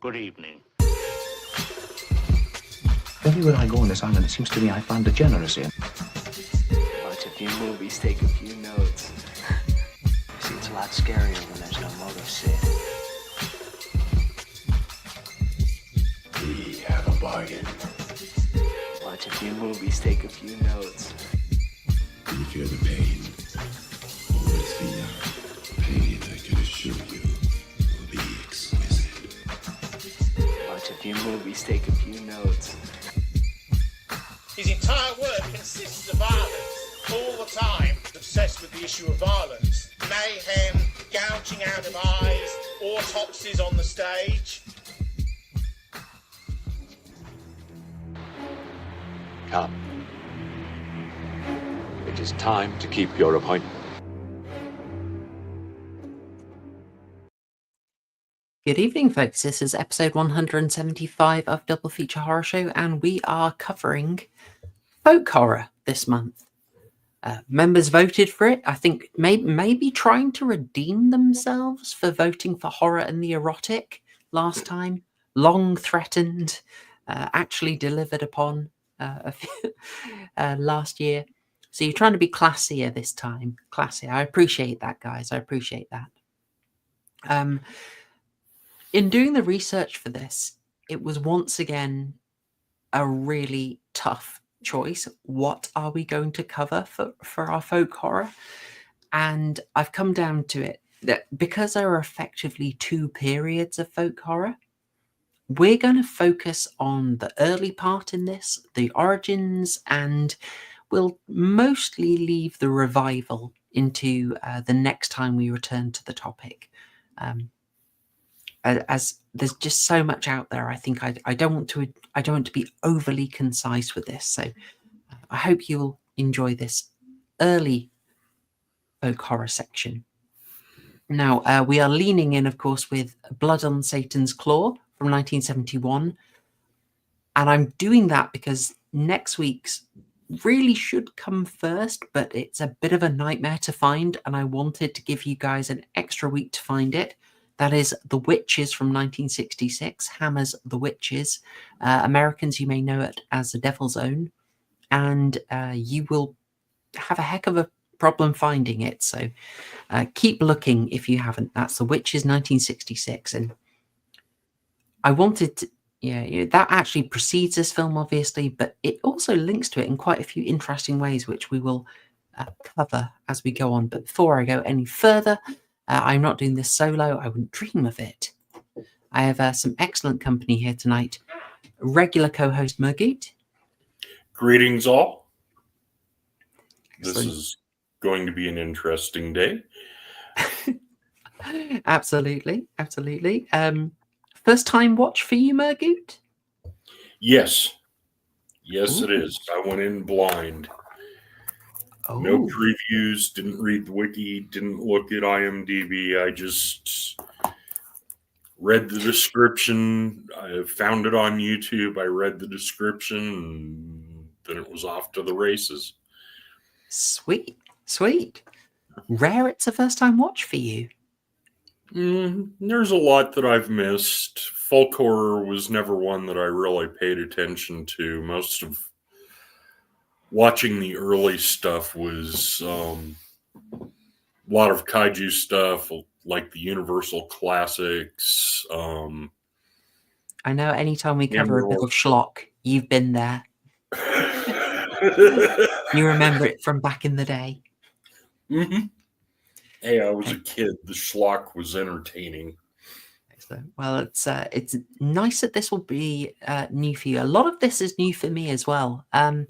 Good evening. Everywhere I go on this island, it seems to me I find degeneracy. Watch a few movies, take a few notes. See, it's a lot scarier when there's no motive, Sid. We have a bargain. Watch a few movies, take a few notes. Do you feel the pain? Always the pain, I can assure you, will be exquisite. Watch a few movies, take a few notes. His entire work consists of violence, all the time, obsessed with the issue of violence. Mayhem, gouging out of eyes, autopsies on the stage. Come. It is time to keep your appointment. Good evening, folks. This is episode 175 of Double Feature Horror Show, and we are covering folk horror this month. Members voted for it. I think maybe trying to redeem themselves for voting for horror and the erotic last time. Long threatened, actually delivered upon last year. So you're trying to be classier this time. Classier. I appreciate that, guys. I appreciate that. In doing the research for this, it was once again a really tough choice. What are we going to cover for our folk horror? And I've come down to it that because there are effectively two periods of folk horror, we're going to focus on the early part in this, the origins, and we'll mostly leave the revival into the next time we return to the topic. As there's just so much out there, I think I don't want to be overly concise with this. So I hope you'll enjoy this early folk horror section. Now we are leaning in, of course, with Blood on Satan's Claw from 1971, and I'm doing that because next week's really should come first, but it's a bit of a nightmare to find, and I wanted to give you guys an extra week to find it. That is The Witches from 1966, Hammer's The Witches. Americans, you may know it as The Devil's Own, and you will have a heck of a problem finding it. So keep looking if you haven't. That's The Witches 1966, and I wanted to, that actually precedes this film, obviously, but it also links to it in quite a few interesting ways, which we will cover as we go on. But before I go any further, I'm not doing this solo. I wouldn't dream of it. I have some excellent company here tonight. Regular co-host Murgoot. Greetings, all. Excellent. This is going to be an interesting day. Absolutely. First time watch for you, Murgoot? Yes. Yes, Ooh. It is. I went in blind. Oh. No previews, didn't read the wiki, didn't look at IMDb. I just read the description. I found it on YouTube. I read the description, and then it was off to the races. Sweet. Rare it's a first time watch for you. There's a lot that I've missed. Folk horror was never one that I really paid attention to. Most of watching the early stuff was a lot of kaiju stuff, like the Universal Classics. I know anytime we cover a bit of schlock, you've been there. You remember it from back in the day. Mm-hmm. Hey, I was a kid. The schlock was entertaining. Excellent. Well, it's nice that this will be new for you. A lot of this is new for me as well. How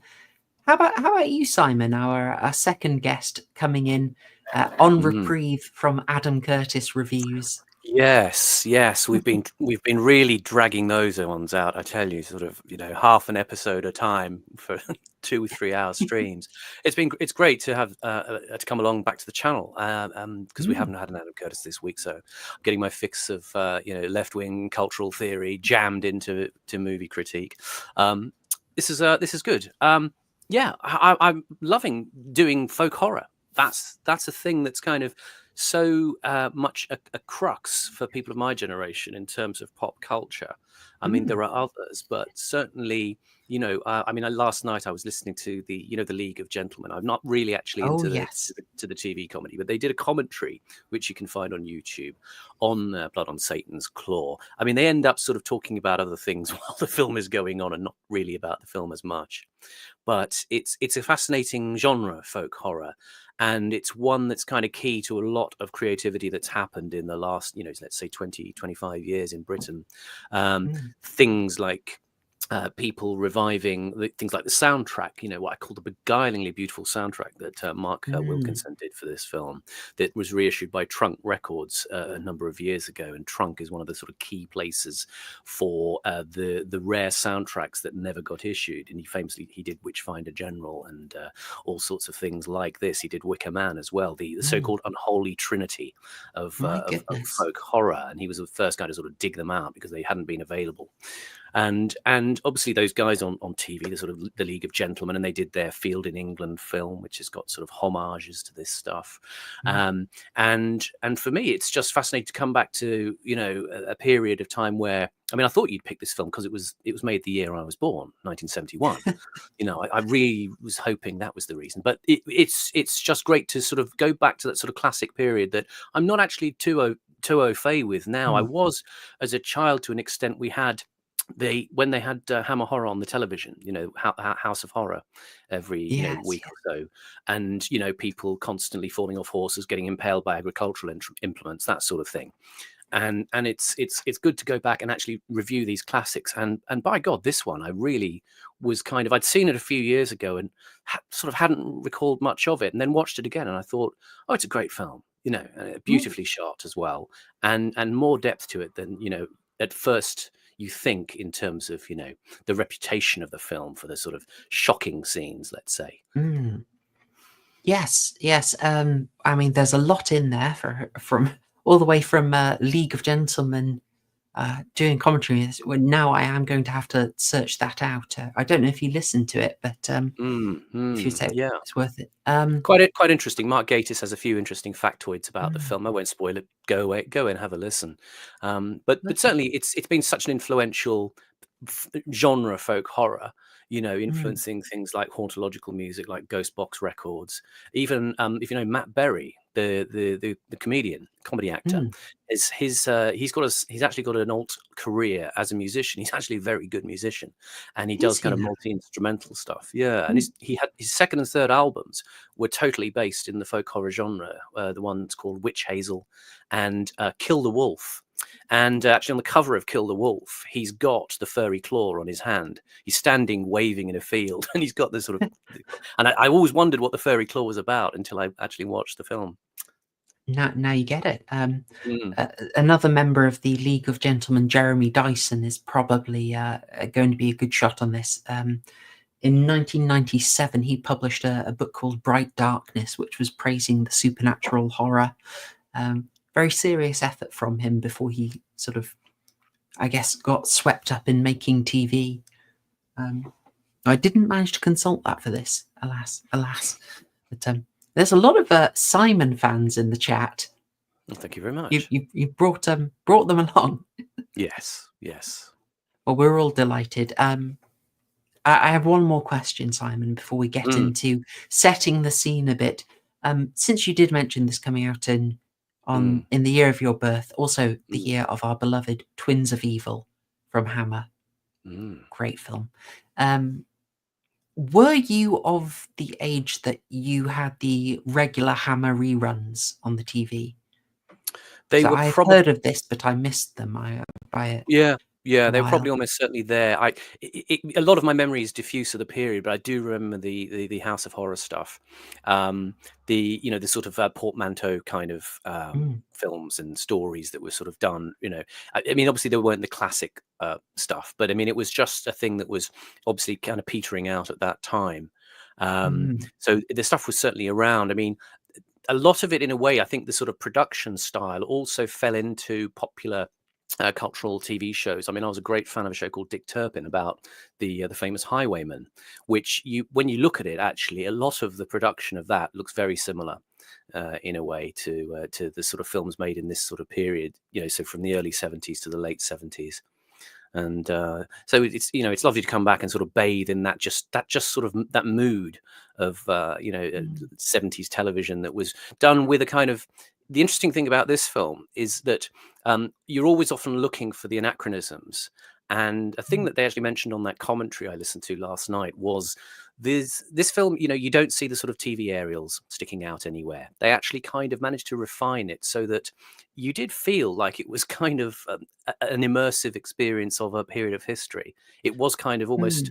about you, Simon, our second guest coming in on reprieve from Adam Curtis reviews? Yes, we've been really dragging those ones out. I tell you, sort of, half an episode a time for 2-3 hour streams. It's great to have to come along back to the channel because we haven't had an Adam Curtis this week, so I'm getting my fix of left wing cultural theory jammed into movie critique. This is good. I'm loving doing folk horror. that's a thing that's kind of so much a crux for people of my generation in terms of pop culture. I mean, there are others, but certainly, I mean, last night I was listening to the League of Gentlemen. I'm not really actually Oh, into yes. to the TV comedy, but they did a commentary which you can find on YouTube on Blood on Satan's Claw. I mean, they end up sort of talking about other things while the film is going on, and not really about the film as much. But it's a fascinating genre, folk horror, and it's one that's kind of key to a lot of creativity that's happened in the last, let's say 20, 25 years in Britain. Things like people reviving things like the soundtrack, what I call the beguilingly beautiful soundtrack that Mark Wilkinson did for this film, that was reissued by Trunk Records a number of years ago. And Trunk is one of the sort of key places for the rare soundtracks that never got issued. And he did Witchfinder General and all sorts of things like this. He did Wicker Man as well, the so-called unholy trinity of folk horror. And he was the first guy to sort of dig them out because they hadn't been available. And obviously those guys on TV, the sort of the League of Gentlemen, and they did their Field in England film, which has got sort of homages to this stuff. And for me, it's just fascinating to come back to, a period of time where, I mean, I thought you'd pick this film because it was made the year I was born, 1971. I really was hoping that was the reason. But it's just great to sort of go back to that sort of classic period that I'm not actually too au fait with now. I was as a child to an extent. We had when they had Hammer Horror on the television, House of Horror every week or so, and people constantly falling off horses, getting impaled by agricultural implements, that sort of thing. And it's good to go back and actually review these classics. And by God, this one I really was I'd seen it a few years ago and sort of hadn't recalled much of it, and then watched it again and I thought, oh, it's a great film, beautifully shot as well, and more depth to it than at first you think, in terms of the reputation of the film for the sort of shocking scenes, let's say. Yes. I mean, there's a lot in there from all the way from League of Gentlemen doing commentary. Now I am going to have to search that out. I don't know if you listened to it, but if you say it's worth it. Quite interesting. Mark Gatiss has a few interesting factoids about the film. I won't spoil it. Go and have a listen. But certainly it's been such an influential genre, folk horror, influencing things like hauntological music, like Ghost Box Records. Even if you know Matt Berry, the comedy actor, he's actually got an alt career as a musician. He's actually a very good musician, and he does kind of multi-instrumental stuff. Yeah, and his second and third albums were totally based in the folk horror genre. The one's called Witch Hazel and Kill the Wolf. And actually on the cover of Kill the Wolf, he's got the furry claw on his hand. He's standing waving in a field, and he's got this sort of... And I always wondered what the furry claw was about until I actually watched the film. Now you get it. Another member of the League of Gentlemen, Jeremy Dyson, is probably going to be a good shot on this. In 1997, he published a book called Bright Darkness, which was praising the supernatural horror. Very serious effort from him before he sort of, I guess, got swept up in making TV. I didn't manage to consult that for this, alas. But there's a lot of Simon fans in the chat. Well, thank you very much. You brought them along. Yes. Well, we're all delighted. I have one more question, Simon, before we get into setting the scene a bit. Since you did mention this coming out in the year of your birth, also the year of our beloved Twins of Evil from Hammer. Great film. Were you of the age that you had the regular Hammer reruns on the TV? I've heard of this, but I missed them. Yeah, they were probably almost certainly there. A lot of my memory is diffuse of the period, but I do remember the House of Horror stuff. The sort of portmanteau kind of films and stories that were sort of done. I mean, obviously there weren't the classic stuff, but I mean, it was just a thing that was obviously kind of petering out at that time. So the stuff was certainly around. I mean, a lot of it, in a way, I think the sort of production style also fell into popular cultural TV shows. I mean, I was a great fan of a show called Dick Turpin about the famous Highwayman, which when you look at it, actually, a lot of the production of that looks very similar in a way to the sort of films made in this sort of period. So from the early 70s to the late 70s. And so it's lovely to come back and sort of bathe in that just sort of that mood of 70s television that was done with a kind of. The interesting thing about this film is that you're always often looking for the anachronisms. And a thing that they actually mentioned on that commentary I listened to last night was this film, you don't see the sort of TV aerials sticking out anywhere. They actually kind of managed to refine it so that you did feel like it was kind of an immersive experience of a period of history. It was kind of almost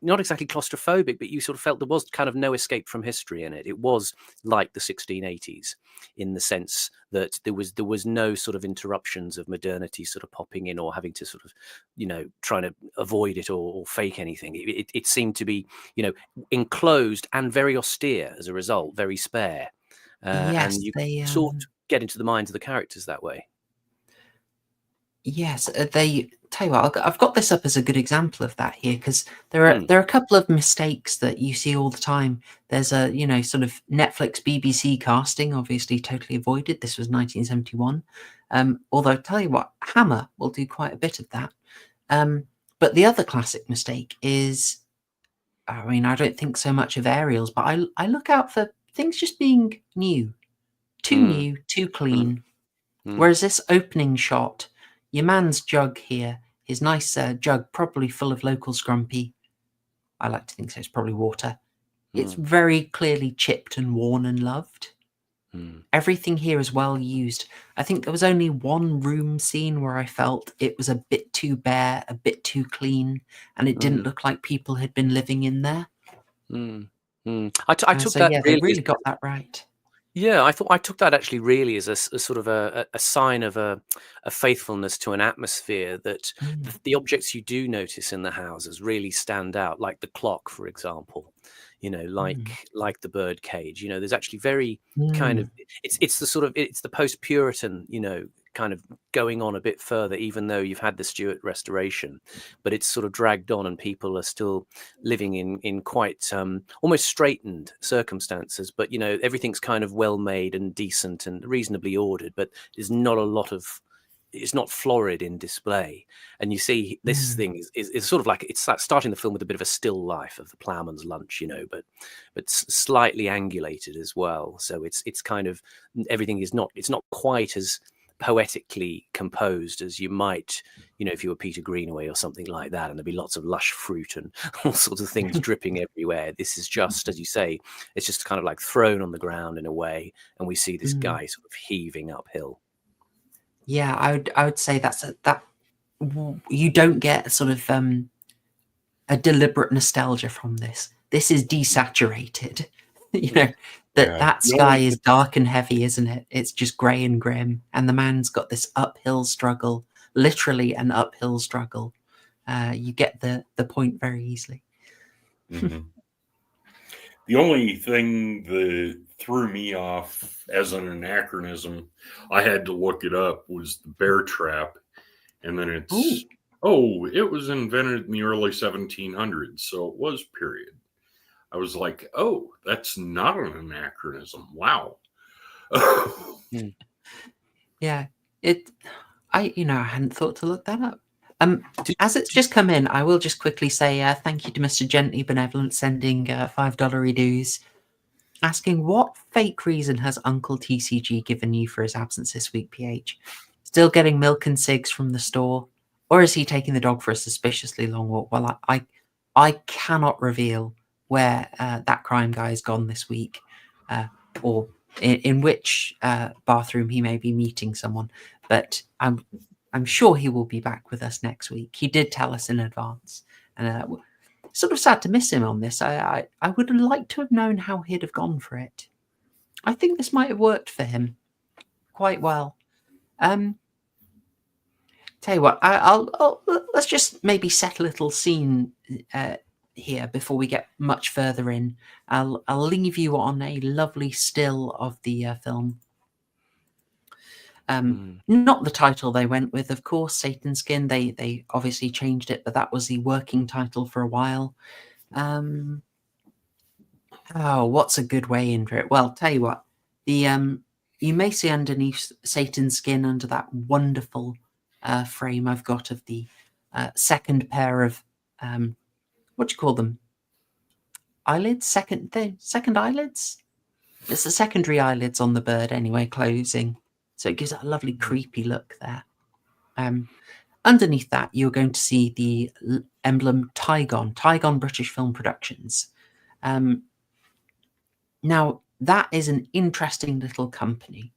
not exactly claustrophobic, but you sort of felt there was kind of no escape from history in it. It was like the 1680s in the sense that there was no sort of interruptions of modernity sort of popping in or having to sort of, trying to avoid it or fake anything. It seemed to be, enclosed and very austere as a result, very spare. Yes, and you they sort of get into the minds of the characters that way. Yes, they tell you what, I've got this up as a good example of that here because there are a couple of mistakes that you see all the time. There's a sort of Netflix BBC casting, obviously totally avoided. This was 1971. Although tell you what, Hammer will do quite a bit of that. But the other classic mistake is, I mean, I don't think so much of aerials, but I look out for things just being new, too clean. Whereas this opening shot. Your man's jug here, his nice jug, probably full of local scrumpy. I like to think so. It's probably water. It's very clearly chipped and worn and loved. Everything here is well used. I think there was only one room scene where I felt it was a bit too bare, a bit too clean, and it didn't look like people had been living in there. I took so that yeah, really they really got that right. Yeah, I took that actually really as a sort of a sign of a faithfulness to an atmosphere that the objects you do notice in the houses really stand out, like the clock, for example. Like the bird cage. There's actually very kind of it's the post-Puritan, kind of going on a bit further, even though you've had the Stuart Restoration, but it's sort of dragged on and people are still living in quite almost straightened circumstances. But everything's kind of well made and decent and reasonably ordered, but there's not a lot of. It's not florid in display, and you see this thing is sort of like it's like starting the film with a bit of a still life of the ploughman's lunch, but slightly angulated as well. So it's kind of everything it's not quite as poetically composed as you might, if you were Peter Greenaway or something like that, and there'd be lots of lush fruit and all sorts of things dripping everywhere. This is just, as you say, it's just kind of like thrown on the ground in a way, and we see this guy sort of heaving uphill. Yeah, I would say that you don't get sort of a deliberate nostalgia from this. This is desaturated. That sky is dark and heavy, isn't it? It's just grey and grim, and the man's got this uphill struggle, literally an uphill struggle. You get the point very easily. The only thing that threw me off as an anachronism, I had to look it up, was the bear trap. And then it was invented in the early 1700s, so it was period. I was like, oh, that's not an anachronism. Wow. Yeah, I hadn't thought to look that up. As it's just come in, I will just quickly say thank you to Mr. Gently Benevolent sending $5 dues, asking what fake reason has Uncle TCG given you for his absence this week, PH? Still getting milk and cigs from the store, or is he taking the dog for a suspiciously long walk? Well, I cannot reveal where that crime guy has gone this week, or in which bathroom he may be meeting someone, but I'm sure he will be back with us next week. He did tell us in advance, and sort of sad to miss him on this. I would have liked to have known how he'd have gone for it. I think this might have worked for him quite well. Tell you what, I'll let's just maybe set a little scene here before we get much further in. I'll leave you on a lovely still of the film. Not the title they went with, of course, Satan's Skin. They obviously changed it, but that was the working title for a while. What's a good way into it? Well, tell you what, the you may see underneath Satan's Skin, under that wonderful frame I've got of the second pair of what do you call them? Eyelids? Second eyelids? It's the secondary eyelids on the bird anyway, closing. So it gives it a lovely creepy look there. Underneath that, you're going to see the emblem Tigon British Film Productions. Now, that is an interesting little company.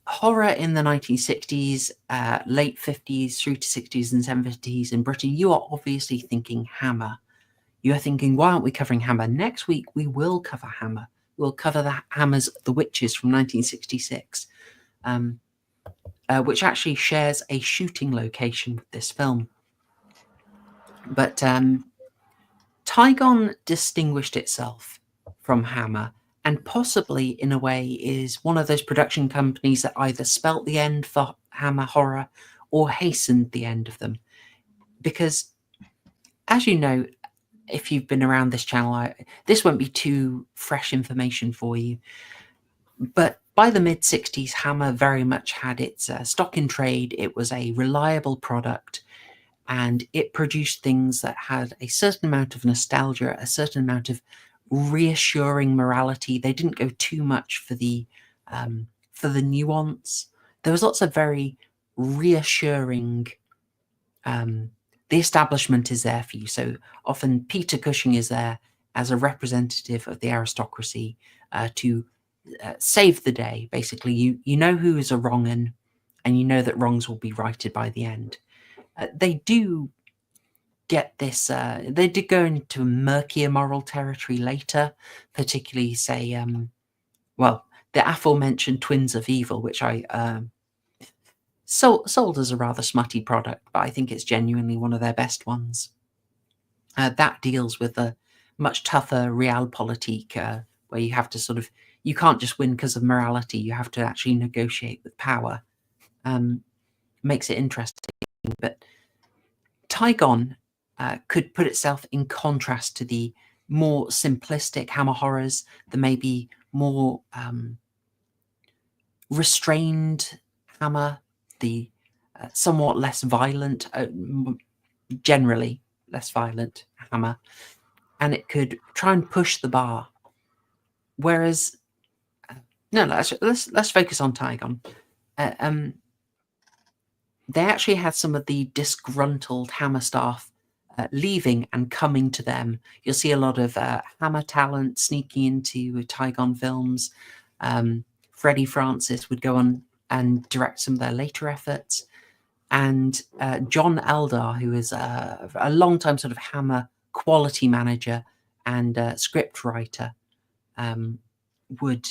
Horror in the 1960s, late 50s through to 60s and 70s in Britain, you are obviously thinking Hammer. You are thinking, why aren't we covering Hammer? Next week, we will cover Hammer. We'll cover the Hammer's The Witches from 1966, which actually shares a shooting location with this film. But Tigon distinguished itself from Hammer, and possibly in a way is one of those production companies that either spelt the end for Hammer Horror or hastened the end of them. Because, as you know, if you've been around this channel, this won't be too fresh information for you, but by the mid-60s, Hammer very much had its stock in trade. It was a reliable product, and it produced things that had a certain amount of nostalgia, a certain amount of reassuring morality. They didn't go too much for the nuance. There was lots of very reassuring. The establishment is there for you. So often Peter Cushing is there as a representative of the aristocracy to save the day. Basically, you know who is a wrong-un, and you know that wrongs will be righted by the end. They do get this. They did go into murkier moral territory later, particularly, say, the aforementioned Twins of Evil, which I sold as a rather smutty product, but I think it's genuinely one of their best ones. That deals with a much tougher realpolitik, where you have to you can't just win because of morality, you have to actually negotiate with power. Makes it interesting. But Tigon could put itself in contrast to the more simplistic Hammer horrors, the maybe more restrained Hammer, the somewhat less violent, generally less violent Hammer, and it could try and push the bar. Whereas, let's focus on Tigon. They actually had some of the disgruntled Hammer staff leaving and coming to them. You'll see a lot of Hammer talent sneaking into Tigon films. Freddie Francis would go on and direct some of their later efforts. And John Eldar, who is a long-time sort of Hammer quality manager and script writer, would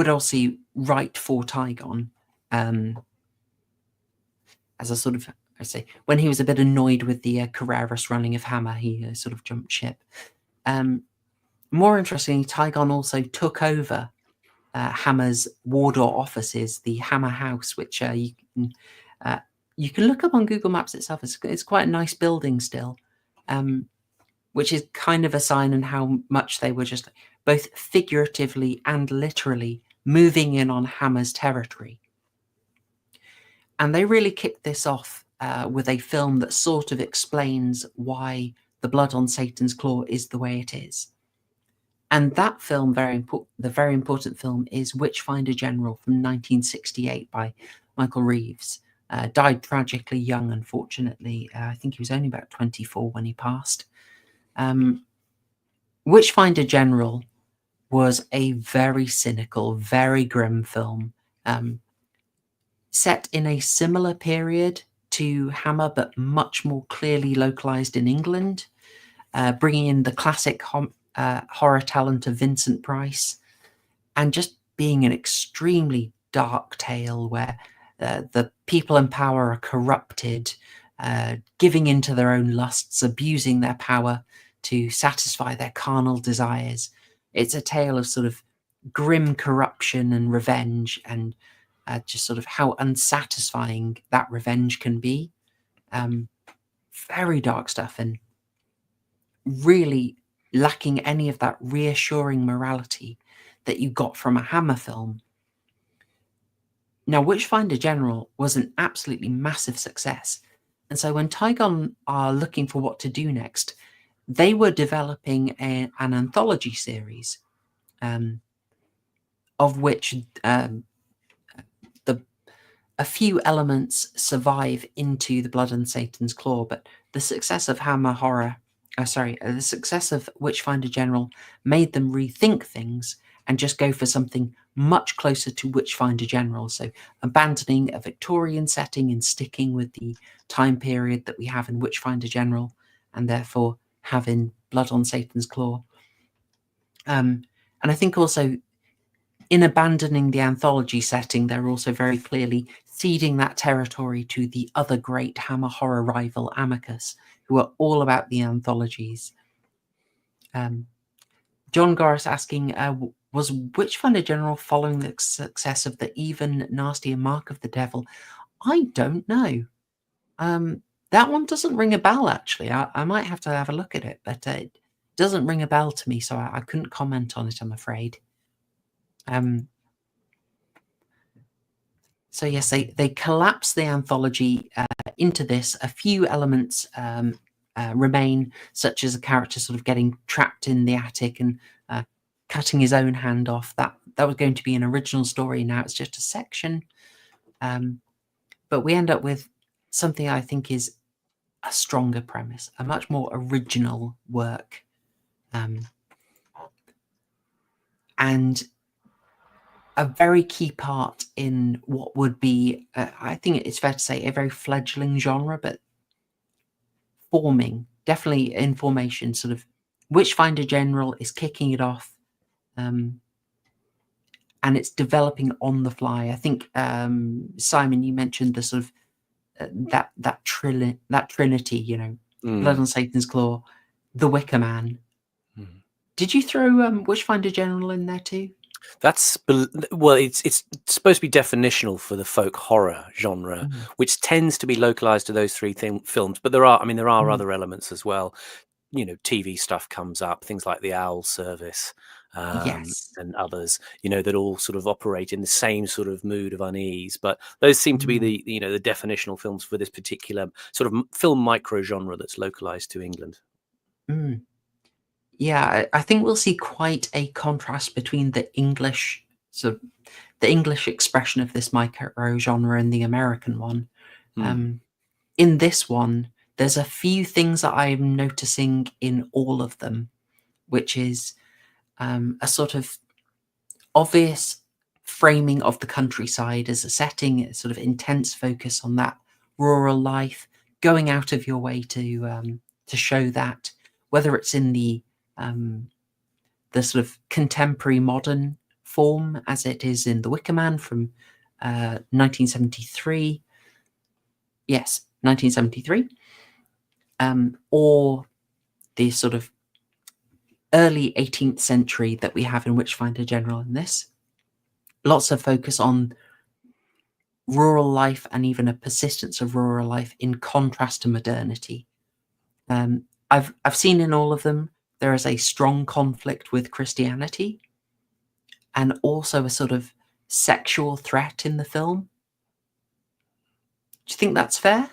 also write for Tigon as a sort of, I say, when he was a bit annoyed with the Carreras running of Hammer, he sort of jumped ship. More interestingly, Tigon also took over Hammer's Wardour offices, the Hammer House, which you can look up on Google Maps itself. It's quite a nice building still, which is kind of a sign on how much they were just both figuratively and literally moving in on Hammer's territory. And they really kicked this off with a film that sort of explains why The Blood on Satan's Claw is the way it is. And that film, the very important film, is Witchfinder General from 1968 by Michael Reeves. Died tragically young, unfortunately. I think he was only about 24 when he passed. Witchfinder General was a very cynical, very grim film, set in a similar period to Hammer, but much more clearly localized in England, bringing in the classic horror talent of Vincent Price, and just being an extremely dark tale where the people in power are corrupted, giving into their own lusts, abusing their power to satisfy their carnal desires. It's a tale of sort of grim corruption and revenge, and just sort of how unsatisfying that revenge can be. Very dark stuff, and really lacking any of that reassuring morality that you got from a Hammer film. Now, Witchfinder General was an absolutely massive success. And so when Tigon are looking for what to do next, they were developing an anthology series, of which a few elements survive into the Blood and Satan's Claw. But the success of the success of Witchfinder General made them rethink things and just go for something much closer to Witchfinder General. So abandoning a Victorian setting and sticking with the time period that we have in Witchfinder General, and therefore having Blood on Satan's Claw. And I think also in abandoning the anthology setting, they're also very clearly ceding that territory to the other great Hammer horror rival, Amicus, who are all about the anthologies. John Goris asking, was Witchfinder General following the success of the even nastier Mark of the Devil? I don't know. That one doesn't ring a bell, actually. I might have to have a look at it, but it doesn't ring a bell to me, so I couldn't comment on it, I'm afraid. So yes, they collapse the anthology into this. A few elements remain, such as a character sort of getting trapped in the attic and cutting his own hand off. That was going to be an original story. Now it's just a section. But we end up with something I think is a stronger premise, a much more original work. And a very key part in what would be, I think it's fair to say, a very fledgling genre, but forming, definitely in formation. Sort of Witchfinder General is kicking it off, and it's developing on the fly. I think, Simon, you mentioned the sort of that trinity, you know, Blood on Satan's Claw, The Wicker Man. Did you throw Witchfinder General in there too? That's well, it's supposed to be definitional for the folk horror genre, which tends to be localized to those three films. But there are other elements as well. You know, TV stuff comes up, things like the Owl Service, Yes. and others. You know, that all sort of operate in the same sort of mood of unease. But those seem to be the definitional films for this particular sort of film micro genre that's localized to England. Yeah, I think we'll see quite a contrast between the English expression of this micro genre and the American one. In this one, there's a few things that I'm noticing in all of them, which is a sort of obvious framing of the countryside as a setting, a sort of intense focus on that rural life, going out of your way to show that, whether it's in the sort of contemporary modern form as it is in The Wicker Man from 1973. Yes, 1973. Or the sort of early 18th century that we have in Witchfinder General in this. Lots of focus on rural life and even a persistence of rural life in contrast to modernity. I've seen in all of them there is a strong conflict with Christianity and also a sort of sexual threat in the film. Do you think that's fair?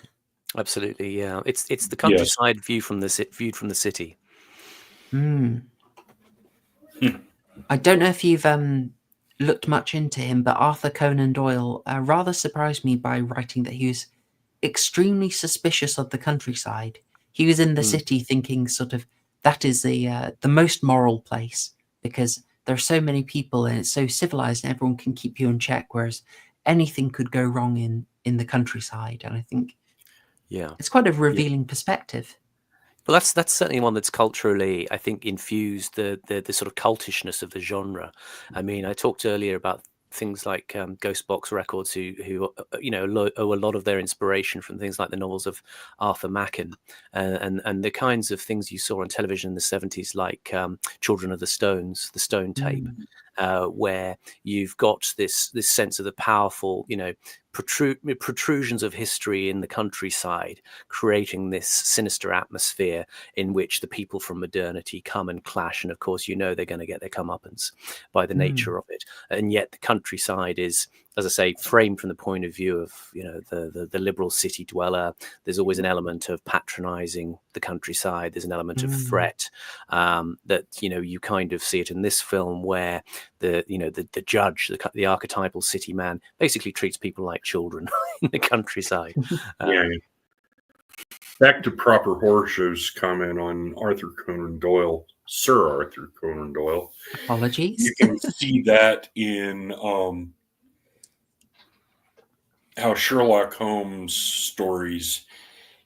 Absolutely, yeah. It's the countryside viewed from the city. I don't know if you've looked much into him, but Arthur Conan Doyle rather surprised me by writing that he was extremely suspicious of the countryside. He was in the city thinking sort of that is the most moral place because there are so many people and it's so civilized and everyone can keep you in check, whereas anything could go wrong in the countryside. And I think it's quite a revealing perspective. Well, that's certainly one that's culturally, I think, infused the sort of cultishness of the genre. I mean, I talked earlier about things like Ghost Box Records, who owe a lot of their inspiration from things like the novels of Arthur Machen, and the kinds of things you saw on television in the 70s, like Children of the Stones, the Stone Tape, where you've got this sense of the powerful, protrusions of history in the countryside, creating this sinister atmosphere in which the people from modernity come and clash. And of course, they're going to get their comeuppance by the nature of it. And yet the countryside is, as I say, framed from the point of view of, the liberal city dweller. There's always an element of patronizing the countryside. There's an element of threat that, you kind of see it in this film, where the judge, the archetypal city man, basically treats people like children in the countryside. Back to proper horror shows comment on Arthur Conan Doyle, Sir Arthur Conan Doyle. Apologies. You can see that in how Sherlock Holmes stories,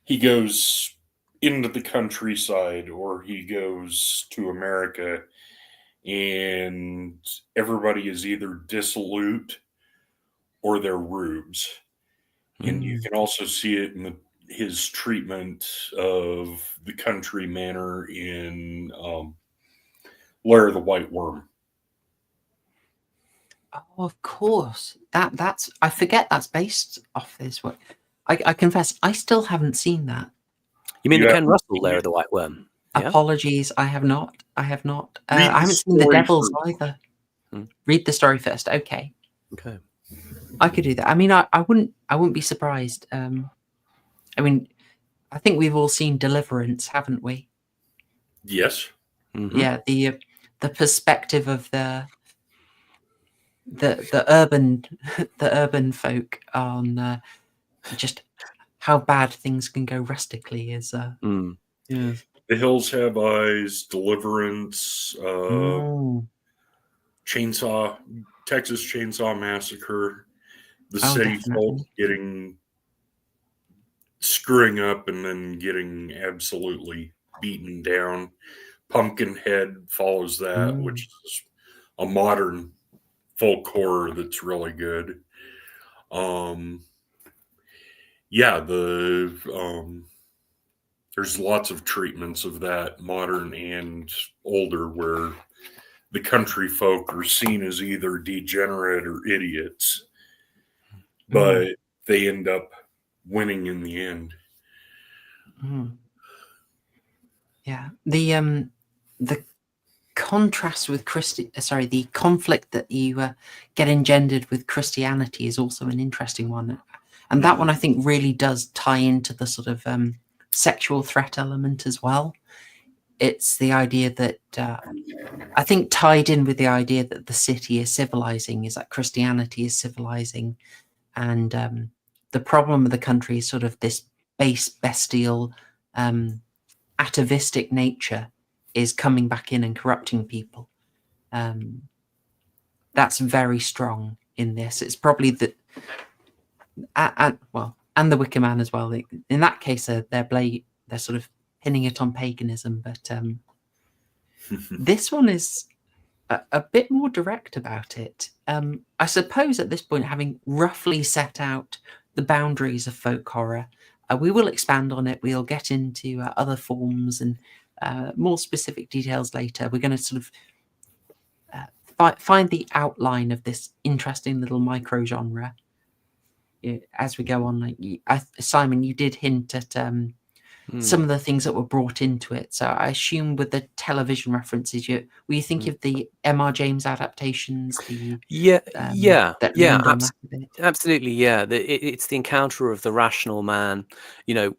he goes into the countryside or he goes to America, and everybody is either dissolute or they're rubes. And you can also see it in his treatment of the country manor in Lair of the White Worm. Oh, of course. That's I forget that's based off this work. I confess I still haven't seen that. You mean the Ken Russell Lair of the White Worm? Yeah? Apologies, I have not. I haven't seen The Devils either. Read the story first. Okay. I could do that. I mean, I wouldn't be surprised. I mean, I think we've all seen Deliverance, haven't we? Yes. Yeah, the perspective of the urban folk on just how bad things can go rustically is The Hills Have Eyes, Deliverance, Texas Chainsaw Massacre, the city folk screwing up and then getting absolutely beaten down. Pumpkinhead follows that, which is a modern folk horror that's really good. There's lots of treatments of that, modern and older, where the country folk are seen as either degenerate or idiots, but they end up winning in the end. Yeah, the contrast with the conflict that you get engendered with Christianity is also an interesting one, and that one I think really does tie into the sort of sexual threat element as well. It's the idea that I think tied in with the idea that the city is civilizing is that Christianity is civilizing, and the problem of the country is sort of this base, bestial, atavistic nature is coming back in and corrupting people. That's very strong in this. It's probably and the Wicker Man as well. In that case, they're sort of pinning it on paganism, but this one is a bit more direct about it. I suppose at this point, having roughly set out the boundaries of folk horror, we will expand on it. We'll get into other forms and more specific details later. We're going to sort of find the outline of this interesting little micro genre as we go on. Simon, you did hint at some of the things that were brought into it. So I assume with the television references, were you thinking of the M.R. James adaptations? Absolutely. Yeah, it's the encounter of the rational man,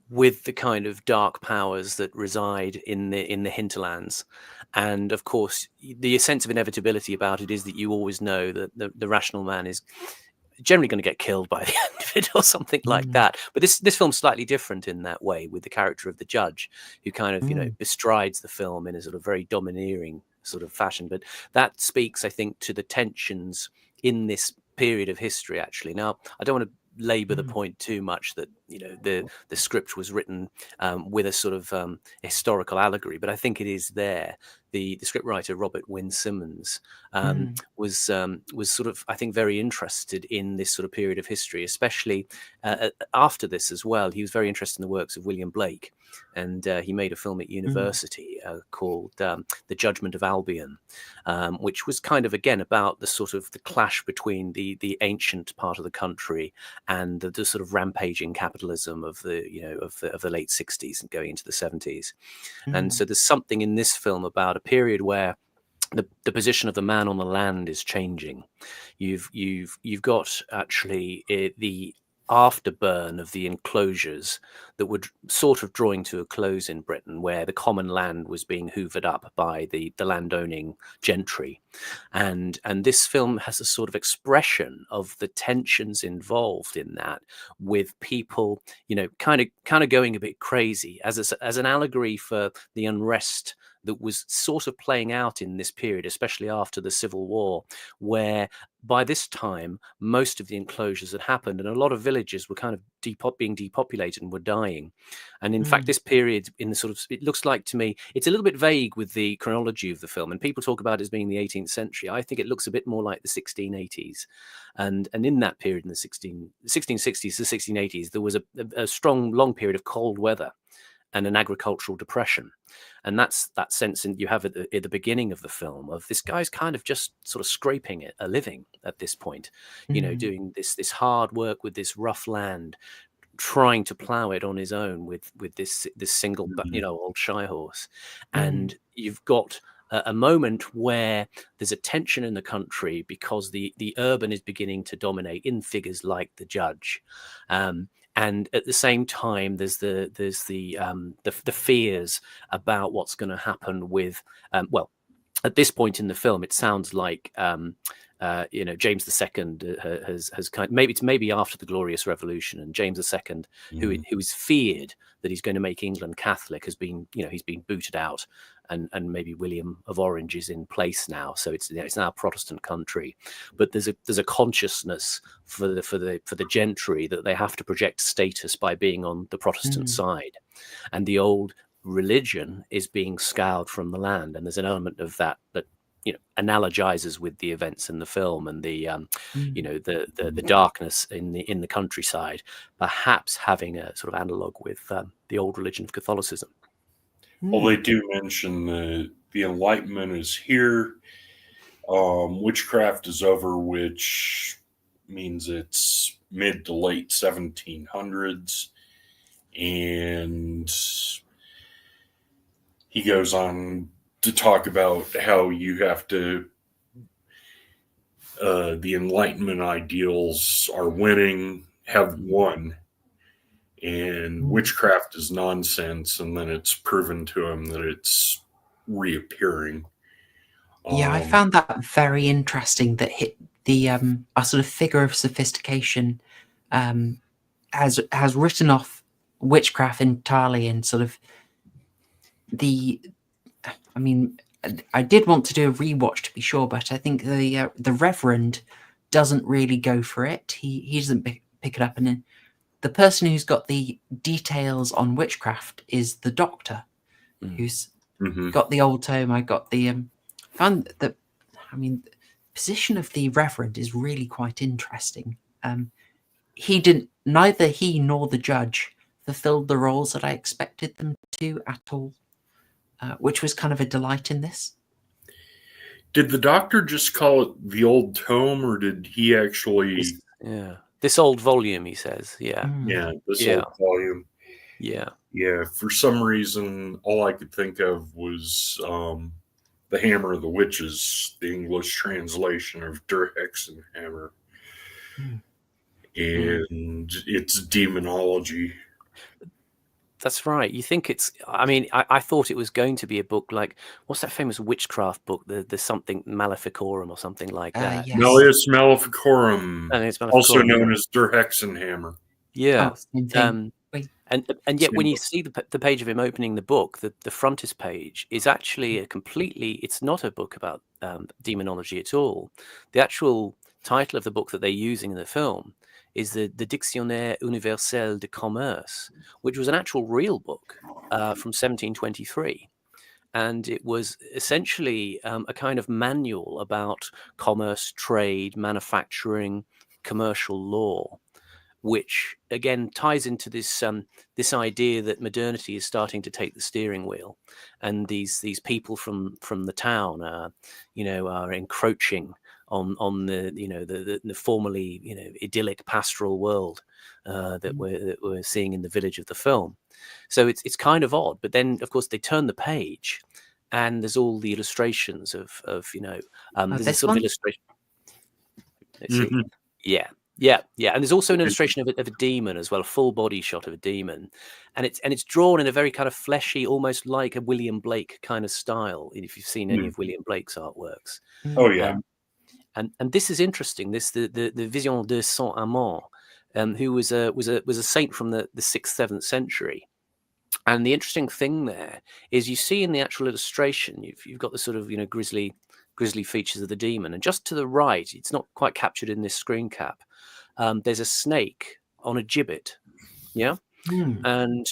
with the kind of dark powers that reside in the hinterlands. And of course, the sense of inevitability about it is that you always know that the rational man is generally going to get killed by the end of it or something like that. But this film's slightly different in that way, with the character of the judge, who kind of bestrides the film in a sort of very domineering sort of fashion. But that speaks, I think, to the tensions in this period of history, actually. Now, I don't want to labor the point too much that the script was written with a sort of historical allegory, but I think it is there. The scriptwriter Robert Wynne Simmons was sort of, I think, very interested in this sort of period of history, especially after this as well. He was very interested in the works of William Blake, and he made a film at university called The Judgment of Albion, which was kind of, again, about the sort of the clash between the ancient part of the country and the sort of rampaging capitalism of the of the late 60s and going into the 70s. And so there's something in this film about a period where the position of the man on the land is changing. You've got actually the afterburn of the enclosures that were sort of drawing to a close in Britain, where the common land was being hoovered up by the landowning gentry, and this film has a sort of expression of the tensions involved in that, with people kind of going a bit crazy, as an allegory for the unrest that was sort of playing out in this period, especially after the Civil War, where by this time most of the enclosures had happened and a lot of villages were kind of being depopulated and were dying. And in fact, this period in the sort of, it looks like to me, it's a little bit vague with the chronology of the film, and people talk about it as being the 18th century. I think it looks a bit more like the 1680s. And in that period, in the 1660s to 1680s, there was a strong, long period of cold weather and an agricultural depression. And that's that sense you have at the beginning of the film of this guy's kind of just sort of scraping a living at this point, doing this hard work with this rough land, trying to plow it on his own with this single, old shy horse. And you've got a moment where there's a tension in the country because the urban is beginning to dominate in figures like the judge. And at the same time, there's the fears about what's going to happen with, at this point in the film, it sounds like James II has kind of, maybe after the Glorious Revolution, and James II, who is feared that he's going to make England Catholic, has been, he's been booted out, and maybe William of Orange is in place now, so it's now a Protestant country. But there's a consciousness for the gentry that they have to project status by being on the Protestant side, and the old religion is being scoured from the land, and there's an element of that analogizes with the events in the film, and the darkness in the countryside, perhaps having a sort of analog with the old religion of Catholicism. Well, they do mention the Enlightenment is here. Witchcraft is over, which means it's mid to late 1700s. And he goes on to talk about how you have to, the Enlightenment ideals are winning, have won, and witchcraft is nonsense, and then it's proven to him that it's reappearing. Yeah, I found that very interesting, that the a sort of figure of sophistication has written off witchcraft entirely, and sort of I did want to do a rewatch to be sure, but I think the Reverend doesn't really go for it. He doesn't pick it up, and then the person who's got the details on witchcraft is the Doctor, who's got the old tome. I got the found that. The position of the Reverend is really quite interesting. Neither he nor the judge fulfilled the roles that I expected them to at all. Which was kind of a delight in this. Did the Doctor just call it the old tome, or did he actually... This old volume, he says. This old volume. Yeah, for some reason, all I could think of was The Hammer of the Witches, the English translation of Der Hexenhammer. And it's demonology. That's right. You think it's... I thought it was going to be a book like... What's that famous witchcraft book? There's something Maleficorum or something like that. Yes. Malleus Maleficorum, also known yeah. as Der Hexenhammer. Yeah. Same thing. And yet when you see the page of him opening the book, the frontispiece is actually it's not a book about demonology at all. The actual title of the book that they're using in the film is the Dictionnaire Universel de Commerce, which was an actual real book from 1723. And it was essentially a kind of manual about commerce, trade, manufacturing, commercial law, which again ties into this this idea that modernity is starting to take the steering wheel, and these people from the town, are encroaching on the formerly idyllic pastoral world that we're seeing in the village of the film. So it's kind of odd, but then of course they turn the page, and there's all the illustrations of there's a this sort of one? illustration. Let's see. Yeah, and there's also an illustration of a demon as well, a full body shot of a demon, and it's drawn in a very kind of fleshy, almost like a William Blake kind of style. If you've seen any of William Blake's artworks, Oh yeah. and this is interesting. This the Vision de Saint Amand, who was a saint from the 6th, 7th century. And the interesting thing there is you see in the actual illustration, you've got the sort of grisly features of the demon, and just to the right, it's not quite captured in this screen cap. There's a snake on a gibbet, yeah. And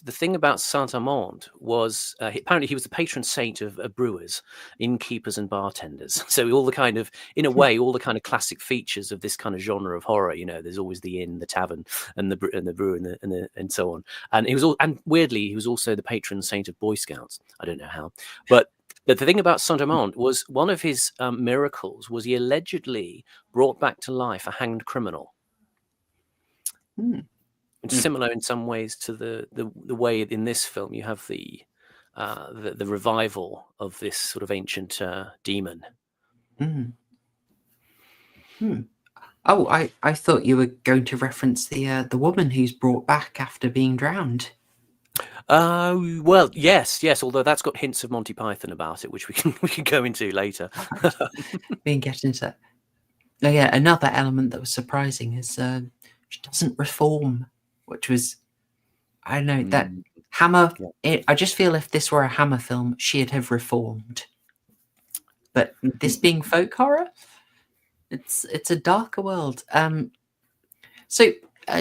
the thing about Saint Amand was apparently he was the patron saint of brewers, innkeepers, and bartenders. So all the kind of, in a way, all the kind of classic features of this kind of genre of horror. There's always the inn, the tavern, and the brewer, and so on. And and weirdly, he was also the patron saint of Boy Scouts. I don't know how, but the thing about Saint Amand was one of his miracles was he allegedly brought back to life a hanged criminal. It's similar in some ways to the way in this film you have the revival of this sort of ancient demon. Oh, I thought you were going to reference the woman who's brought back after being drowned. Well, yes. Although that's got hints of Monty Python about it, which we can go into later. We can get into that. Oh, yeah, another element that was surprising is she doesn't reform, which was, I don't know, that Hammer. I just feel if this were a Hammer film, she'd have reformed. But this being folk horror, it's a darker world. So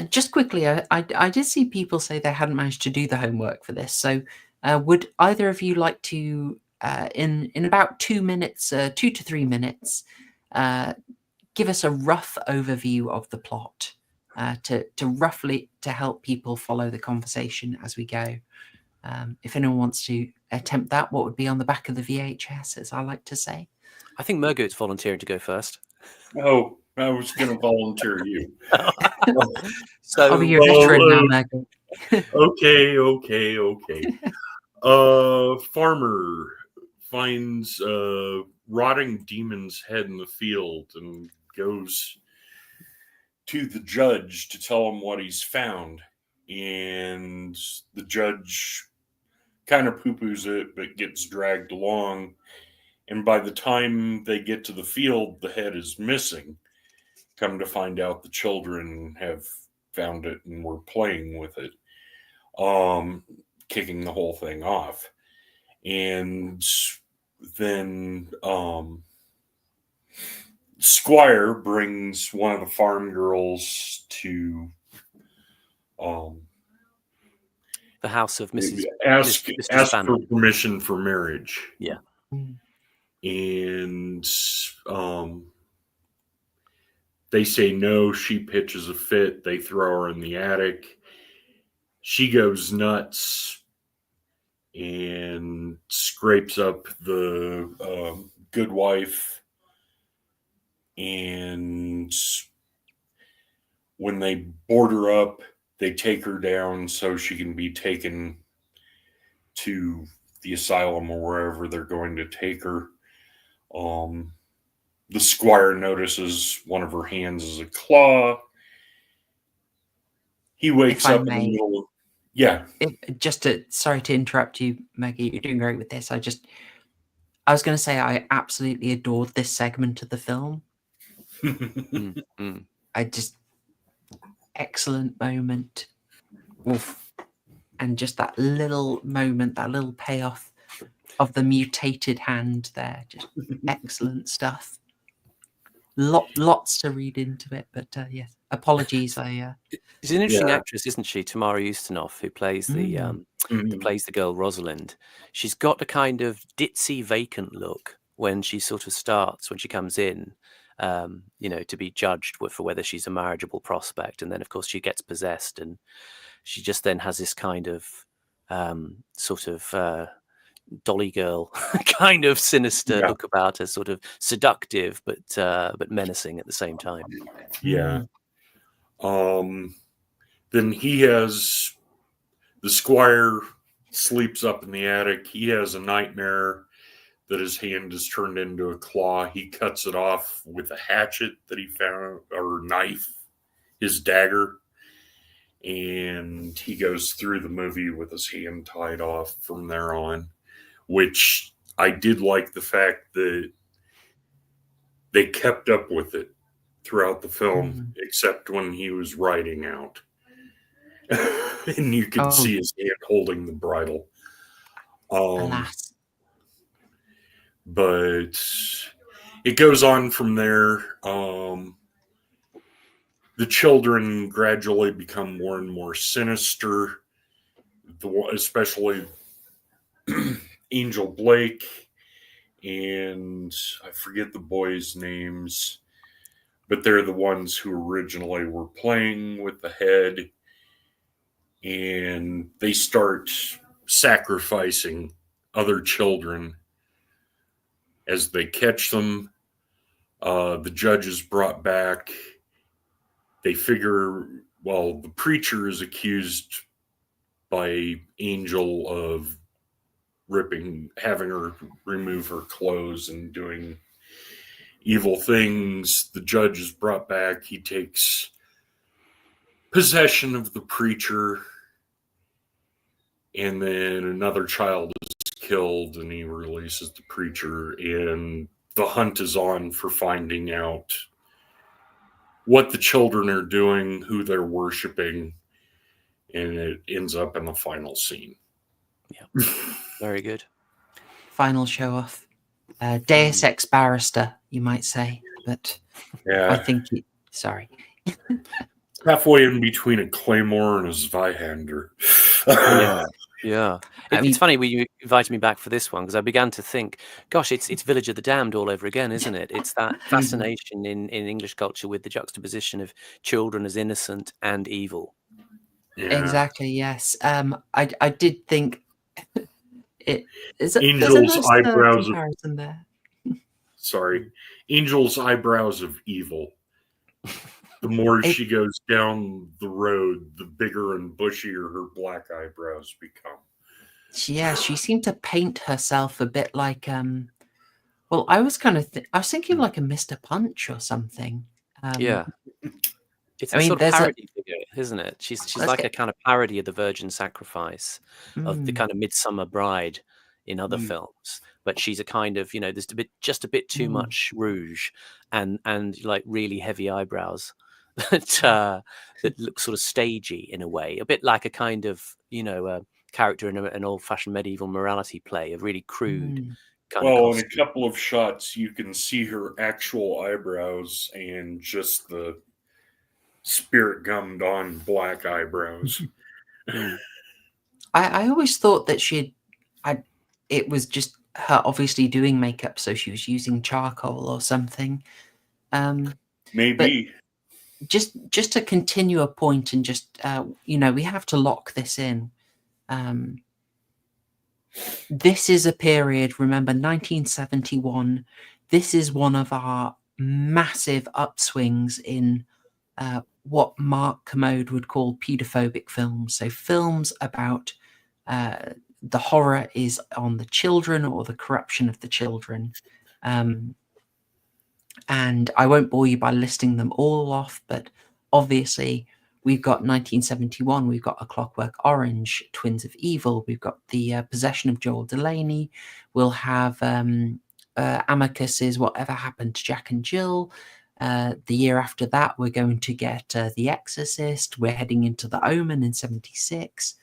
just quickly, I did see people say they hadn't managed to do the homework for this. So would either of you like to, in about 2 minutes, 2 to 3 minutes, give us a rough overview of the plot? To roughly to help people follow the conversation as we go. If anyone wants to attempt that, what would be on the back of the VHS, as I like to say? I think Murgoot's volunteering to go first. Oh, I was going to volunteer you. So I'll be your veteran now, Murgoot. Okay. Farmer finds a rotting demon's head in the field and goes to the judge to tell him what he's found, and the judge kind of poo-poos it but gets dragged along, and by the time they get to the field, the head is missing. Come to find out, the children have found it and were playing with it, kicking the whole thing off. And then Squire brings one of the farm girls to the house of Mrs. ask Mr. for permission for marriage. Yeah. And they say no. She pitches a fit. They throw her in the attic. She goes nuts and scrapes up the good wife. And when they board her up, they take her down so she can be taken to the asylum or wherever they're going to take her. The squire notices one of her hands is a claw. He wakes up in the middle of... Yeah. Sorry to interrupt you, Maggie. You're doing great with this. I was going to say I absolutely adored this segment of the film. Excellent moment. Oof. And just that little moment, that little payoff of the mutated hand there. Just excellent stuff. lots to read into it. But yes, apologies. She's an interesting Yeah. actress, isn't she? Tamara Ustinov, who plays the Mhm. plays the girl Rosalind. She's got a kind of ditzy, vacant look when she sort of starts, when she comes in, to be judged for whether she's a marriageable prospect, and then of course she gets possessed, and she just then has this kind of sort of dolly girl kind of sinister Yeah. look about her, sort of seductive but menacing at the same time. Yeah. Then he has the squire sleeps up in the attic. He has a nightmare that his hand is turned into a claw. He cuts it off with a hatchet that he found, or knife, his dagger. And he goes through the movie with his hand tied off from there on, which I did like the fact that they kept up with it throughout the film, except when he was riding out. And you could see his hand holding the bridle. Alas. But it goes on from there. The children gradually become more and more sinister, especially Angel Blake, and I forget the boys' names, but they're the ones who originally were playing with the head, and they start sacrificing other children as they catch them. The judge is brought back. They figure, well, the preacher is accused by Angel of having her remove her clothes and doing evil things. The judge is brought back. He takes possession of the preacher, and then another child is killed, and he releases the preacher, and the hunt is on for finding out what the children are doing, who they're worshiping, and it ends up in the final scene. Yeah, very good. Final show off. Deus Ex Barrister, you might say, but Yeah. I think sorry. Halfway in between a Claymore and a Zweihander. Yeah. I mean- It's funny when you invited me back for this one, because I began to think, gosh, it's Village of the Damned all over again, isn't it? It's that fascination in English culture with the juxtaposition of children as innocent and evil. Yeah. Exactly. Yes. I did think it is. Angel's eyebrows. Comparison there. Sorry, Angel's eyebrows of evil. The more she goes down the road, the bigger and bushier her black eyebrows become. Yeah, she seemed to paint herself a bit like well, I was thinking like a Mr. Punch or something. Yeah. It's I a mean, sort of there's parody figure, isn't it? She's like a kind of parody of the Virgin Sacrifice, of the kind of Midsummer Bride in other films. But she's a kind of, there's just a bit too much rouge and like really heavy eyebrows that look sort of stagey in a way, a bit like a kind of, a character in an old-fashioned medieval morality play, a really crude kind of Well, in costume. a couple of shots, you can see her actual eyebrows and just the spirit gummed on black eyebrows. I always thought that it was just her obviously doing makeup, so she was using charcoal or something. Maybe. Just to continue a point and just we have to lock this in. This is a period, remember 1971, this is one of our massive upswings in what Mark Kermode would call pedophobic films. So films about the horror is on the children or the corruption of the children. And I won't bore you by listing them all off, but obviously we've got 1971, we've got A Clockwork Orange, Twins of Evil, we've got The Possession of Joel Delaney, we'll have Amicus's Whatever Happened to Jack and Jill. The year after that, we're going to get The Exorcist, we're heading into The Omen in 76.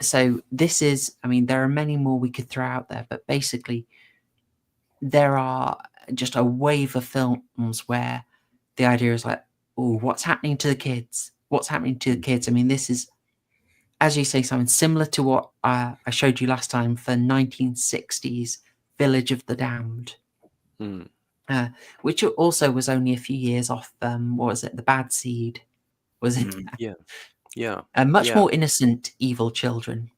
So this is, there are many more we could throw out there, but basically there are just a wave of films where the idea is like, oh, what's happening to the kids? What's happening to the kids? I mean, this is, as you say, something similar to what I showed you last time for 1960s Village of the Damned, which also was only a few years off. What was it? The Bad Seed, was it? Yeah. Much more innocent evil children.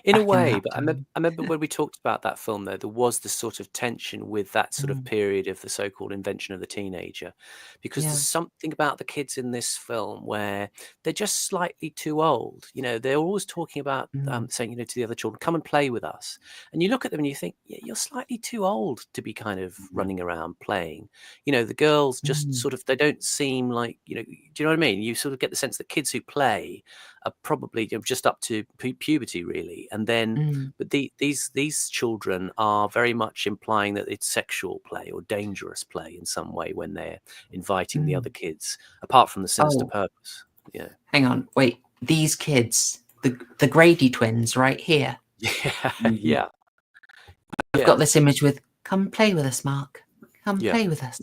In a back in way, that but I time. remember when we talked about that film, though, there was this sort of tension with that sort of period of the so-called invention of the teenager, because Yeah. there's something about the kids in this film where they're just slightly too old. You know, they're always talking about saying, you know, to the other children, come and play with us. And you look at them and you think, yeah, you're slightly too old to be kind of running around playing. You know, the girls just sort of, they don't seem like, you know, do you know what I mean? You sort of get the sense that kids who play are probably just up to puberty, really. And then, but these children are very much implying that it's sexual play or dangerous play in some way when they're inviting the other kids, apart from the sinister purpose. Yeah. Hang on, wait. These kids, the Grady twins, right here. Yeah. I've got this image with "Come play with us, Mark. Come play with us."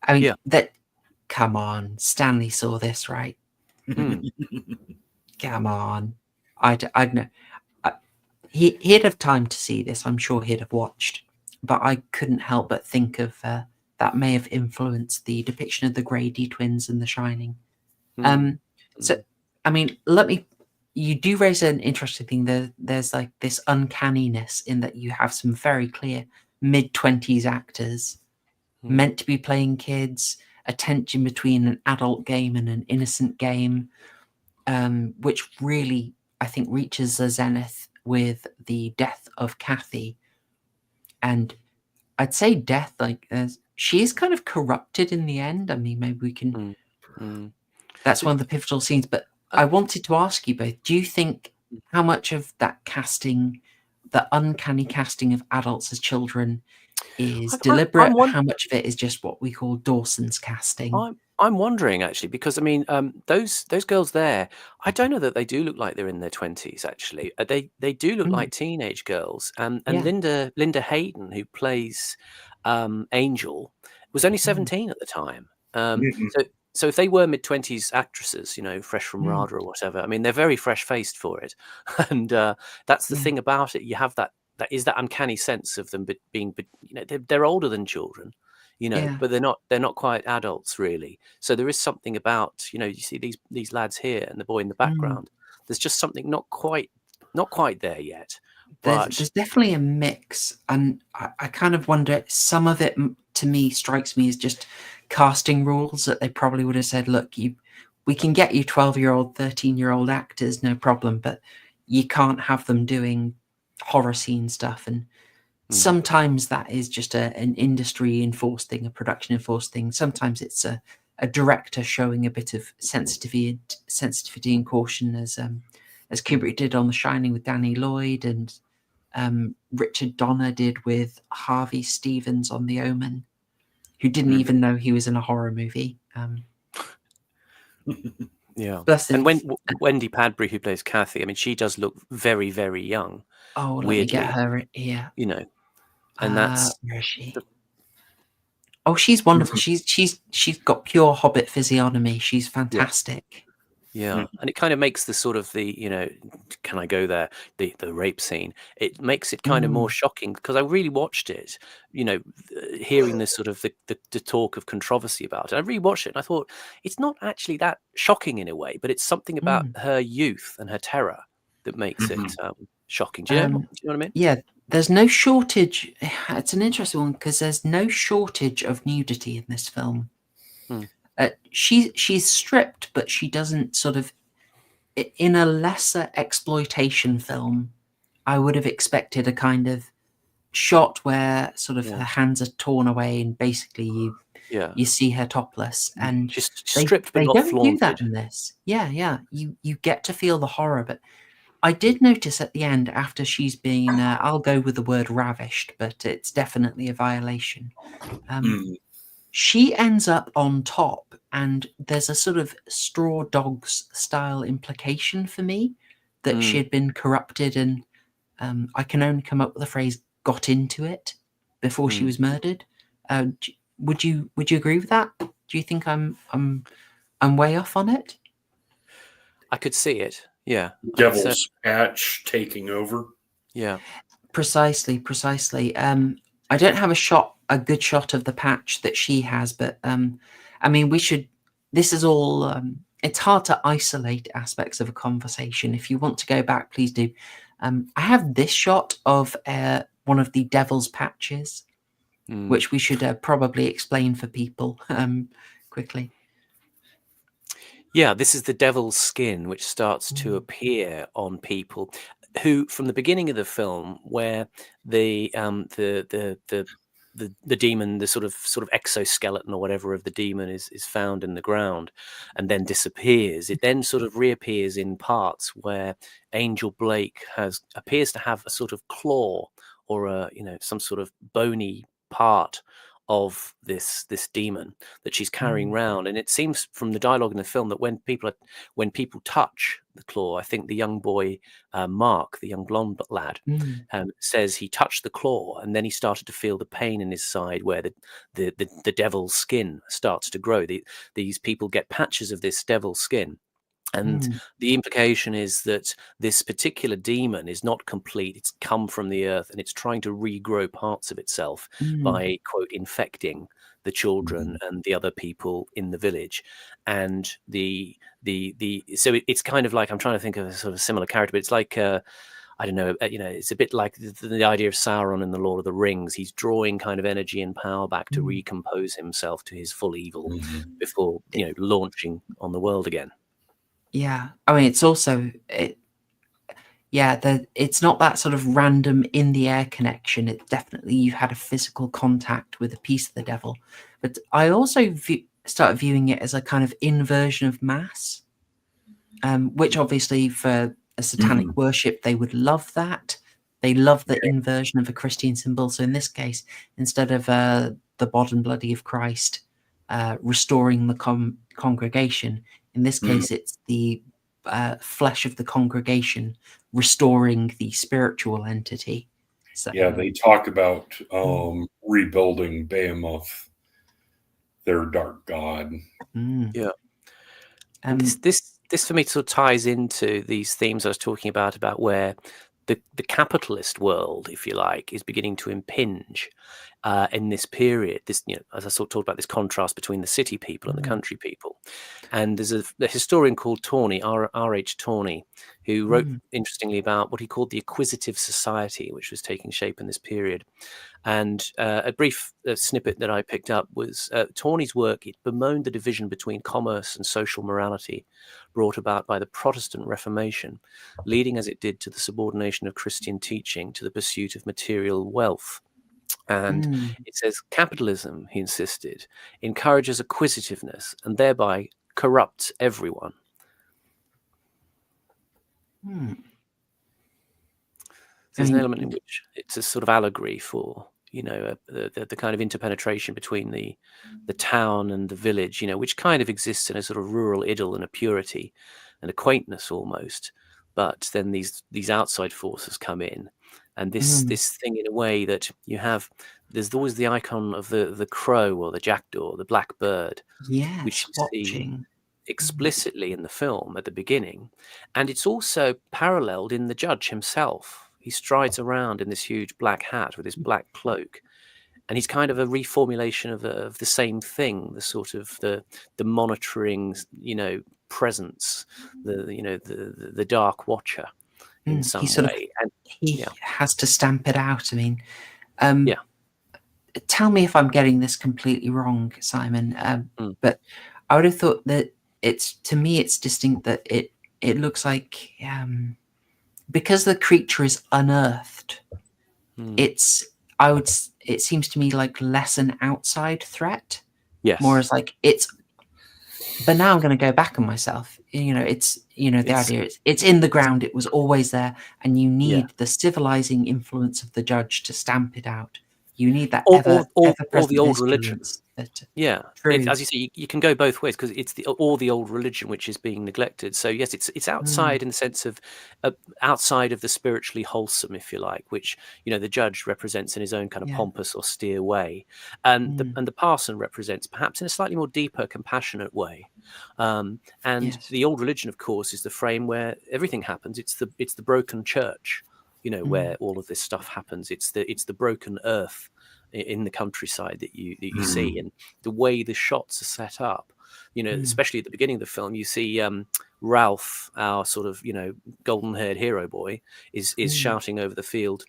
I mean, come on, Stanley saw this, right? Come on, I'd know. He'd have time to see this. I'm sure he'd have watched, but I couldn't help but think of that may have influenced the depiction of the Grady twins in The Shining. So, I mean, you do raise an interesting thing. There's like this uncanniness in that you have some very clear mid-20s actors meant to be playing kids, a tension between an adult game and an innocent game, which really, I think, reaches a zenith with the death of Kathy. And I'd say death, like, she is kind of corrupted in the end. I mean, maybe we can... That's one of the pivotal scenes. But I wanted to ask you both, do you think how much of that casting, the uncanny casting of adults as children, is deliberate? How much of it is just what we call Dawson's casting? I'm wondering, actually, because I mean, those girls there, I don't know that they do look like they're in their 20s. Actually, they do look like teenage girls. And Linda Hayden, who plays Angel, was only 17 at the time. So if they were mid-20s actresses, you know, fresh from RADA or whatever, I mean, they're very fresh-faced for it. And that's the thing about it. You have that uncanny sense of them being, you know, they're older than children. You know, but they're not quite adults, really. So there is something about, you know, you see these lads here and the boy in the background. There's just something not quite there yet. But there's definitely a mix, and I kind of wonder, some of it to me strikes me as just casting rules that they probably would have said, look, we can get you 12-year-old, 13-year-old actors, no problem, but you can't have them doing horror scene stuff. And sometimes that is just an industry enforced thing, a production enforced thing. Sometimes it's a director showing a bit of sensitivity and caution, as Kubrick did on The Shining with Danny Lloyd, and Richard Donner did with Harvey Stevens on The Omen, who didn't even know he was in a horror movie. Yeah. And when Wendy Padbury, who plays Kathy, I mean, she does look very, very young. Oh, let weirdly, me get her here. You know, and that's where is she? Oh, she's wonderful. She's got pure Hobbit physiognomy. She's fantastic. Yeah, and it kind of makes the sort of the, you know, can I go there? The rape scene. It makes it kind of more shocking, because I really watched it, you know, hearing this sort of the talk of controversy about it. I really watched it and I thought it's not actually that shocking in a way, but it's something about her youth and her terror that makes it shocking. Do you know what I mean? Yeah, there's no shortage. It's an interesting one because there's no shortage of nudity in this film. She's stripped, but she doesn't sort of. In a lesser exploitation film, I would have expected a kind of shot where sort of her hands are torn away and basically you see her topless, and she's stripped but not don't flaunted. do that in this. Yeah, you get to feel the horror, but I did notice at the end, after she's been, I'll go with the word ravished, but it's definitely a violation. She ends up on top, and there's a sort of Straw Dogs style implication for me that she had been corrupted, and I can only come up with the phrase "got into it" before she was murdered. Would you agree with that? Do you think I'm way off on it? I could see it. Yeah. Devil's Patch taking over. Yeah. Precisely. I don't have a good shot of the patch that she has, but I mean, this is all, it's hard to isolate aspects of a conversation. If you want to go back, please do. I have this shot of one of the devil's patches, which we should probably explain for people quickly. Yeah, this is the devil's skin, which starts to appear on people who, from the beginning of the film, where the demon, the sort of exoskeleton or whatever of the demon is found in the ground and then disappears. It then sort of reappears in parts where Angel Blake appears to have a sort of claw or some sort of bony part of this demon that she's carrying around. And it seems from the dialogue in the film that when people touch the claw, I think the young boy Mark, the young blonde lad, says he touched the claw and then he started to feel the pain in his side where the devil's skin starts to grow. These people get patches of this devil's skin. And the implication is that this particular demon is not complete. It's come from the earth and it's trying to regrow parts of itself by, quote, infecting the children and the other people in the village. And so it's kind of like, I'm trying to think of a sort of similar character, but it's like, I don't know, it's a bit like the idea of Sauron in the Lord of the Rings. He's drawing kind of energy and power back to recompose himself to his full evil before, launching on the world again. Yeah, I mean, it's also it's not that sort of random in the air connection. It's definitely you've had a physical contact with a piece of the devil. But I also started viewing it as a kind of inversion of mass, which obviously for a satanic worship they would love that. They love the inversion of a Christian symbol. So in this case, instead of the body and blood of Christ restoring the congregation. In this case, it's the flesh of the congregation restoring the spiritual entity. So, yeah, they talk about rebuilding Behemoth, their dark god. Yeah. And this for me sort of ties into these themes I was talking about where the capitalist world, if you like, is beginning to impinge in this period. This, as I sort of talked about, this contrast between the city people and the country people. And there's a historian called Tawney, R.H. Tawney, who wrote interestingly about what he called the acquisitive society, which was taking shape in this period. And a brief snippet that I picked up was Tawney's work. It bemoaned the division between commerce and social morality brought about by the Protestant Reformation, leading as it did to the subordination of Christian teaching to the pursuit of material wealth. And it says capitalism, he insisted, encourages acquisitiveness and thereby corrupts everyone. There's an element in which it's a sort of allegory for, the kind of interpenetration between the town and the village, which kind of exists in a sort of rural idyll and a purity and a quaintness almost. But then these outside forces come in. And this thing, in a way, that there's always the icon of the crow or the jackdaw, the black bird, which you see explicitly in the film at the beginning. And it's also paralleled in the judge himself. He strides around in this huge black hat with his black cloak. And he's kind of a reformulation of the same thing, the sort of the monitoring, presence, the dark watcher. In some way. And he has to stamp it out. I mean, tell me if I'm getting this completely wrong, Simon. But I would have thought that it's distinct that it looks like because the creature is unearthed. It seems to me like less an outside threat. Yes. More as like it's. But now I'm going to go back on myself. The idea is it's in the ground. It was always there, and you need the civilizing influence of the judge to stamp it out. You need that or ever-present the old religion. vigilance. That, Yeah, true. as you say, you can go both ways because it's the old religion which is being neglected. So yes, it's outside in the sense of outside of the spiritually wholesome, if you like, which the judge represents in his own kind of Yeah. pompous, austere way, and the parson represents perhaps in a slightly more deeper, compassionate way. And Yes. the old religion, of course, is the frame where everything happens. It's the broken church, where all of this stuff happens. It's the broken earth in the countryside that you see, and the way the shots are set up, especially at the beginning of the film, you see Ralph, our sort of golden-haired hero boy, is shouting over the field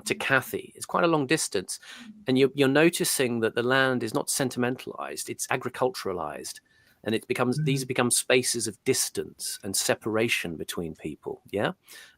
to Kathy. It's quite a long distance, and you're noticing that the land is not sentimentalized; it's agriculturalized, and these become spaces of distance and separation between people. Yeah,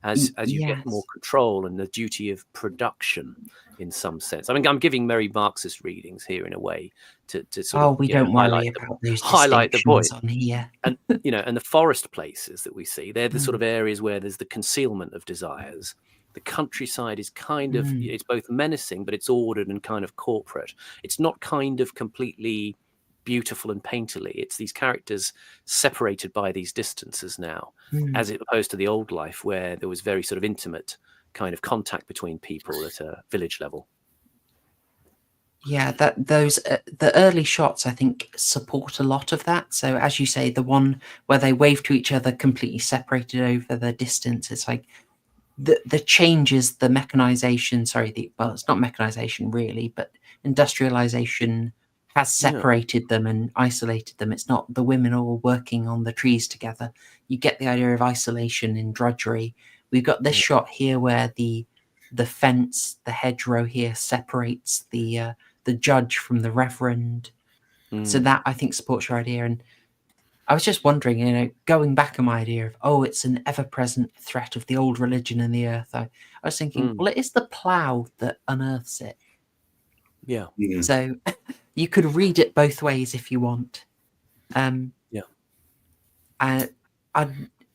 as you get more control and the duty of production, in some sense. I mean, I'm giving very Marxist readings here in a way to sort of we don't worry about those distinctions on here. And and the forest places that we see, they're the sort of areas where there's the concealment of desires. The countryside is kind of it's both menacing, but it's ordered and kind of corporate. It's not kind of completely beautiful and painterly. It's these characters separated by these distances now, as opposed to the old life where there was very sort of intimate kind of contact between people at a village level. Yeah, the early shots I think support a lot of that. So as you say, the one where they wave to each other completely separated over the distance, it's like the changes, the mechanization. Well, it's not mechanization really, but industrialization has separated them and isolated them. It's not the women all working on the trees together. You get the idea of isolation and drudgery. We've got this shot here where the fence, the hedgerow here separates the judge from the reverend. So that I think supports your idea. And I was just wondering, going back on my idea of, it's an ever-present threat of the old religion and the earth. I was thinking, well, it is the plough that unearths it. Yeah. So you could read it both ways if you want.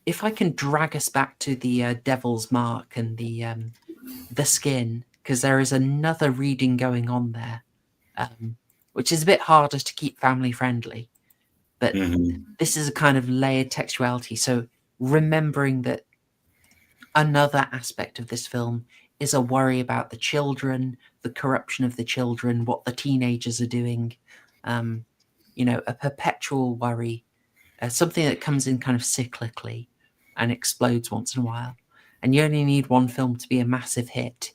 If I can drag us back to the Devil's Mark and the skin, because there is another reading going on there, which is a bit harder to keep family friendly. But this is a kind of layered textuality. So remembering that another aspect of this film is a worry about the children, the corruption of the children, what the teenagers are doing, a perpetual worry, something that comes in kind of cyclically and explodes once in a while. And you only need one film to be a massive hit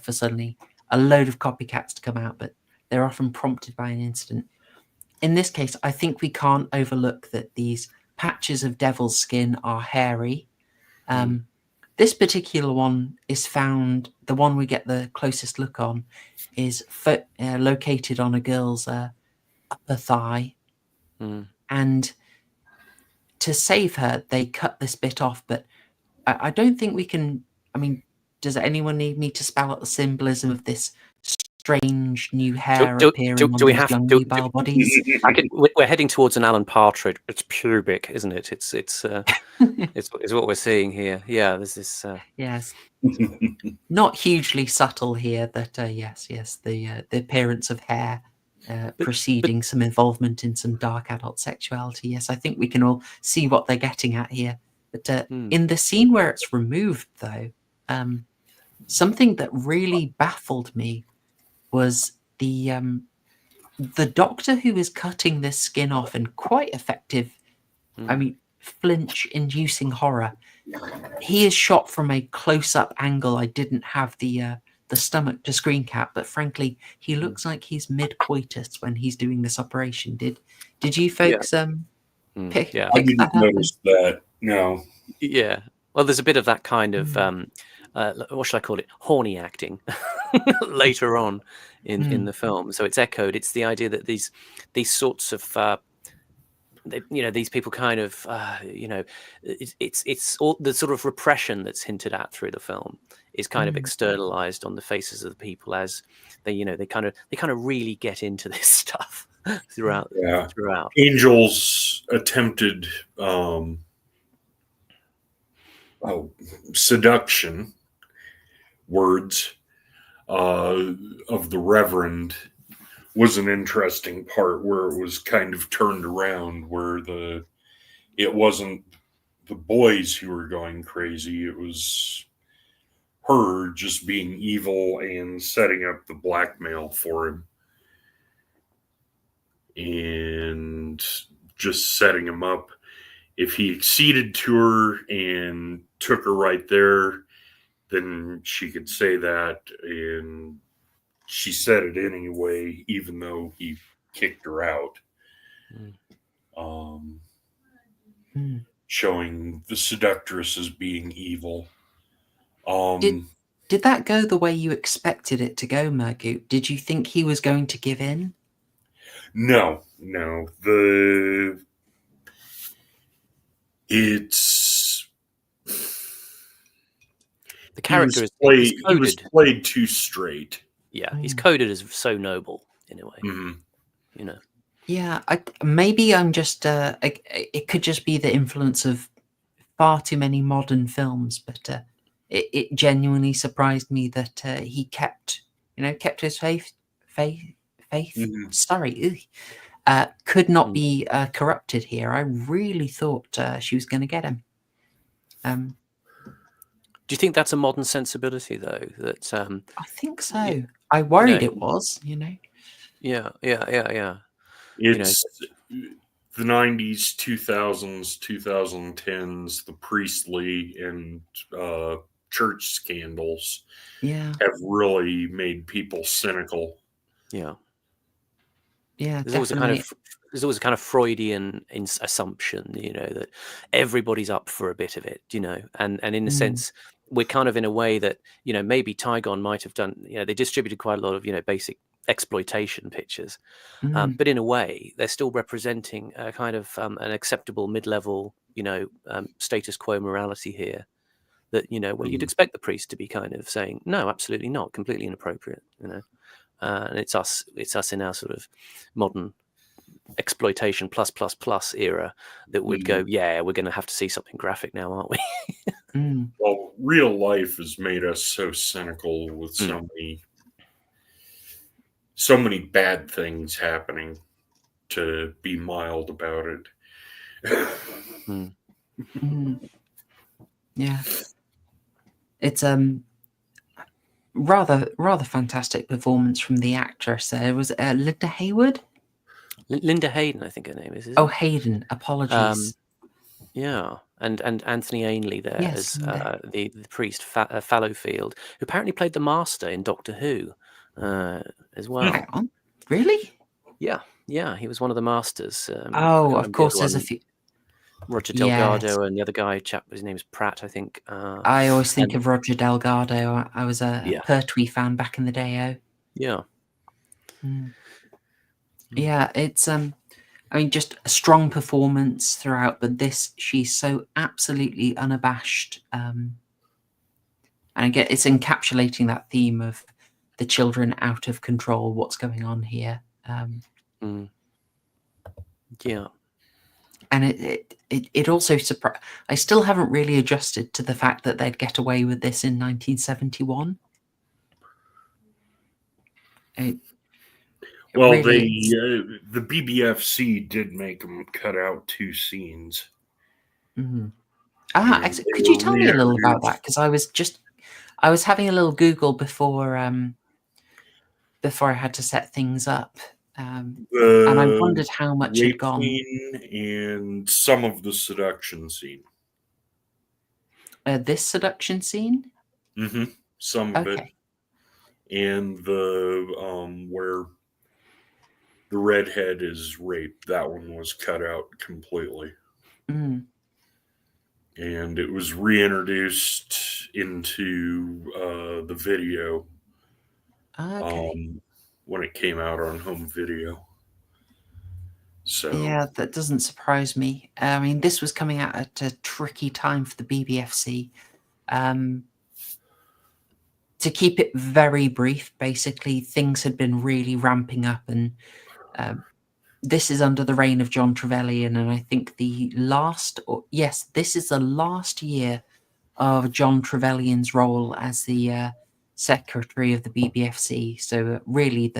for suddenly a load of copycats to come out, but they're often prompted by an incident. In this case, I think we can't overlook that these patches of devil's skin are hairy. This particular one is found, the one we get the closest look on, is located on a girl's upper thigh. And to save her, they cut this bit off, but I don't think we can. I mean, does anyone need me to spell out the symbolism of this strange new hair appearing on these young nubile bodies? We're heading towards an Alan Partridge. It's pubic, isn't it? It's what we're seeing here. Yeah, there's this. Yes, not hugely subtle here. That yes, the appearance of hair preceding some involvement in some dark adult sexuality. Yes, I think we can all see what they're getting at here. But in the scene where it's removed, though, something that really baffled me was the doctor who is cutting this skin off in quite effective, I mean, flinch-inducing horror. He is shot from a close-up angle. I didn't have the stomach to screen cap, but frankly, he looks like he's mid-coitus when he's doing this operation. Did you folks pick I didn't notice that. No. Yeah. Well, there's a bit of that kind of what should I call it? Horny acting later on in the film. So it's echoed. It's the idea that these sorts of these people kind of it's all the sort of repression that's hinted at through the film is kind of externalized on the faces of the people as they kind of really get into this stuff throughout. Angel's attempted seduction words of the Reverend was an interesting part where it was kind of turned around, where it wasn't the boys who were going crazy, it was her just being evil and setting up the blackmail for him and just setting him up. If he acceded to her and took her right there, then she could say that, and she said it anyway, even though he kicked her out. Showing the seductress as being evil. Did that go the way you expected it to go, Murgoot? Did you think he was going to give in? No. The character he was played too straight. Yeah, he's coded as so noble in a way. You know. Yeah, maybe I'm just. It could just be the influence of far too many modern films, but it genuinely surprised me that he kept his faith. Sorry, could not be corrupted here. I really thought she was going to get him. Do you think that's a modern sensibility, though? That I think so. I worried it was. Yeah. It's the 90s, 2000s, 2010s, the priestly and church scandals have really made people cynical. Yeah, there's always a kind of Freudian assumption, that everybody's up for a bit of it, and in a sense, we're kind of in a way that, maybe Tigon might have done, they distributed quite a lot of, basic exploitation pictures, but in a way, they're still representing a kind of an acceptable mid-level, status quo morality here. That well, you'd expect the priest to be kind of saying, no, absolutely not, completely inappropriate, and it's us in our sort of modern exploitation plus era that would go, yeah, we're going to have to see something graphic now, aren't we? Well, real life has made us so cynical with so many bad things happening, to be mild about it. Yeah, it's rather fantastic performance from the actress. There was Linda Hayward. Linda Hayden, I think her name is. Oh, Hayden. Apologies. Yeah, and Anthony Ainley there as the priest Fallowfield, who apparently played the Master in Doctor Who as well. Hang on, really? Yeah, he was one of the Masters. Of course, there's a few. Roger Delgado and the other guy, his name's Pratt, I think. I always think of Roger Delgado. I was a Pertwee fan back in the day. Yeah. Yeah, it's just a strong performance throughout, but she's so absolutely unabashed. And again, it's encapsulating that theme of the children out of control, what's going on here. Yeah. And it also surprised. I still haven't really adjusted to the fact that they'd get away with this in 1971. The BBFC did make them cut out 2 scenes. Could you tell me a little about that? Because I was having a little Google before I had to set things up. And I wondered how much had gone. And some of the seduction scene. This seduction scene? Some of it. And the where the redhead is raped, that one was cut out completely. And it was reintroduced into the video. When it came out on home video. So yeah, that doesn't surprise me. I mean, this was coming out at a tricky time for the BBFC. To keep it very brief, basically, things had been really ramping up, and this is under the reign of John Trevelyan, and I think this is the last year of John Trevelyan's role as the secretary of the BBFC. So really,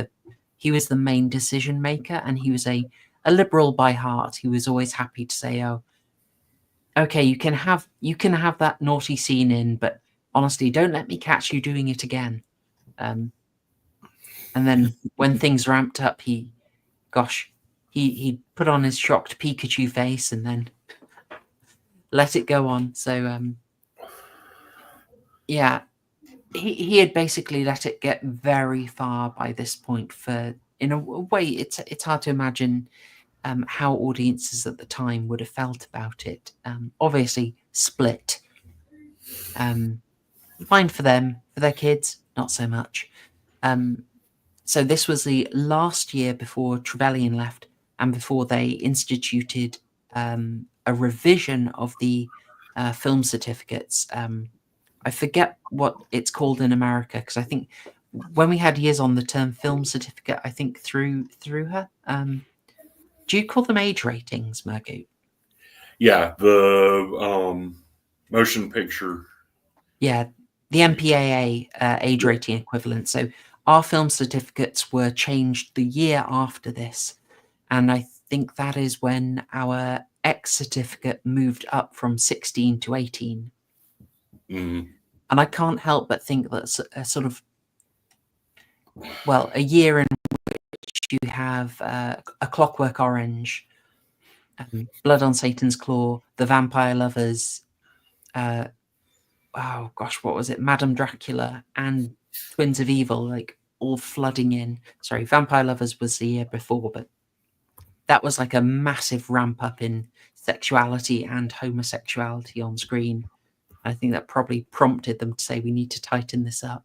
he was the main decision maker, and he was a liberal by heart. He was always happy to say, "Oh, okay, you can have that naughty scene in, but honestly, don't let me catch you doing it again." And then when things ramped up, he put on his shocked Pikachu face and then let it go on. So yeah, he had basically let it get very far by this point. For in a way, it's hard to imagine how audiences at the time would have felt about it. Obviously, split. Fine for them, for their kids, not so much. So this was the last year before Trevelyan left, and before they instituted a revision of the film certificates. I forget what it's called in America, because I think when we had years on the term film certificate, I think through her. Do you call them age ratings, Murgoot? Yeah, the motion picture. Yeah, the MPAA age rating equivalent. So our film certificates were changed the year after this. And I think that is when our X certificate moved up from 16 to 18. Mm. And I can't help but think that's a sort of, well, a year in which you have A Clockwork Orange, Blood on Satan's Claw, The Vampire Lovers, oh gosh, what was it? Madame Dracula and Twins of Evil, like all flooding in. Sorry, Vampire Lovers was the year before, but that was like a massive ramp up in sexuality and homosexuality on screen. I think that probably prompted them to say, we need to tighten this up.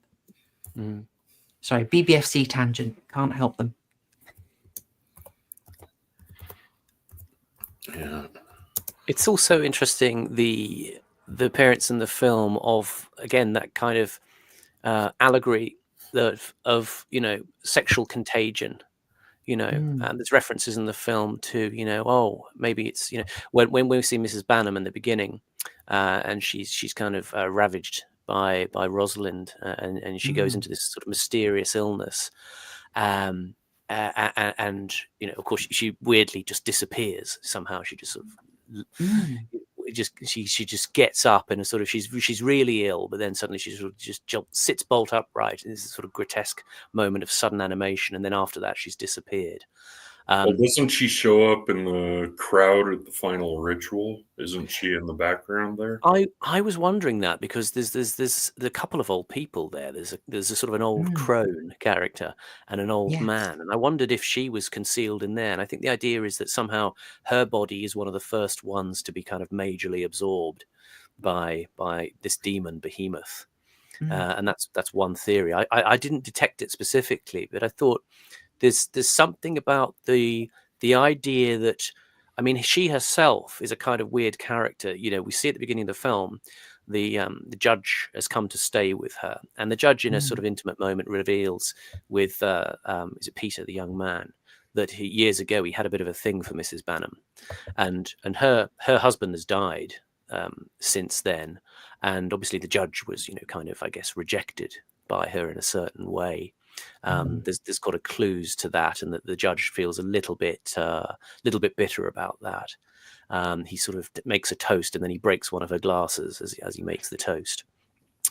Sorry, BBFC tangent. Can't help them. Yeah. It's also interesting the appearance in the film of, again, that kind of allegory of sexual contagion. And there's references in the film to oh, maybe it's when we see Mrs. Banham in the beginning, and she's kind of ravaged by Rosalind, and she goes into this sort of mysterious illness, and of course she weirdly just disappears somehow. She just sort of she just gets up and sort of she's really ill, but then suddenly she sort of just sits bolt upright, and this is a sort of grotesque moment of sudden animation, and then after that she's disappeared. Well, doesn't she show up in the crowd at the final ritual? Isn't she in the background there? I was wondering that, because there's a couple of old people there. There's a sort of an old crone character and an old man, and I wondered if she was concealed in there. And I think the idea is that somehow her body is one of the first ones to be kind of majorly absorbed by this demon behemoth, and that's one theory. I didn't detect it specifically, but I thought there's something about the idea that, I mean, she herself is a kind of weird character. We see at the beginning of the film, the judge has come to stay with her, and the judge, in a sort of intimate moment, reveals with is it Peter, the young man, that years ago he had a bit of a thing for Mrs. Banham, and her husband has died since then, and obviously the judge was kind of, I guess, rejected by her in a certain way. There's got clues to that, and that the judge feels a little bit bitter about that. He sort of makes a toast, and then he breaks one of her glasses as he makes the toast.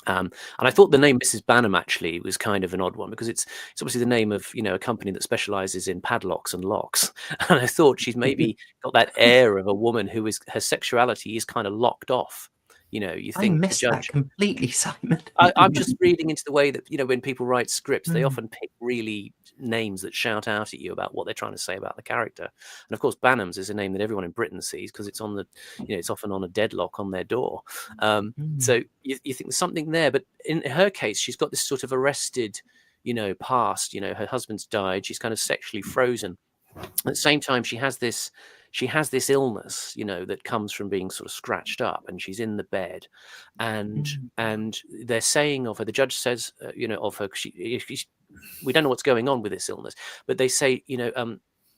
And I thought the name Mrs. Banham actually was kind of an odd one, because it's obviously the name of a company that specializes in padlocks and locks, and I thought she's maybe got that air of a woman who is, her sexuality is kind of locked off. You think I missed the judge that completely, Simon. I'm just reading into the way that when people write scripts, they often pick really names that shout out at you about what they're trying to say about the character. And of course, Banham's is a name that everyone in Britain sees, because it's on the it's often on a deadlock on their door. So you think there's something there, but in her case, she's got this sort of arrested past. Her husband's died, she's kind of sexually frozen. At the same time, she has this illness, that comes from being sort of scratched up, and she's in the bed, and they're saying of her, the judge says, of her, we don't know what's going on with this illness, but they say,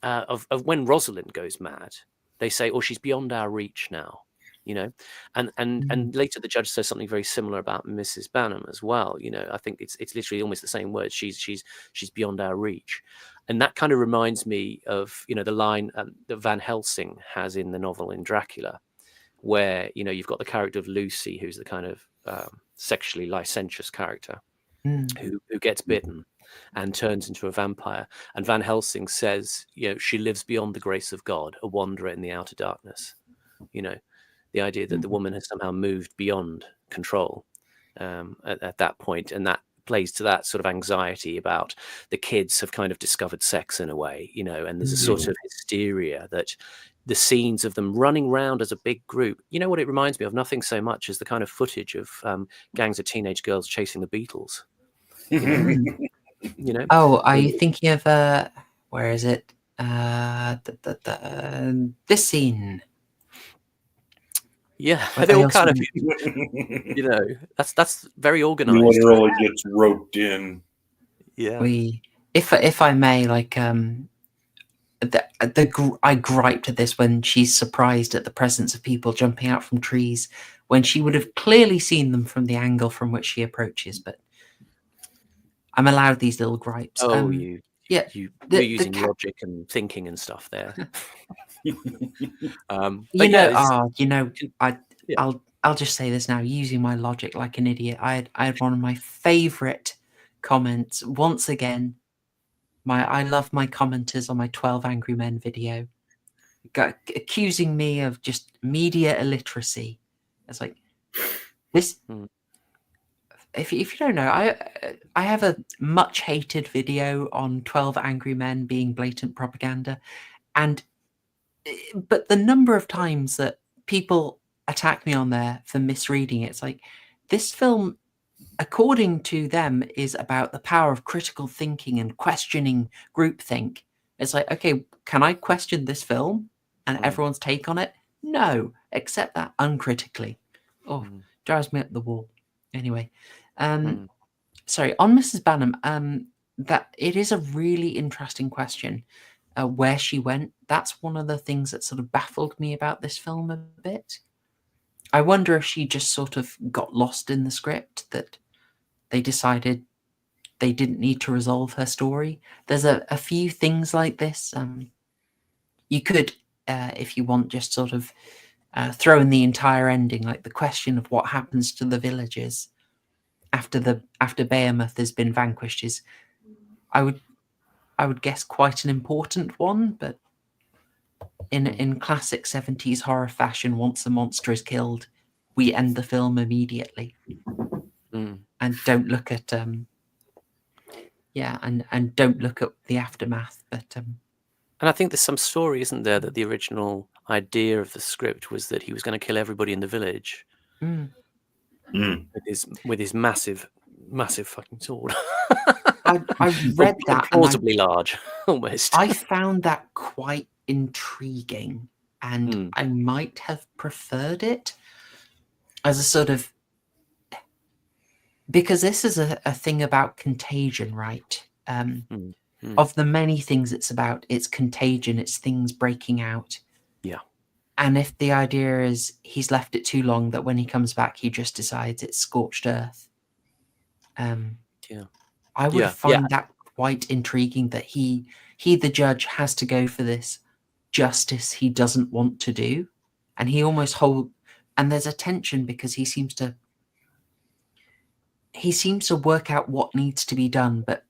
of when Rosalind goes mad, they say, oh, she's beyond our reach now. you know. And later the judge says something very similar about Mrs. Banham as well. You know, I think it's literally almost the same words. She's beyond our reach. And that kind of reminds me of, you know, the line that Van Helsing has in the novel in Dracula, where, you know, you've got the character of Lucy, who's the kind of sexually licentious character who gets bitten and turns into a vampire. And Van Helsing says, you know, she lives beyond the grace of God, a wanderer in the outer darkness. You know, the idea that the woman has somehow moved beyond control at that point, and that plays to that sort of anxiety about the kids have kind of discovered sex in a way, you know, and there's a sort of hysteria that the scenes of them running around as a big group, you know what it reminds me of? Nothing so much as the kind of footage of gangs of teenage girls chasing the Beatles. You know? Oh, are you thinking of where is it? This scene. Yeah, Where they they all also- kind of, you know, that's very organized. Literally gets roped in. Yeah. If I may, like I griped at this when she's surprised at the presence of people jumping out from trees when she would have clearly seen them from the angle from which she approaches, but I'm allowed these little gripes. Oh, you're using logic and thinking and stuff there. I'll just say this now, using my logic like an idiot. I had one of my favorite comments once again. I love my commenters on my 12 Angry Men video accusing me of just media illiteracy. It's like this. If you don't know, I have a much hated video on 12 Angry Men being blatant propaganda, but the number of times that people attack me on there for misreading it, it's like this film, according to them, is about the power of critical thinking and questioning groupthink. It's like, okay, can I question this film and everyone's take on it? No, accept that uncritically. Oh, drives me up the wall. Anyway, sorry, on Mrs. Banham, that it is a really interesting question. Where she went, that's one of the things that sort of baffled me about this film a bit. I wonder if she just sort of got lost in the script, that they decided they didn't need to resolve her story. There's a few things like this. You could, if you want, just sort of throw in the entire ending, like the question of what happens to the villagers after Behemoth has been vanquished is, I would guess, quite an important one, but in classic 70s horror fashion, once a monster is killed, we end the film immediately and don't look at and don't look at the aftermath. But and I think there's some story, isn't there, that the original idea of the script was that he was going to kill everybody in the village with his massive fucking sword. I read that plausibly large, almost. I found that quite intriguing, and I might have preferred it as a sort of, because this is a thing about contagion, right? Of the many things it's about, it's contagion, it's things breaking out. Yeah. And if the idea is he's left it too long, that when he comes back, he just decides it's scorched earth. I would find that quite intriguing, that he the judge has to go for this justice he doesn't want to do, and he almost and there's a tension because he seems to work out what needs to be done, but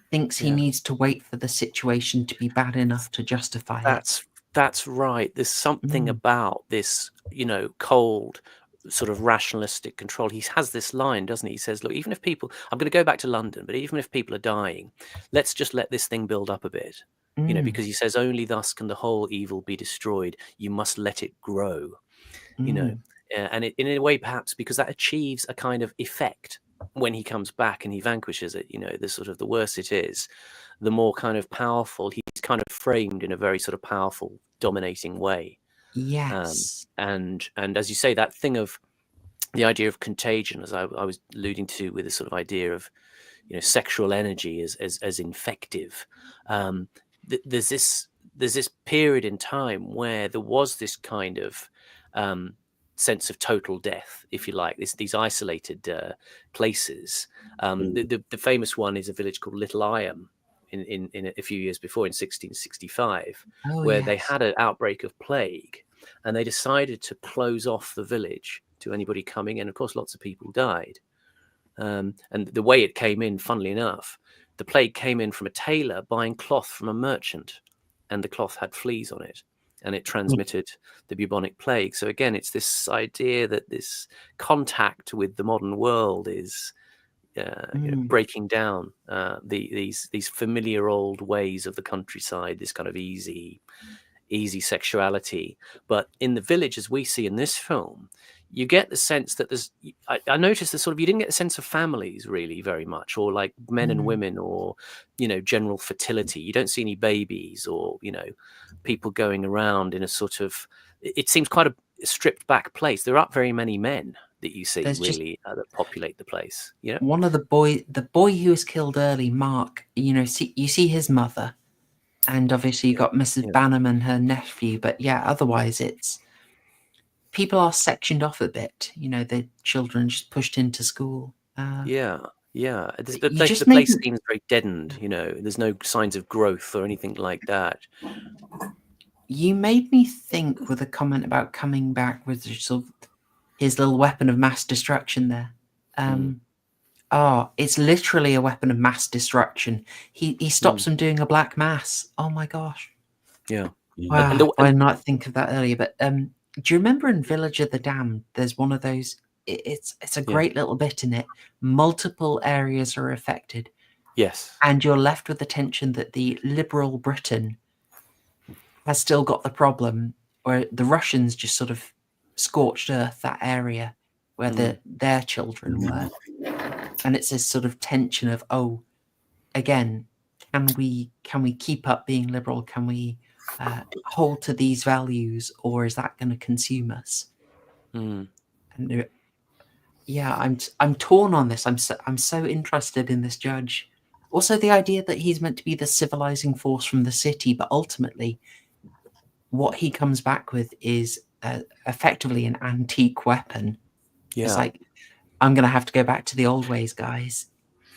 thinks he needs to wait for the situation to be bad enough to justify it. That's right. There's something about this, cold sort of rationalistic control. He has this line, doesn't he? He says, look, even if people, I'm going to go back to London, but even if people are dying, let's just let this thing build up a bit, because he says only thus can the whole evil be destroyed. You must let it grow, and in a way, perhaps because that achieves a kind of effect when he comes back and he vanquishes it, the sort of the worse it is, the more kind of powerful he's kind of framed in a very sort of powerful, dominating way. Yes. And as you say, that thing of the idea of contagion, as I was alluding to, with this sort of idea of, sexual energy as infective. There's this period in time where there was this kind of sense of total death, if you like. These isolated places. The famous one is a village called Little Iron in a few years before, in 1665, where they had an outbreak of plague, and they decided to close off the village to anybody coming in. Of course, lots of people died. And the way it came in, funnily enough, the plague came in from a tailor buying cloth from a merchant, and the cloth had fleas on it, and it transmitted the bubonic plague. So again, it's this idea that this contact with the modern world is breaking down these familiar old ways of the countryside, this kind of easy sexuality. But in the village, as we see in this film, you get the sense that I noticed the sort of, you didn't get the sense of families really very much, or like men and women, or, general fertility. You don't see any babies, or, people going around in a sort of, it seems quite a stripped back place. There aren't very many men that you see that populate the place. One of the boy who was killed early, Mark, you see his mother, and obviously you got Mrs. Banham and her nephew, but otherwise it's, people are sectioned off a bit. The children just pushed into school. The place seems very deadened. There's no signs of growth or anything like that. You made me think with a comment about coming back with sort of his little weapon of mass destruction there. It's literally a weapon of mass destruction. He stops them doing a black mass. Oh my gosh. Yeah. Wow, I did not think of that earlier. But do you remember in Village of the Damned, there's one of those, it's a great little bit in it. Multiple areas are affected. Yes. And you're left with the tension that the liberal Britain has still got the problem, where the Russians just sort of scorched earth that area where their children were. And it's this sort of tension of, again, can we keep up being liberal? Can we hold to these values, or is that going to consume us? And I'm torn on this. I'm so interested in this judge. Also, the idea that he's meant to be the civilizing force from the city, but ultimately, what he comes back with is effectively an antique weapon. It's like, I'm going to have to go back to the old ways, guys.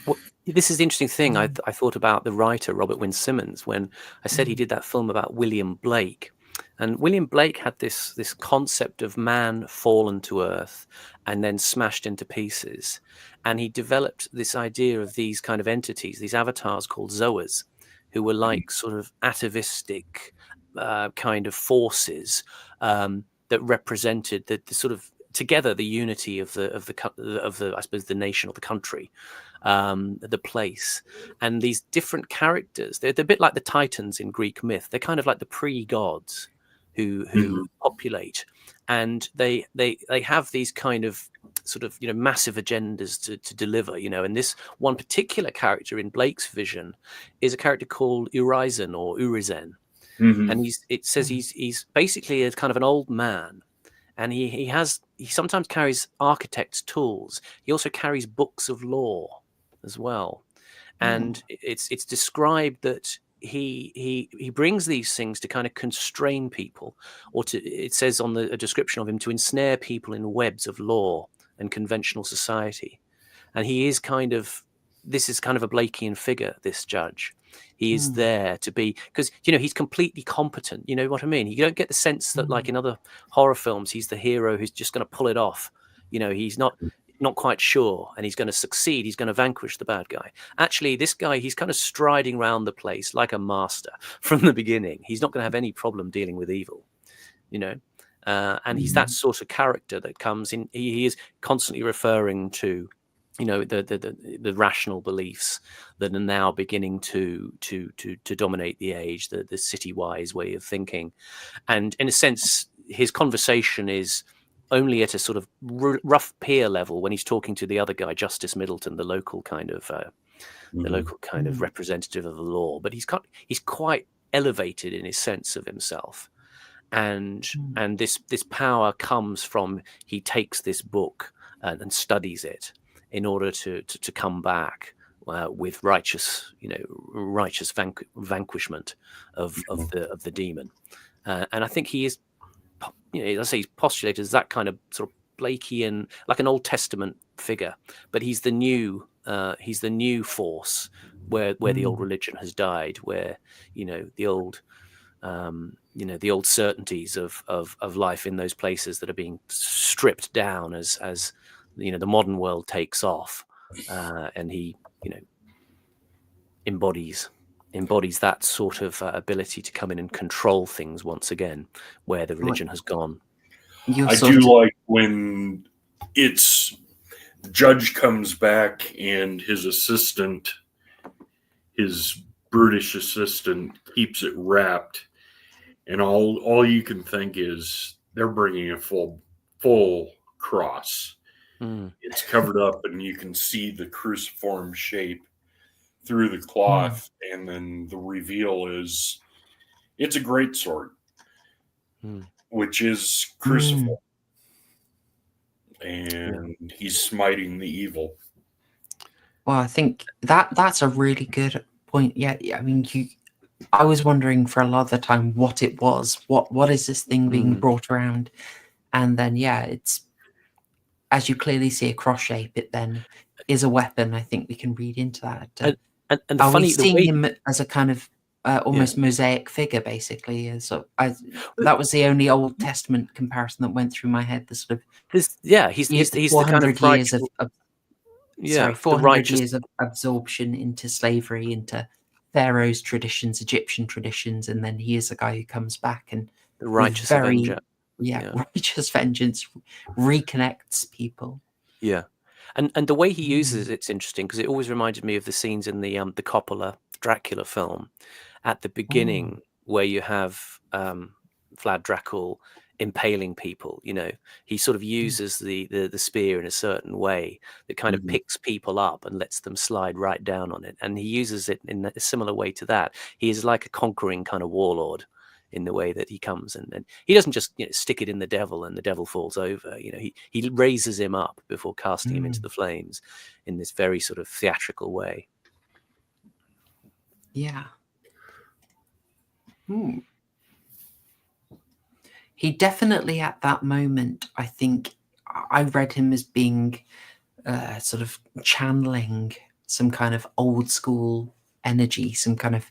Well, this is the interesting thing. I thought about the writer Robert Wynne Simmons when I said he did that film about William Blake. And William Blake had this concept of man fallen to earth and then smashed into pieces. And he developed this idea of these kind of entities, these avatars called Zoas, who were like sort of atavistic kind of forces that represented the sort of together the unity of the I suppose the nation or the country, the place. And these different characters, they're a bit like the Titans in Greek myth. They're kind of like the pre-gods who populate, and they have these kind of sort of massive agendas to deliver. And this one particular character in Blake's vision is a character called Urizen or Urizen. And it says he's basically a kind of an old man, and he sometimes carries architect's tools. He also carries books of law as well, and it's described that he brings these things to kind of constrain people, or it says on a description of him, to ensnare people in webs of law and conventional society. And this is kind of a Blakean figure, this judge. He is there to be, because he's completely competent. You know what I mean? You don't get the sense that, like in other horror films, he's the hero who's just going to pull it off. He's not quite sure, and he's going to succeed. He's going to vanquish the bad guy. Actually, this guy, he's kind of striding around the place like a master from the beginning. He's not going to have any problem dealing with evil, and he's that sort of character that comes in. He is constantly referring to the rational beliefs that are now beginning to dominate the age, the city-wise way of thinking. And in a sense, his conversation is only at a sort of rough peer level when he's talking to the other guy, Justice Middleton, the local kind of representative of the law. But he's quite elevated in his sense of himself. And this power comes from, he takes this book and studies it in order to come back with righteous vanquishment of the demon. And I think he is let's say he's postulated as that kind of sort of Blakean, like an Old Testament figure, but he's the new force where the old religion has died, where the old the old certainties of life in those places that are being stripped down as the modern world takes off, and he embodies that sort of ability to come in and control things once again where the religion has gone. I do like when the judge comes back and his assistant, his brutish assistant, keeps it wrapped, and all you can think is they're bringing a full cross. It's covered up, and you can see the cruciform shape through the cloth, and then the reveal is it's a great sword, which is cruciform, and he's smiting the evil. Well, I think that's a really good point. Yeah, I mean, I was wondering for a lot of the time what it was. What is this thing being brought around? And then, it's, as you clearly see a cross shape, it then is a weapon. I think we can read into that. And are we seeing him as a kind of almost mosaic figure, basically? That was the only Old Testament comparison that went through my head. The sort of he's the kind of years of 400 years of absorption into slavery, into Pharaoh's traditions, Egyptian traditions, and then he is the guy who comes back and the righteous avenger. Righteous vengeance reconnects people. Yeah. And the way he uses it's interesting, because it always reminded me of the scenes in the Coppola Dracula film at the beginning, where you have Vlad Dracul impaling people. He sort of uses the spear in a certain way that kind of picks people up and lets them slide right down on it. And he uses it in a similar way to that. He is like a conquering kind of warlord in the way that he comes, and he doesn't just stick it in the devil and the devil falls over. He raises him up before casting him into the flames in this very sort of theatrical way. Yeah. He definitely, at that moment, I think I read him as being sort of channeling some kind of old school energy, some kind of,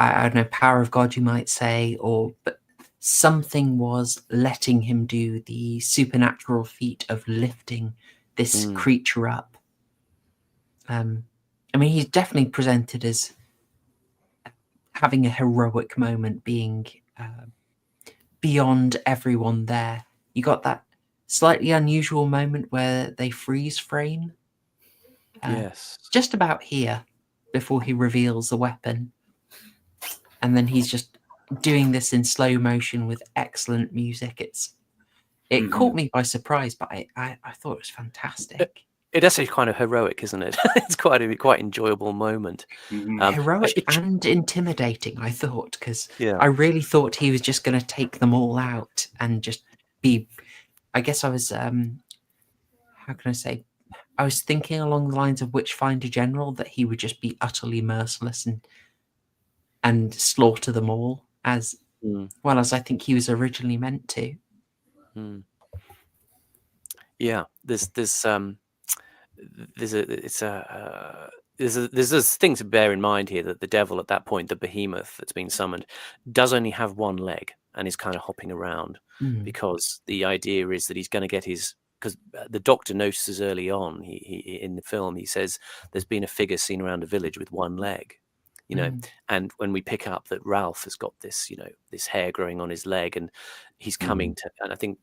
I don't know, power of God, you might say, but something was letting him do the supernatural feat of lifting this creature up. I mean, he's definitely presented as having a heroic moment, being beyond everyone there. You got that slightly unusual moment where they freeze frame. Just about here before he reveals the weapon. And then he's just doing this in slow motion with excellent music. It caught me by surprise, but I thought it was fantastic. It is actually kind of heroic, isn't it? It's quite enjoyable moment. Heroic and intimidating, I thought, because I really thought he was just going to take them all out and just be. I guess I was. How can I say? I was thinking along the lines of Witchfinder General, that he would just be utterly merciless and slaughter them all, as well as I think he was originally meant to. Yeah, there's this thing to bear in mind here, that the devil at that point, the behemoth that's been summoned, does only have one leg and is kind of hopping around, because the idea is that he's going to get his. Because the doctor notices early on, he in the film, he says there's been a figure seen around a village with one leg. And when we pick up that Ralph has got this, this hair growing on his leg, and he's coming to, and I think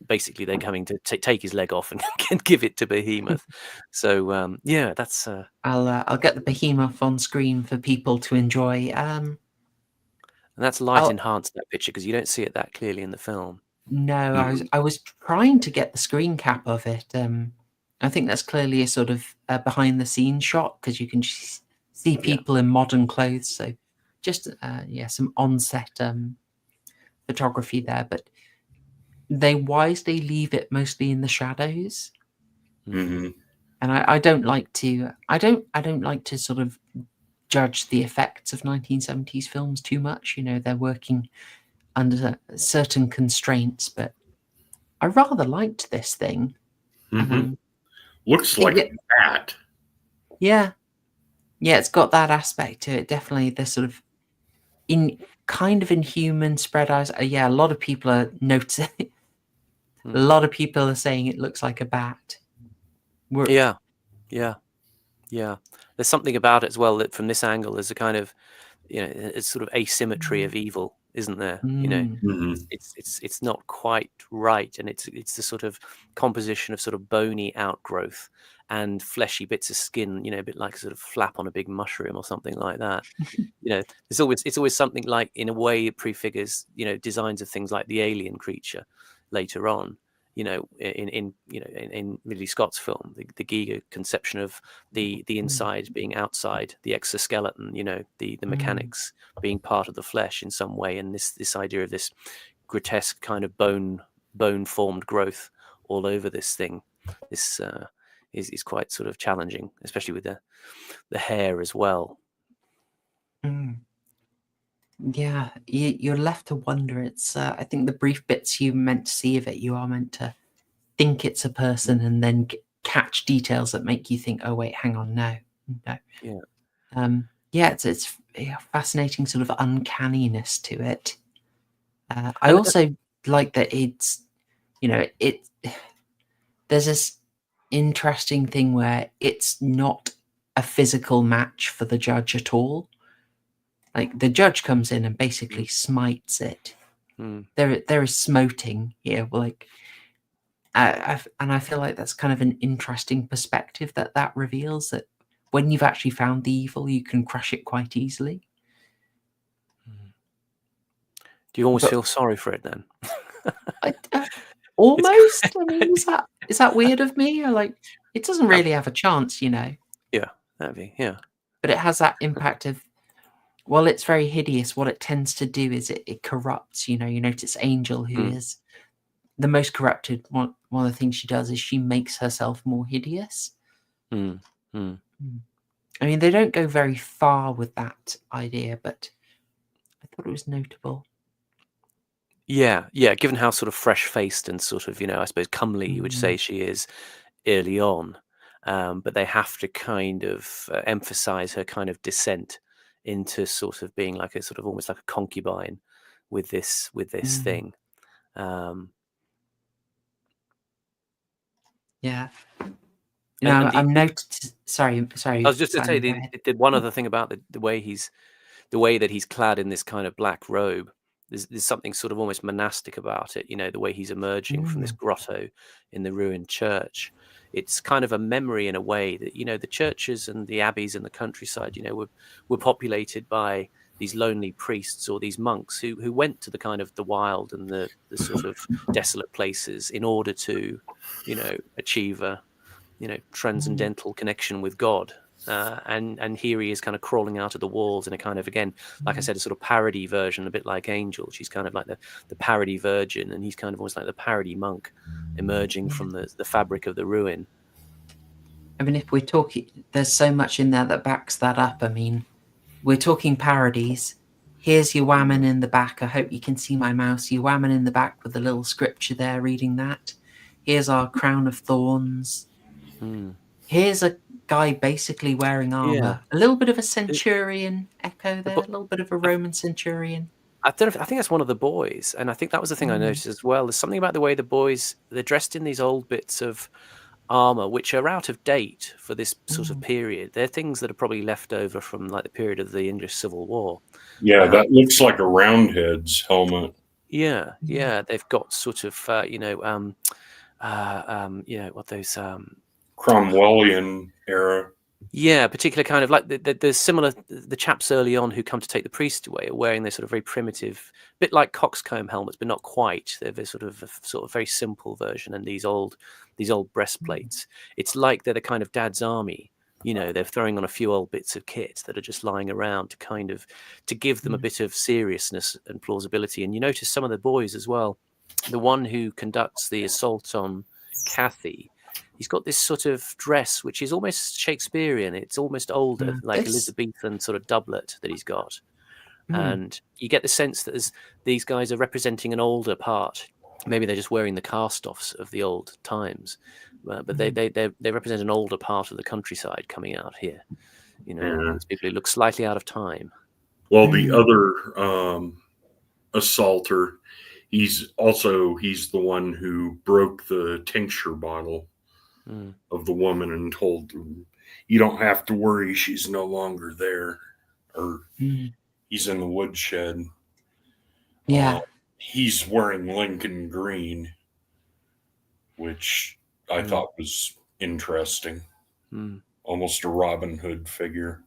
basically they're coming to take his leg off and give it to Behemoth. So that's. I'll get the Behemoth on screen for people to enjoy. And that's light enhanced, that picture, because you don't see it that clearly in the film. No, I was trying to get the screen cap of it. I think that's clearly a sort of behind the scenes shot, because you can see people in modern clothes. So just some on-set photography there, but they wisely leave it mostly in the shadows. And I don't like to sort of judge the effects of 1970s films too much. They're working under certain constraints, but I rather liked this thing. Looks like a bat. Yeah, it's got that aspect to it. Definitely the sort of kind of inhuman spread eyes. Yeah, a lot of people are noticing. A lot of people are saying it looks like a bat. Yeah. There's something about it as well that from this angle, there's a kind of, it's sort of asymmetry of evil, isn't there? It's not quite right, and it's the sort of composition of sort of bony outgrowth and fleshy bits of skin, a bit like a sort of flap on a big mushroom or something like that. It's always something like, in a way, it prefigures designs of things like the alien creature later on. In Ridley Scott's film, the Giger conception of the inside being outside, the exoskeleton, the mechanics being part of the flesh in some way, and this idea of this grotesque kind of bone formed growth all over this thing. This is quite sort of challenging, especially with the hair as well. Yeah, you're left to wonder. It's I think the brief bits you meant to see of it, you are meant to think it's a person and then catch details that make you think, oh wait, hang on, no. It's fascinating sort of uncanniness to it. I also like that it's there's this interesting thing where it's not a physical match for the judge at all. Like, the judge comes in and basically smites it. There is smoting here. Like, and I feel like that's kind of an interesting perspective that reveals that when you've actually found the evil, you can crush it quite easily. Do you almost feel sorry for it then? Almost. I mean, is that weird of me? Or like, it doesn't really have a chance, Yeah, that'd be, But it has that impact of, well, it's very hideous. What it tends to do is it corrupts. You notice Angel, who is the most corrupted. One of the things she does is she makes herself more hideous. I mean, they don't go very far with that idea, but I thought it was notable. Yeah. Given how sort of fresh-faced and sort of, I suppose, comely you would say she is early on, but they have to kind of emphasize her kind of descent into sort of being like a sort of almost like a concubine with this thing. Yeah. I'm noticed. Sorry. I was just to say the one other thing about the way that he's clad in this kind of black robe. There's something sort of almost monastic about it. The way he's emerging from this grotto in the ruined church. It's kind of a memory in a way that, the churches and the abbeys in the countryside, were populated by these lonely priests or these monks who went to the kind of the wild and the sort of desolate places in order to, achieve a, transcendental connection with God. And here he is kind of crawling out of the walls in a kind of, again, like I said, a sort of parody version, a bit like Angel. She's kind of like the parody virgin, and he's kind of almost like the parody monk emerging from the fabric of the ruin. I mean, if we're talking, there's so much in there that backs that up. I mean, we're talking parodies. Here's your Whammon in the back. I hope you can see my mouse. Your Whammon in the back with the little scripture there reading that. Here's our crown of thorns. Here's a guy basically wearing armor. A little bit of a centurion echo there, a little bit of a Roman centurion. I think that's one of the boys, and I think that was the thing I noticed as well. There's something about the way the boys, they're dressed in these old bits of armor which are out of date for this sort of period. They're things that are probably left over from like the period of the English Civil War. Yeah, that looks like a Roundhead's helmet. Yeah, they've got sort of what those Cromwellian era. Yeah, particular kind of like the similar, the chaps early on who come to take the priest away are wearing this sort of very primitive, bit like coxcomb helmets, but not quite. They're sort of very simple version, and these old breastplates. It's like they're the kind of dad's army. They're throwing on a few old bits of kit that are just lying around to give them a bit of seriousness and plausibility. And you notice some of the boys as well. The one who conducts the assault on Kathy, he's got this sort of dress which is almost Shakespearean. It's almost older, like Elizabethan sort of doublet that he's got. and you get the sense that these guys are representing an older part. Maybe they're just wearing the cast-offs of the old times, but they represent an older part of the countryside coming out here. You know, these people who look slightly out of time. Well, the other assaulter, he's the one who broke the tincture bottle of the woman and told them, "You don't have to worry, she's no longer there," or he's in the woodshed. Yeah. He's wearing Lincoln green, which I thought was interesting. Almost a Robin Hood figure.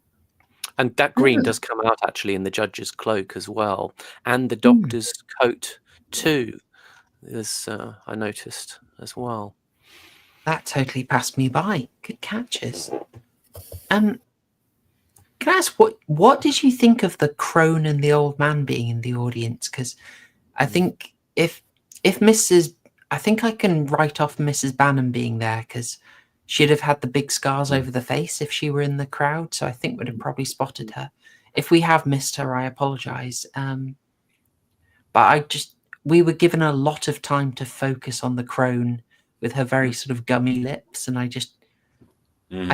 And that green does come out actually in the judge's cloak as well, and the doctor's coat too. As I noticed as well. That totally passed me by. Good catches. Can I ask what did you think of the crone and the old man being in the audience? Because I think if Mrs. I think I can write off Mrs. Bannon being there, because she'd have had the big scars over the face if she were in the crowd. So I think we'd have probably spotted her. If we have missed her, I apologise. But we were given a lot of time to focus on the crone with her very sort of gummy lips, and I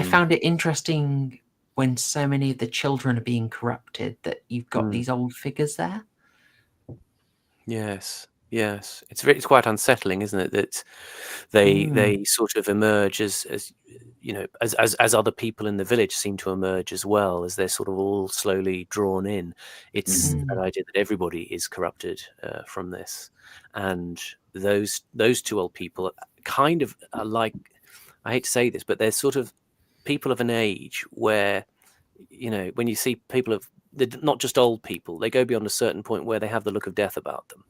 found it interesting when so many of the children are being corrupted that you've got these old figures there. Yes, it's quite unsettling, isn't it, that they sort of emerge as you know, as other people in the village seem to emerge as well, as they're sort of all slowly drawn in. It's an idea that everybody is corrupted from this, and those two old people kind of are like, I hate to say this, but they're sort of people of an age where, you know, when you see people they're not just old people, they go beyond a certain point where they have the look of death about them.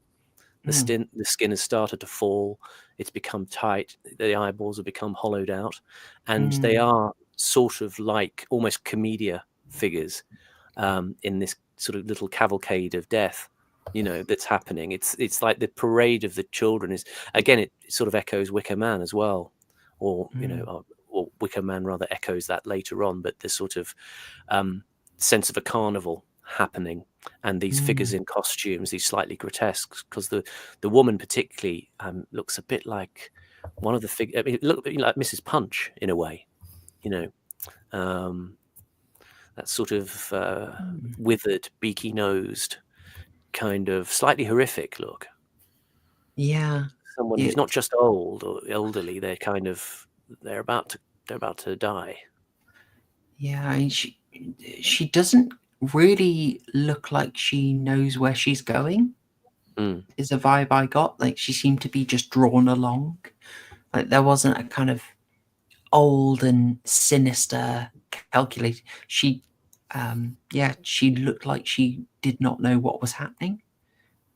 The skin has started to fall. It's become tight. The eyeballs have become hollowed out, and they are sort of like almost comedia figures in this sort of little cavalcade of death, you know, that's happening. It's like the parade of the children is, again, it sort of echoes Wicker Man as well, or you know, or Wicker Man rather echoes that later on. But this sort of sense of a carnival happening, and these figures in costumes, these slightly grotesque, because the woman particularly looks a bit like one of the figures. I mean, it looked like Mrs. Punch in a way, you know, that sort of withered, beaky nosed, kind of slightly horrific look. Yeah, Someone who's not just old or elderly; they're about to die. Yeah, I mean, she doesn't really look like she knows where she's going. Is a vibe I got. Like, she seemed to be just drawn along. Like, there wasn't a kind of old and sinister, calculated. She looked like she did not know what was happening,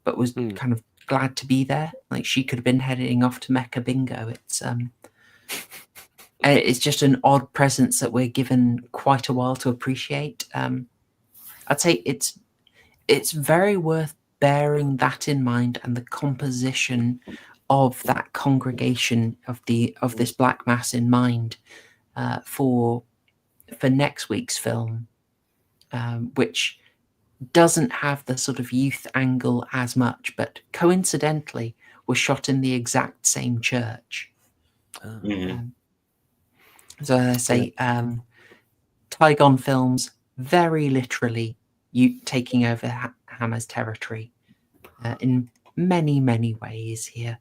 but was kind of glad to be there. Like, she could have been heading off to Mecca Bingo. It's just an odd presence that we're given quite a while to appreciate. I'd say it's very worth bearing that in mind, and the composition of that congregation of this black mass in mind for next week's film, which doesn't have the sort of youth angle as much, but coincidentally was shot in the exact same church. So I say, Tigon Films very literally taking over Hammer's territory in many, many ways here.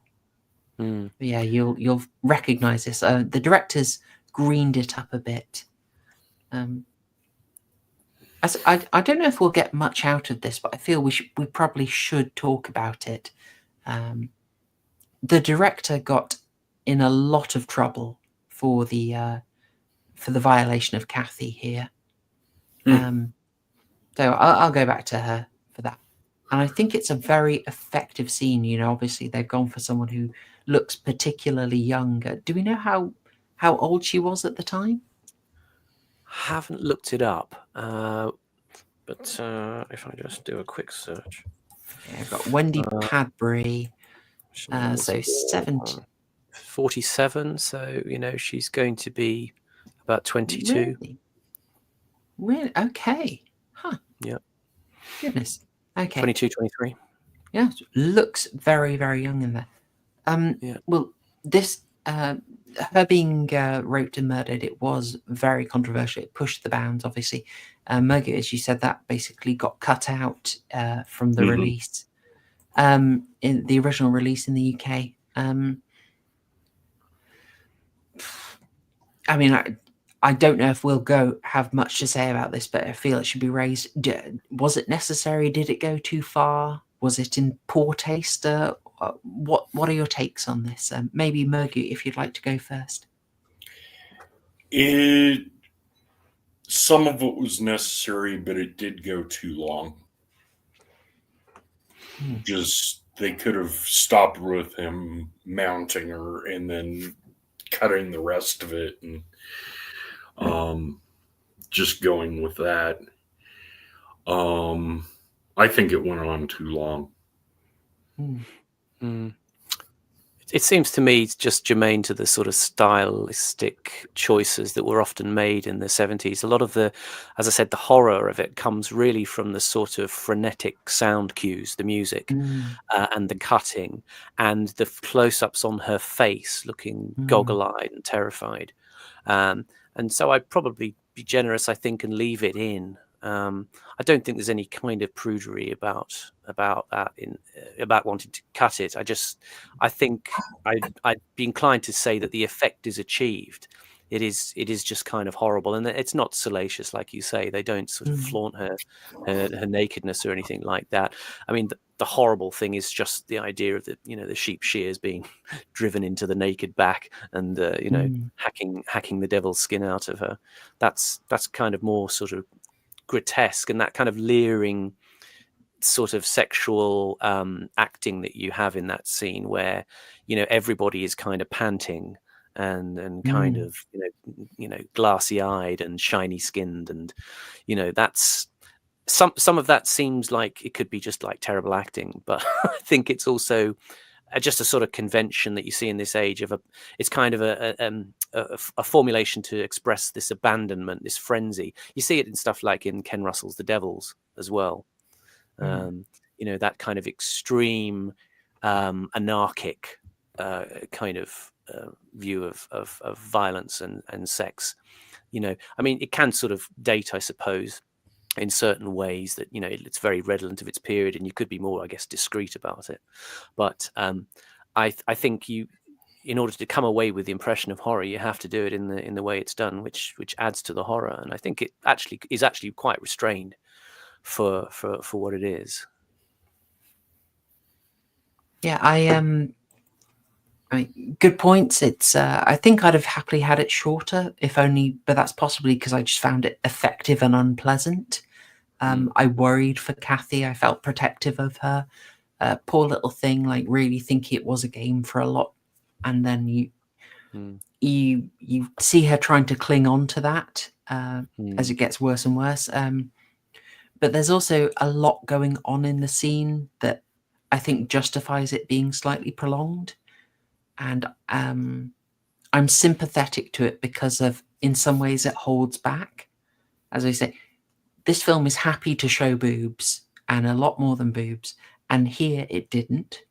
Yeah, you'll recognize this. The director's greened it up a bit. I don't know if we'll get much out of this, but I feel we probably should talk about it. The director got in a lot of trouble for the violation of Kathy here. So I'll go back to her for that. And I think it's a very effective scene. You know, obviously they've gone for someone who looks particularly young. Do we know how old she was at the time? Haven't looked it up, but if I just do a quick search. Yeah, I've got Wendy Padbury. So 47. So, you know, she's going to be about 22. Really? Okay. Huh. Yeah. Goodness. Okay. 22, 23. Yeah, looks very, very young in there. Yeah. Well, this her being raped and murdered, it was very controversial. It pushed the bounds, obviously. Murgoot, as you said, that basically got cut out from the release, in the original release in the UK. I mean, I don't know if we'll have much to say about this, but I feel it should be raised. Was it necessary? Did it go too far? Was it in poor taste? What are your takes on this? Maybe Murgoot, if you'd like to go first. Some of it was necessary, but it did go too long. Just they could have stopped with him mounting her and then cutting the rest of it and just going with that. I think it went on too long. It seems to me just germane to the sort of stylistic choices that were often made in the 70s. A lot of the, as I said, the horror of it comes really from the sort of frenetic sound cues, the music, and the cutting, and the close-ups on her face looking goggle-eyed and terrified. And so I'd probably be generous, I think, and leave it in. I don't think there's any kind of prudery about that about wanting to cut it. I think I'd be inclined to say that the effect is achieved. It is just kind of horrible, and it's not salacious, like you say. They don't sort of flaunt her nakedness or anything like that. I mean, the horrible thing is just the idea of the sheep shears being driven into the naked back, and hacking the devil's skin out of her. That's kind of more sort of grotesque, and that kind of leering sort of sexual acting that you have in that scene, where everybody is kind of panting and kind of glassy eyed and shiny skinned, and that's some of that seems like it could be just like terrible acting, but I think it's also just a sort of convention that you see in this age of it's kind of a formulation to express this abandonment, this frenzy. You see it in stuff like in Ken Russell's The Devils as well. That kind of extreme anarchic kind of view of violence and sex. I mean, it can sort of date, I suppose, in certain ways that it's very redolent of its period, and you could be more, I guess, discreet about it. But I think in order to come away with the impression of horror, you have to do it in the way it's done, which adds to the horror. And I think it is actually quite restrained for what it is. Yeah, I mean, good points. It's I think I'd have happily had it shorter, if only, but that's possibly because I just found it effective and unpleasant. I worried for Kathy. I felt protective of her. Poor little thing, like really think it was a game for a lot, and then you see her trying to cling on to that as it gets worse and worse. But there's also a lot going on in the scene that I think justifies it being slightly prolonged. And I'm sympathetic to it because in some ways it holds back. As I say, this film is happy to show boobs, and a lot more than boobs. And here it didn't,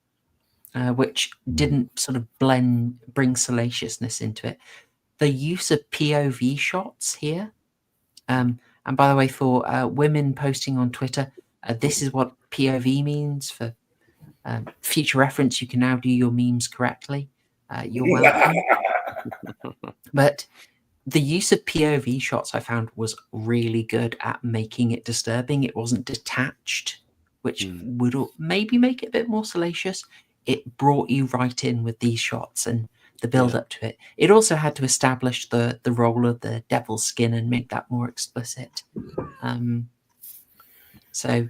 which didn't sort of bring salaciousness into it. The use of POV shots here, and by the way, for women posting on Twitter, this is what POV means. For future reference, you can now do your memes correctly. You're welcome. But the use of POV shots I found was really good at making it disturbing. It wasn't detached, which would maybe make it a bit more salacious. It brought you right in with these shots and the build up to it. It also had to establish the role of the devil's skin and make that more explicit. So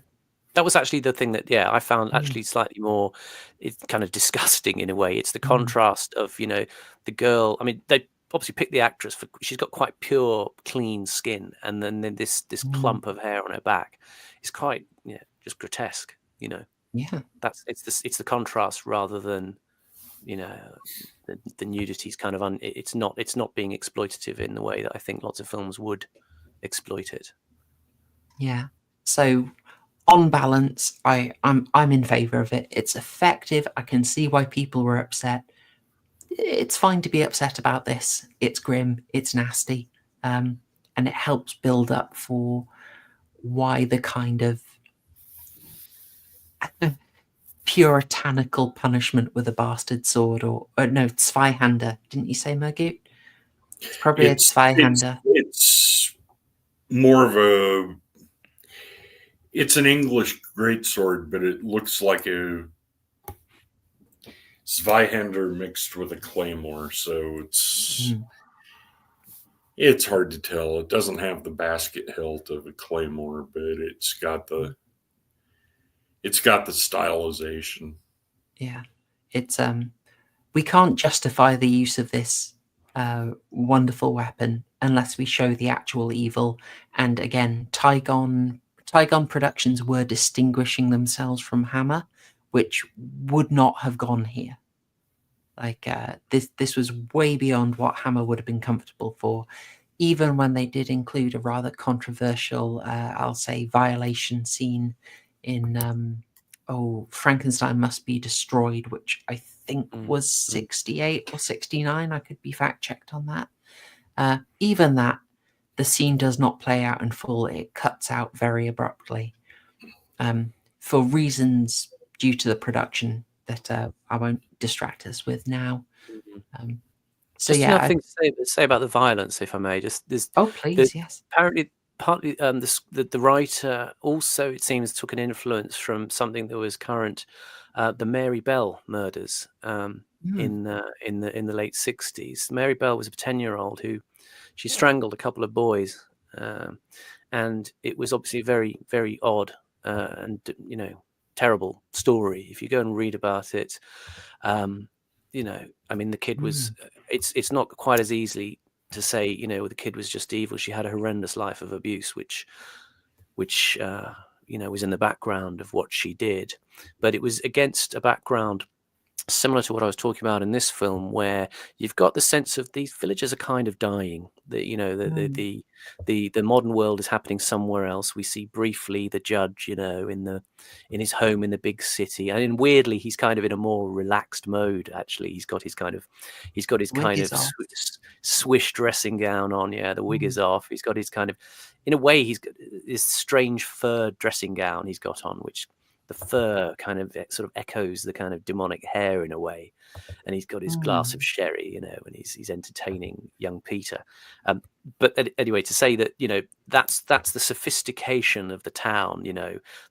that was actually the thing that I found actually slightly more, it's kind of disgusting in a way. It's the contrast of the girl. I mean, they obviously picked the actress for, she's got quite pure, clean skin, and then this clump of hair on her back is quite just grotesque. Yeah, it's the contrast rather than the nudity's kind of it's not being exploitative in the way that I think lots of films would exploit it. Yeah. So on balance, I'm in favour of it. It's effective. I can see why people were upset. It's fine to be upset about this. It's grim. It's nasty, and it helps build up for why the kind of puritanical punishment with a bastard sword, or no, Zweihander. Didn't you say, Murgoot? It's probably a Zweihander. It's more of a. It's an English greatsword, but it looks like a Zweihander mixed with a claymore, so it's hard to tell. It doesn't have the basket hilt of a claymore, but it's got the stylization. Yeah, it's we can't justify the use of this wonderful weapon unless we show the actual evil. And again, Tigon Productions were distinguishing themselves from Hammer, which would not have gone here. Like this was way beyond what Hammer would have been comfortable for, even when they did include a rather controversial, I'll say, violation scene in Frankenstein Must Be Destroyed, which I think was 68 or 69. I could be fact checked on that. Even that, the scene does not play out in full. It cuts out very abruptly for reasons due to the production that I won't distract us with now. So Just yeah, another thing to say about the violence, if I may. please, yes. Apparently, partly the writer also, it seems, took an influence from something that was current, the Mary Bell murders in the late 60s. Mary Bell was a 10-year-old who she strangled a couple of boys, and it was obviously a very, very odd and terrible story. If you go and read about it, I mean, the kid was. It's not quite as easily to say, the kid was just evil. She had a horrendous life of abuse, which was in the background of what she did, but it was against a background similar to what I was talking about in this film, where you've got the sense of these villagers are kind of dying. The modern world is happening somewhere else. We see briefly the judge, in his home in the big city, and weirdly he's kind of in a more relaxed mode. Actually, he's got his kind of swish dressing gown on. Yeah, the wig is off. He's got his kind of, in a way, he's got this strange fur dressing gown he's got on, which the fur kind of sort of echoes the kind of demonic hair in a way, and he's got his glass of sherry, and he's entertaining young Peter. But anyway, to say that that's the sophistication of the town,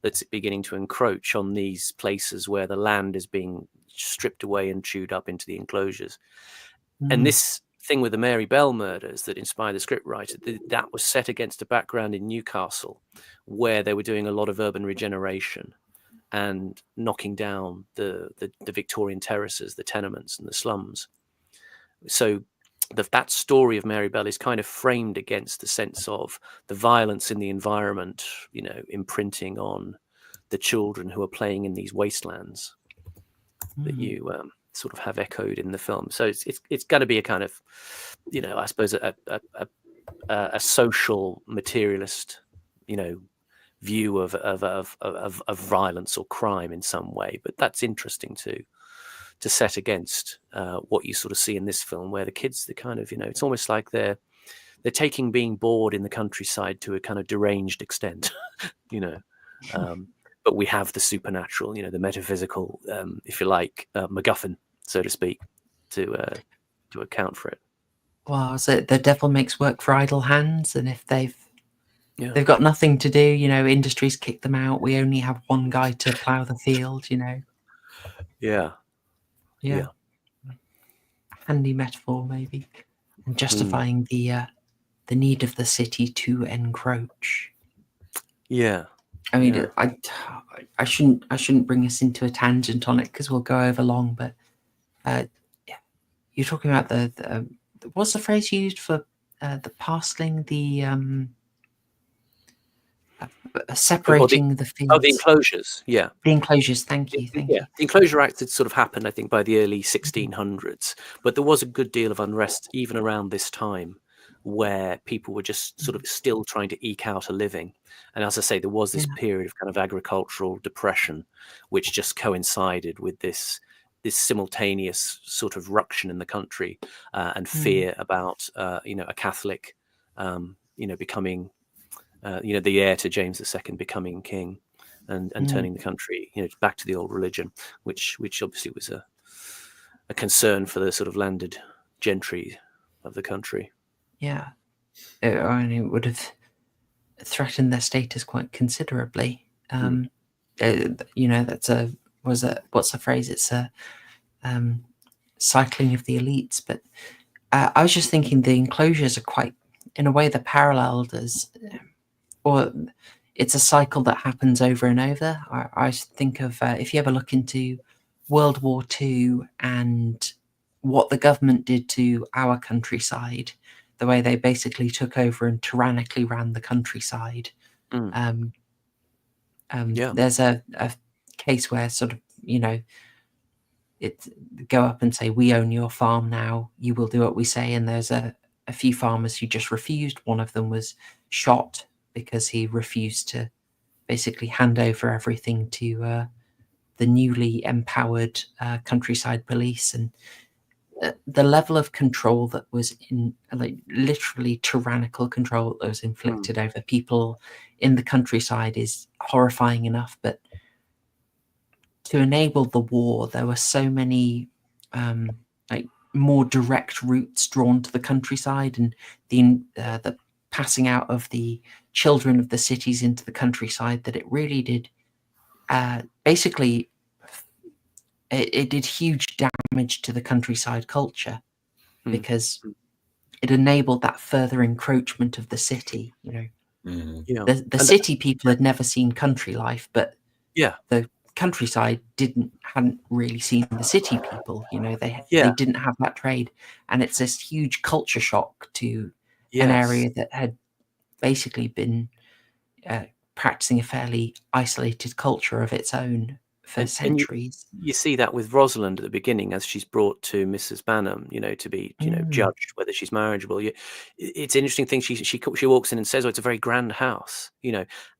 that's beginning to encroach on these places where the land is being stripped away and chewed up into the enclosures. And this thing with the Mary Bell murders that inspired the scriptwriter, that was set against a background in Newcastle, where they were doing a lot of urban regeneration and knocking down the Victorian terraces, the tenements and the slums. So that story of Mary Bell is kind of framed against the sense of the violence in the environment, imprinting on the children who are playing in these wastelands that you sort of have echoed in the film. So it's going to be a kind of, I suppose a social materialist, view of violence or crime in some way, but that's interesting to set against what you sort of see in this film, where the kids, the kind of, it's almost like they're taking being bored in the countryside to a kind of deranged extent, but we have the supernatural, the metaphysical, if you like, MacGuffin, so to speak, to account for it. Well, so the devil makes work for idle hands, and if they've got nothing to do, industries kick them out. We only have one guy to plough the field, Yeah. Handy metaphor, maybe, and justifying the need of the city to encroach. Yeah. I mean, I shouldn't bring us into a tangent on it because we'll go over long. But you're talking about the what's the phrase used for the parceling, the separating the fields? Oh, the enclosures. Yeah, the enclosures. Thank you. The Enclosure Act had sort of happened, I think, by the early 1600s, but there was a good deal of unrest even around this time, where people were just sort of still trying to eke out a living. And as I say, there was this period of kind of agricultural depression, which just coincided with this simultaneous sort of ruction in the country, and fear about a Catholic becoming the heir to James II becoming king, and turning the country back to the old religion, which obviously was a concern for the sort of landed gentry of the country. Yeah, it would have threatened their status quite considerably. That's what's the phrase? It's a cycling of the elites. But I was just thinking the enclosures are quite, in a way, they're paralleled or it's a cycle that happens over and over. I think of if you ever look into World War II and what the government did to our countryside, the way they basically took over and tyrannically ran the countryside. There's a case where sort of, it go up and say, we own your farm now, you will do what we say. And there's a few farmers who just refused. One of them was shot because he refused to basically hand over everything to the newly empowered countryside police. And the level of control that was literally tyrannical control that was inflicted over people in the countryside is horrifying enough. But to enable the war, there were so many more direct routes drawn to the countryside, and the passing out of the children of the cities into the countryside, that it really did basically it did huge damage to the countryside culture, because it enabled that further encroachment of the city. The city people had never seen country life, but the countryside hadn't really seen the city people. They didn't have that trade, and it's this huge culture shock to an area that had basically been practicing a fairly isolated culture of its own for centuries. You see that with Rosalind at the beginning, as she's brought to Mrs. Banham, to be judged whether she's marriageable. It's an interesting thing. She walks in and says, "Oh, it's a very grand house."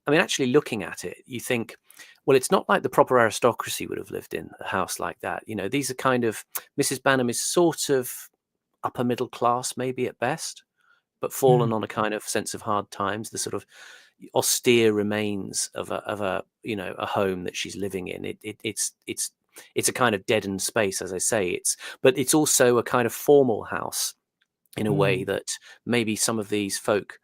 Actually looking at it, you think, well, it's not like the proper aristocracy would have lived in a house like that. These are kind of, Mrs. Banham is sort of upper middle class, maybe at best, but fallen on a kind of sense of hard times. The sort of austere remains of a home that she's living in. It's a kind of deadened space, as I say. But it's also a kind of formal house in a way that maybe some of these folk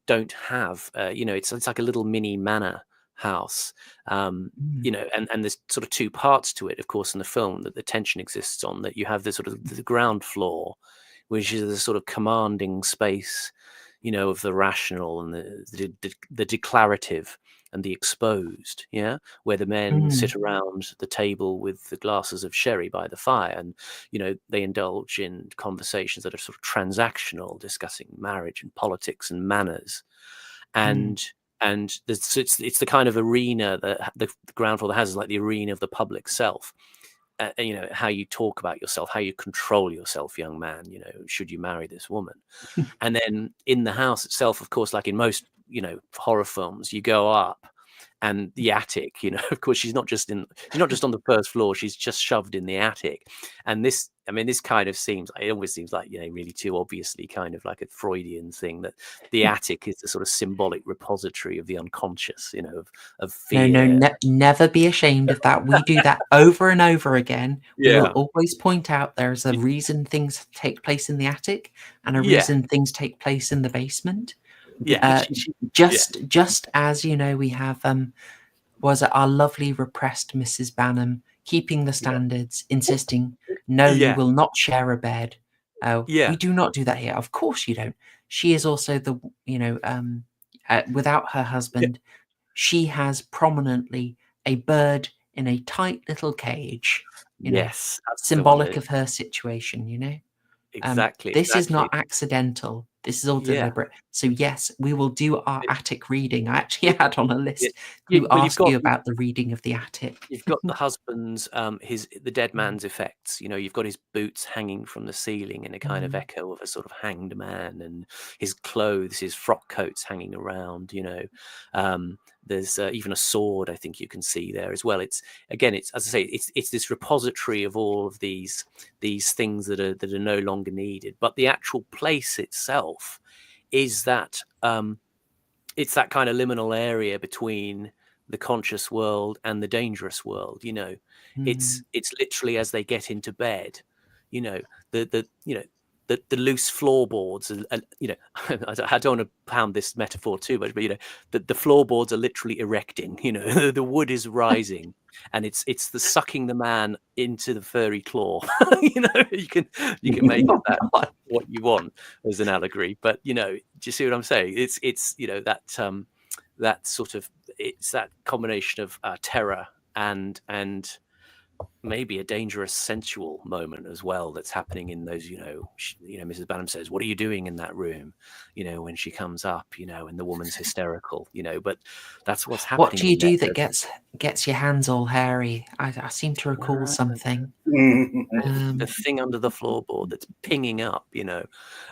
don't have. It's like a little mini manor house, and there's sort of two parts to it, of course, in the film that the tension exists on. That you have the sort of the ground floor, which is the sort of commanding space, of the rational and the declarative and the exposed, where the men sit around the table with the glasses of sherry by the fire, and they indulge in conversations that are sort of transactional, discussing marriage and politics and manners, and it's the kind of arena that the ground floor has, is like the arena of the public self. How you talk about yourself, how you control yourself, young man, should you marry this woman? And then in the house itself, of course, like in most, horror films, you go up, and the attic, of course, she's not just on the first floor, she's just shoved in the attic. And this kind of always seems like, really too obviously kind of like a Freudian thing, that the attic is the sort of symbolic repository of the unconscious, of fear. Never be ashamed of that. We do that over and over again. We will always point out there's a reason things take place in the attic, and a reason things take place in the basement. Just as we have was it our lovely repressed Mrs. Banham keeping the standards, insisting you will not share a bed. We do not do that here. Of course you don't. She is also the without her husband, she has prominently a bird in a tight little cage. Symbolic of her situation. Exactly. This is not accidental. This is all Yeah. deliberate. So yes, we will do our attic reading. I actually had on a list Yeah, to well, you've ask got- you about the reading of the attic. You've got the husband's, the dead man's effects. You know, you've got his boots hanging from the ceiling in a kind of echo of a sort of hanged man, and his clothes, his frock coats hanging around. You know, there's even a sword. I think you can see there as well. It's as I say, it's this repository of all of these things that are no longer needed. But the actual place itself is that it's that kind of liminal area between the conscious world and the dangerous world. You know, it's literally as they get into bed, you know, the loose floorboards and you know, I don't want to pound this metaphor too much, but you know, the floorboards are literally erecting. You know, the wood is rising, and it's the sucking the man into the furry claw. You know, you can make of that what you want as an allegory, but you know, do you see what I'm saying? It's you know, that sort of, it's that combination of terror and maybe a dangerous sensual moment as well that's happening in those, you know, Mrs. Banham says, "What are you doing in that room?" You know, when she comes up, you know, and the woman's hysterical, you know, but that's what's happening. What do you do that gets your hands all hairy? I seem to recall something. The thing under the floorboard that's pinging up, you know,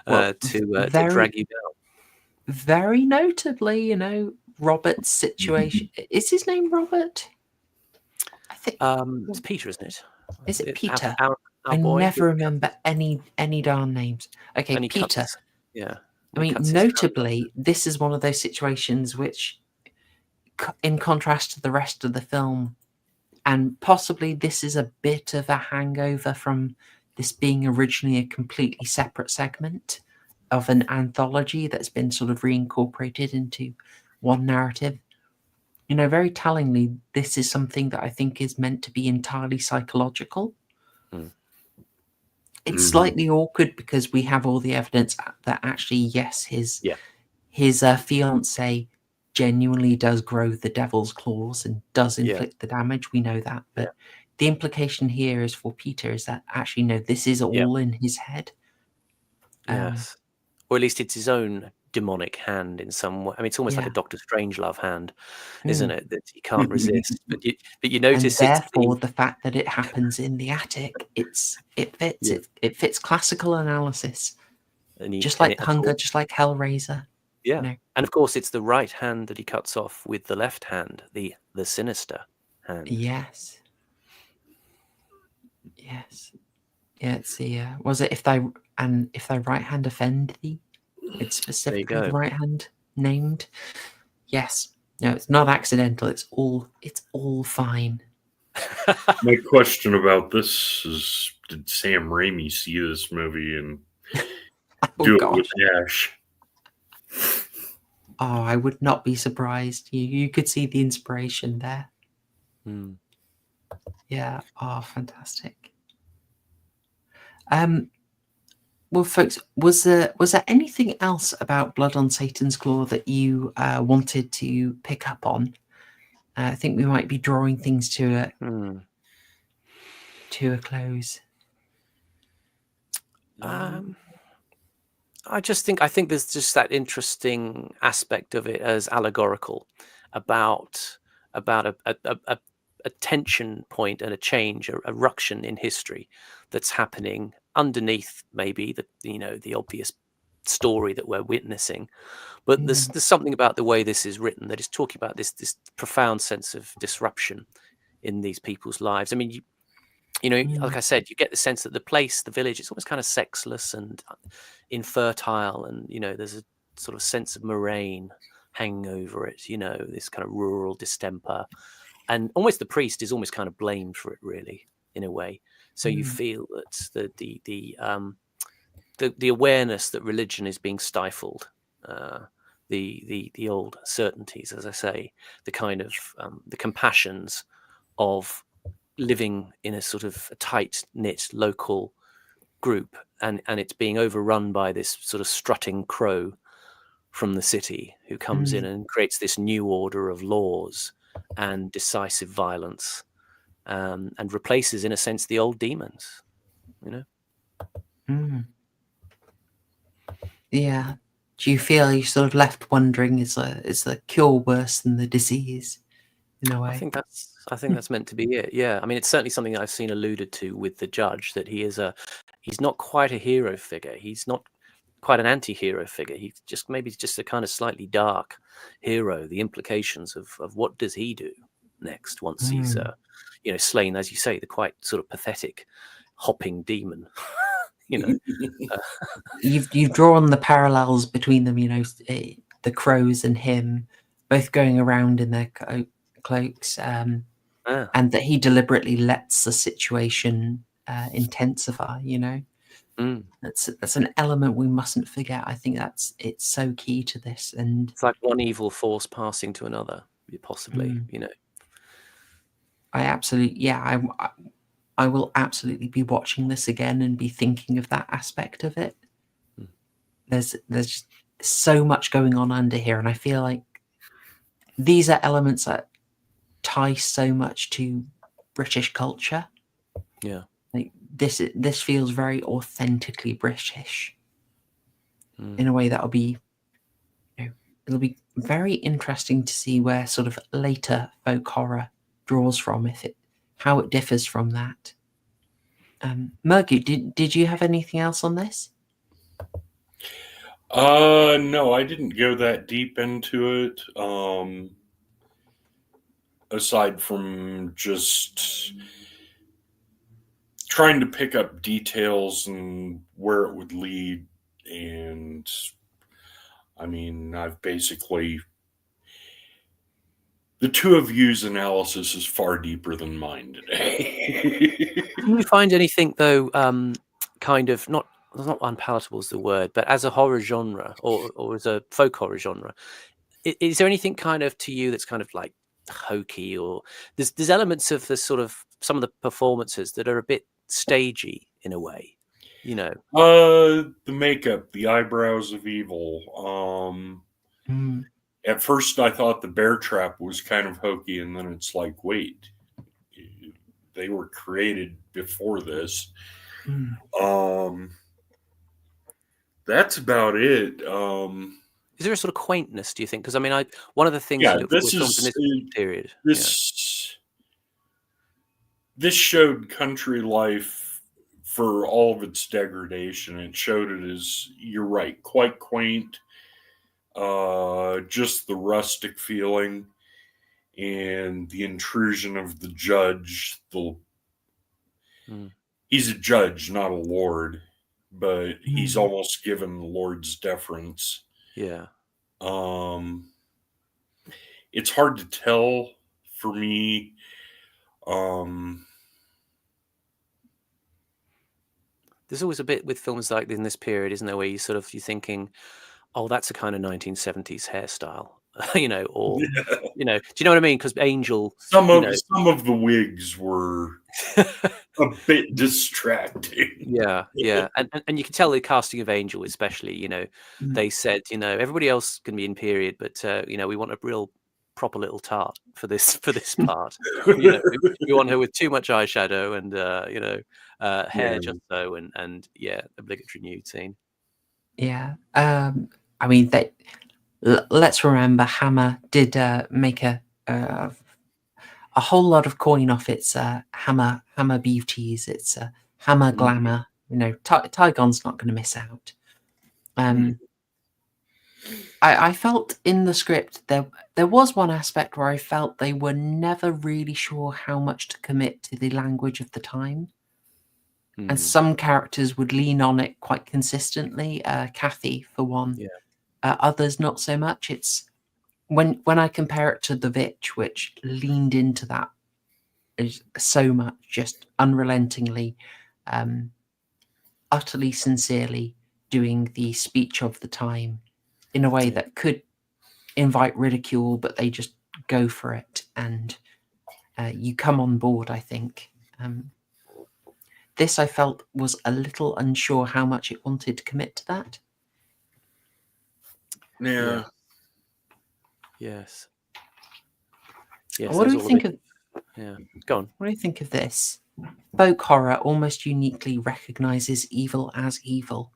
to drag you down. Very notably, you know, Robert's situation. Is his name Robert? I think it's Peter, isn't it? Is it Peter? Our I boy? never remember any darn names. Okay, And he Peter. cuts- yeah. I mean, notably, this is one of those situations which, in contrast to the rest of the film, and possibly this is a bit of a hangover from this being originally a completely separate segment of an anthology that's been sort of reincorporated into one narrative. You know, very tellingly, this is something that I think is meant to be entirely psychological. It's slightly awkward because we have all the evidence that actually, yes, his fiance genuinely does grow the devil's claws and does inflict the damage. We know that, but the implication here is for Peter is that actually, no, this is all in his head. Yes. Or at least it's his own demonic hand in some way. I mean, it's almost like a Doctor Strangelove hand, isn't it? That he can't resist. But you notice, and therefore, the fact that it happens in the attic, it fits. It fits classical analysis, just like Hunger, just like Hellraiser. Yeah, you know. And of course, it's the right hand that he cuts off with the left hand, the sinister hand. Yes. Yeah, it's the was it if thy right hand offend thee? It's specifically the right hand named. Yes. No, it's not accidental. It's all fine. My question about this is, did Sam Raimi see this movie and do it with Ash? Oh, I would not be surprised. You could see the inspiration there. Yeah. Oh, fantastic. Well, folks, was there anything else about Blood on Satan's Claw that you wanted to pick up on? I think we might be drawing things to a close. I think there's just that interesting aspect of it as allegorical about a tension point and a change, a ruction in history that's happening underneath maybe the obvious story that we're witnessing. But there's something about the way this is written that is talking about this profound sense of disruption in these people's lives. I mean, you know, like I said, you get the sense that the place, the village, it's almost kind of sexless and infertile, and you know, there's a sort of sense of moraine hanging over it. You know, this kind of rural distemper, and almost the priest is almost kind of blamed for it, really, in a way. So you feel that the awareness that religion is being stifled, the old certainties, as I say, the kind of the compassions of living in a sort of a tight-knit local group, and it's being overrun by this sort of strutting crow from the city who comes in and creates this new order of laws and decisive violence, and replaces, in a sense, the old demons, you know? Yeah, Do you feel you sort of left wondering, is the cure worse than the disease in a way? I think that's meant to be it. Yeah, I mean, it's certainly something that I've seen alluded to with the judge, that he's not quite a hero figure. He's not quite an anti-hero figure. He's just a kind of slightly dark hero. The implications of what does he do next once he's slain, as you say, the quite sort of pathetic hopping demon. You've drawn the parallels between them. The crows and him, both going around in their cloaks, and that he deliberately lets the situation intensify. That's an element we mustn't forget. I think it's so key to this, and it's like one evil force passing to another, possibly. I absolutely, I will absolutely be watching this again and be thinking of that aspect of it. There's so much going on under here, and I feel like these are elements that tie so much to British culture. Yeah. Like this feels very authentically British in a way that'll be, it'll be very interesting to see where sort of later folk horror draws from, how it differs from that. Murgoot, did you have anything else on this? No, I didn't go that deep into it. Aside from just trying to pick up details and where it would lead. And I mean, I've basically, the two of you's analysis is far deeper than mine today. Can you find anything though, kind of not unpalatable is the word, but as a horror genre or as a folk horror genre, is there anything kind of to you that's kind of like hokey, or there's elements of the sort of some of the performances that are a bit stagey in a way, The makeup, the eyebrows of evil. At first I thought the bear trap was kind of hokey, and then it's like, wait, they were created before this. That's about it. Is there a sort of quaintness, do you think? Because I mean, one of the things this is in this period. This showed country life for all of its degradation. It showed it as, you're right, quite quaint. Just the rustic feeling and the intrusion of the judge. He's a judge, not a lord, but he's almost given the Lord's deference. Yeah. It's hard to tell for me. There's always a bit with films like in this period, isn't there, where you're thinking, oh, that's a kind of 1970s hairstyle, or do you know what I mean? Because Angel, some of the wigs were a bit distracting. Yeah, and you can tell the casting of Angel, especially. They said, everybody else can be in period, but we want a real proper little tart for this part. We want her with too much eyeshadow and hair just so, and obligatory nude scene. Yeah. I mean, let's remember Hammer did make a whole lot of coin off its Hammer beauties, its Hammer glamour. Tigon's not going to miss out. I felt in the script there was one aspect where I felt they were never really sure how much to commit to the language of the time. And some characters would lean on it quite consistently. Kathy, for one. Yeah. Others not so much. It's when I compare it to The Vitch, which leaned into that so much, just unrelentingly, utterly sincerely doing the speech of the time in a way that could invite ridicule, but they just go for it, and you come on board, I think. This, I felt, was a little unsure how much it wanted to commit to that. Yeah. Yes. What do you think of? Yeah. Go on. What do you think of this? Folk horror almost uniquely recognizes evil as evil.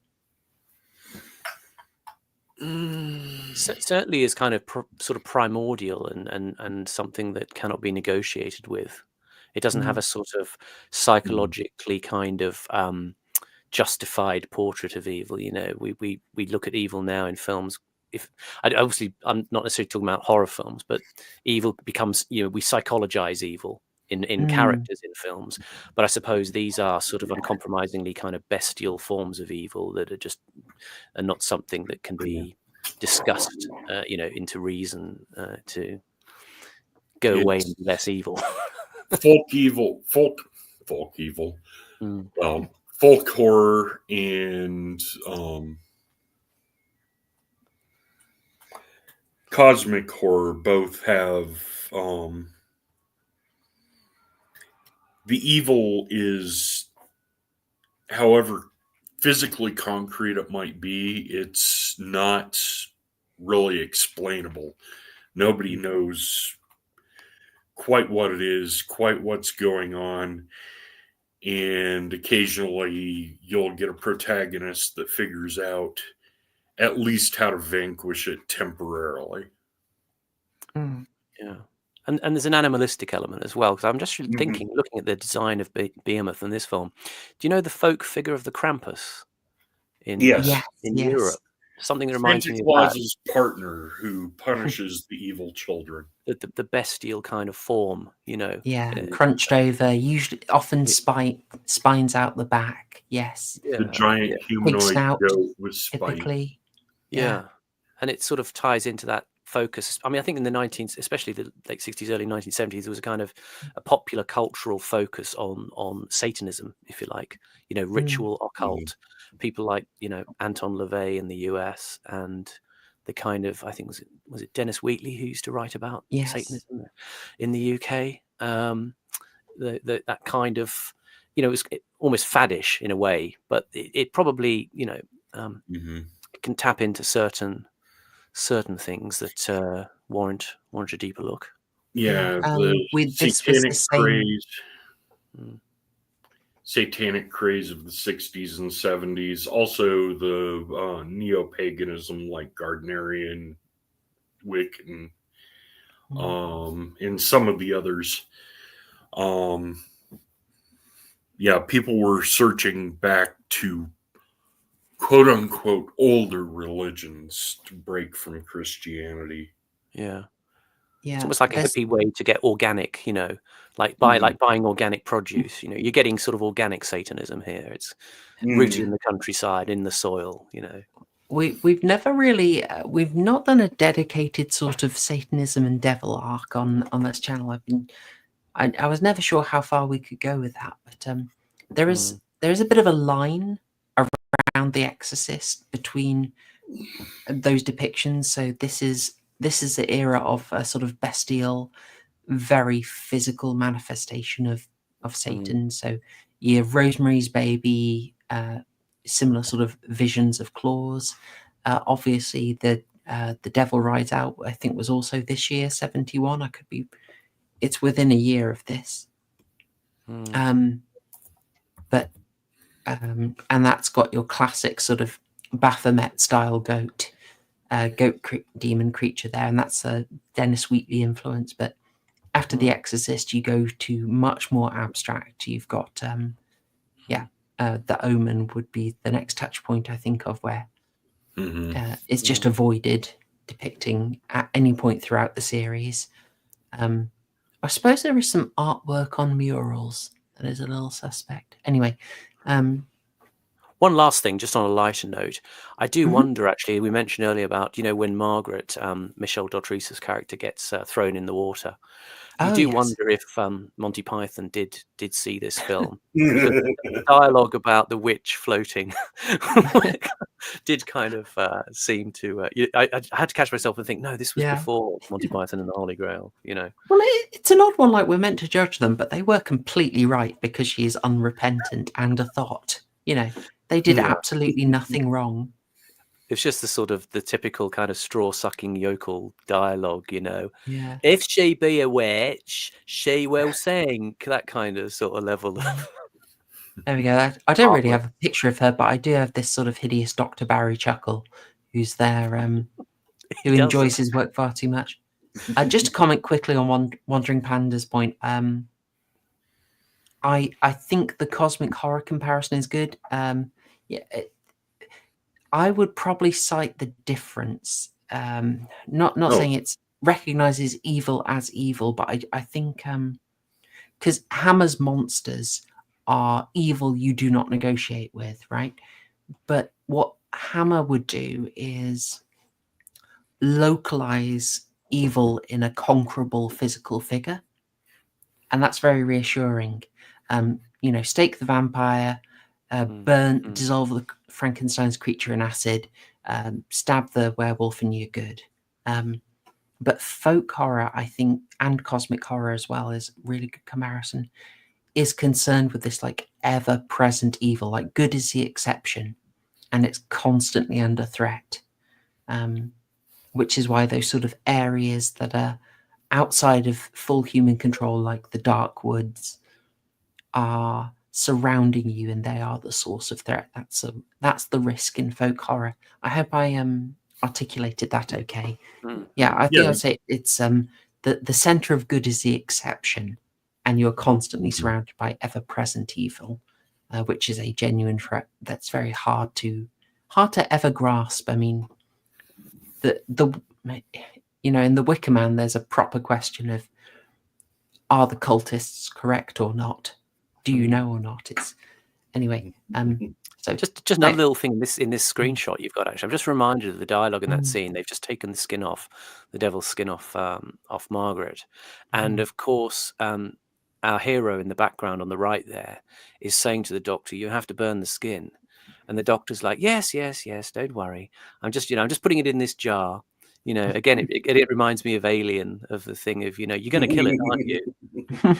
Certainly is kind of sort of primordial and something that cannot be negotiated with. It doesn't have a sort of psychologically kind of justified portrait of evil. You know, we look at evil now in films. If obviously I'm not necessarily talking about horror films, but evil becomes, you know, we psychologize evil in characters in films. But I suppose these are sort of uncompromisingly kind of bestial forms of evil that are not something that can be discussed, you know, into reason to go away and be less evil. folk evil. Well, folk horror and cosmic horror both have the evil is, however physically concrete it might be, it's not really explainable. Nobody knows quite what it is, quite what's going on. And occasionally you'll get a protagonist that figures out at least how to vanquish it temporarily. Yeah. And there's an animalistic element as well, because I'm just thinking, looking at the design of Behemoth in this film. Do you know the folk figure of the Krampus in Europe? Something that reminds me of that. Claus's partner who punishes the evil children. The bestial kind of form, you know. Yeah, crunched over, usually often spines out the back. Yes. The giant humanoid goat with spines. Typically. Yeah. And it sort of ties into that focus. I mean, I think in the 19th, especially the late 60s, early 1970s, there was a kind of a popular cultural focus on Satanism, if you like, you know, ritual occult. People like, you know, Anton LaVey in the US, and the kind of, I think, was it Dennis Wheatley who used to write about Satanism in the UK? That kind of, you know, it was almost faddish in a way, but it probably, you know, it can tap into certain things that warrant a deeper look. Yeah, with satanic craze. Satanic craze of the 60s and 70s. Also the neo-paganism like Gardnerian, Wiccan, and some of the others. Yeah, people were searching back to quote unquote older religions to break from Christianity. Yeah. Yeah. It's almost like a hippie way to get organic, you know, like buying organic produce. You know, you're getting sort of organic Satanism here. It's rooted in the countryside, in the soil, you know. We've never really we've not done a dedicated sort of Satanism and devil arc on this channel. I was never sure how far we could go with that, but there is a bit of a line around The Exorcist between those depictions. So this is the era of a sort of bestial, very physical manifestation of Satan. So you have Rosemary's Baby, similar sort of visions of claws. Obviously, the Devil Rides Out, I think, was also this year, 71. It's within a year of this. And that's got your classic sort of Baphomet style goat demon creature there, and that's a Dennis Wheatley influence. But after The Exorcist, you go to much more abstract. You've got The Omen would be the next touch point, I think, of where it's just avoided depicting at any point throughout the series. I suppose there is some artwork on murals that is a little suspect. Anyway, one last thing, just on a lighter note, I do wonder, actually, we mentioned earlier about, you know, when Margaret, Michelle Dautrice's character, gets thrown in the water. I do wonder if Monty Python did see this film. The dialogue about the witch floating did kind of seem to... I had to catch myself and think, no, this was before Monty Python and the Holy Grail, you know. Well, it's an odd one, like we're meant to judge them, but they were completely right because she is unrepentant and a thought. You know, they did absolutely nothing wrong. It's just the typical kind of straw-sucking yokel dialogue, you know. Yeah. If she be a witch, she will sink. That kind of sort of level. There we go. I don't really have a picture of her, but I do have this sort of hideous Dr. Barry chuckle who's there, who does. enjoys his work far too much. Just to comment quickly on Wandering Panda's point, I think the cosmic horror comparison is good. I would probably cite the difference. Not saying it's recognizes evil as evil, but I think because Hammer's monsters are evil you do not negotiate with, right? But what Hammer would do is localize evil in a conquerable physical figure, and that's very reassuring. Stake the vampire, dissolve the Frankenstein's creature in acid, stab the werewolf, and you're good. But folk horror, I think, and cosmic horror as well, is really good comparison, is concerned with this like ever-present evil. Like good is the exception, and it's constantly under threat. Which is why those sort of areas that are outside of full human control, like the dark woods, are surrounding you, and they are the source of threat. That's the risk in folk horror. I hope I articulated that okay. Yeah, I think I'd say it's the center of good is the exception, and you're constantly surrounded by ever-present evil, which is a genuine threat that's very hard to ever grasp. I mean, in the Wicker Man, there's a proper question of, are the cultists correct or not? Do you know or not? It's anyway. So just another little thing in this screenshot you've got. Actually, I'm just reminded of the dialogue in that scene. They've just taken the skin off, the devil's skin off Margaret, and of course, our hero in the background on the right there is saying to the doctor, "You have to burn the skin." And the doctor's like, yes, don't worry. I'm just putting it in this jar. Again, it reminds me of Alien, of the thing of, you're going to kill it, aren't you?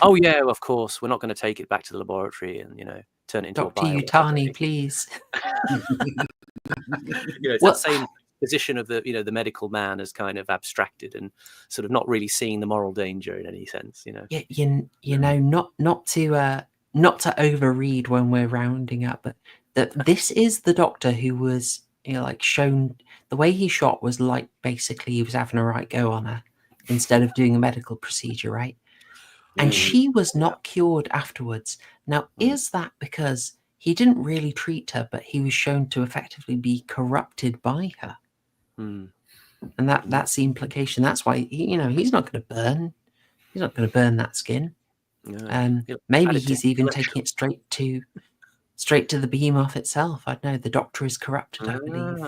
Oh, yeah, of course. We're not going to take it back to the laboratory and, turn it into Dr. a bio. Yutani, please. It's that same position of the medical man as kind of abstracted and sort of not really seeing the moral danger in any sense, Yeah, not to overread when we're rounding up, but that this is the doctor who was shown. The way he shot was like basically he was having a right go on her instead of doing a medical procedure, right? And she was not cured afterwards. Now, is that because he didn't really treat her, but he was shown to effectively be corrupted by her? And that's the implication. That's why he's not going to burn. He's not going to burn that skin. Maybe he's even taking it straight to the behemoth itself. I don't know. The doctor is corrupted, I believe.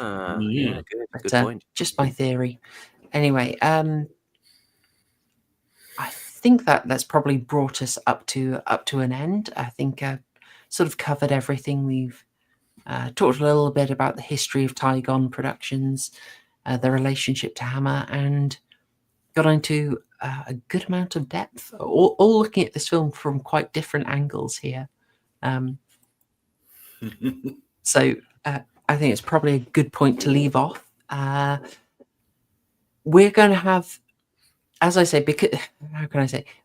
Yeah, good point. Just my theory. Anyway, I think that's probably brought us up to an end. I think sort of covered everything. We've talked a little bit about the history of Tigon Productions, the relationship to Hammer, and got into a good amount of depth, all looking at this film from quite different angles here. So I think it's probably a good point to leave off. We're going to have, as I say, because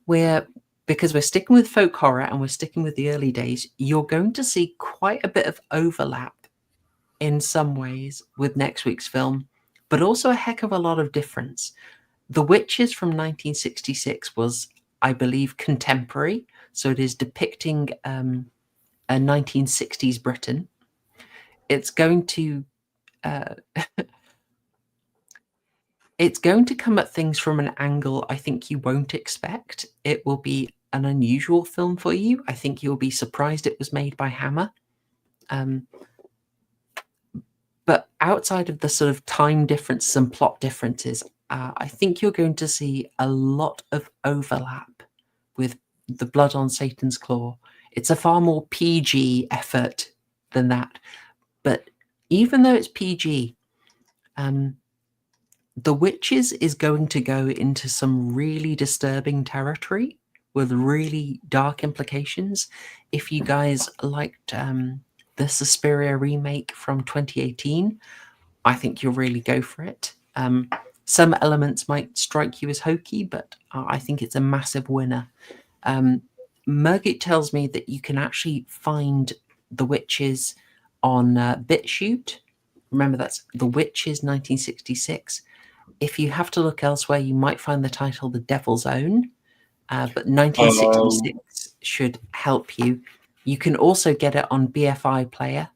we're sticking with folk horror and we're sticking with the early days, you're going to see quite a bit of overlap in some ways with next week's film, but also a heck of a lot of difference. The Witches from 1966 was, I believe, contemporary, so it is depicting a 1960s Britain. It's going to come at things from an angle I think you won't expect. It will be an unusual film for you. I think you'll be surprised it was made by Hammer. But outside of the sort of time differences and plot differences, I think you're going to see a lot of overlap with The Blood on Satan's Claw. It's a far more PG effort than that. But even though it's PG, The Witches is going to go into some really disturbing territory with really dark implications. If you guys liked the Suspiria remake from 2018, I think you'll really go for it. Some elements might strike you as hokey, but I think it's a massive winner. Murgoot tells me that you can actually find The Witches on BitChute, Remember, that's The Witches, 1966. If you have to look elsewhere, you might find the title The Devil's Own, but 1966 should help you. You can also get it on BFI Player,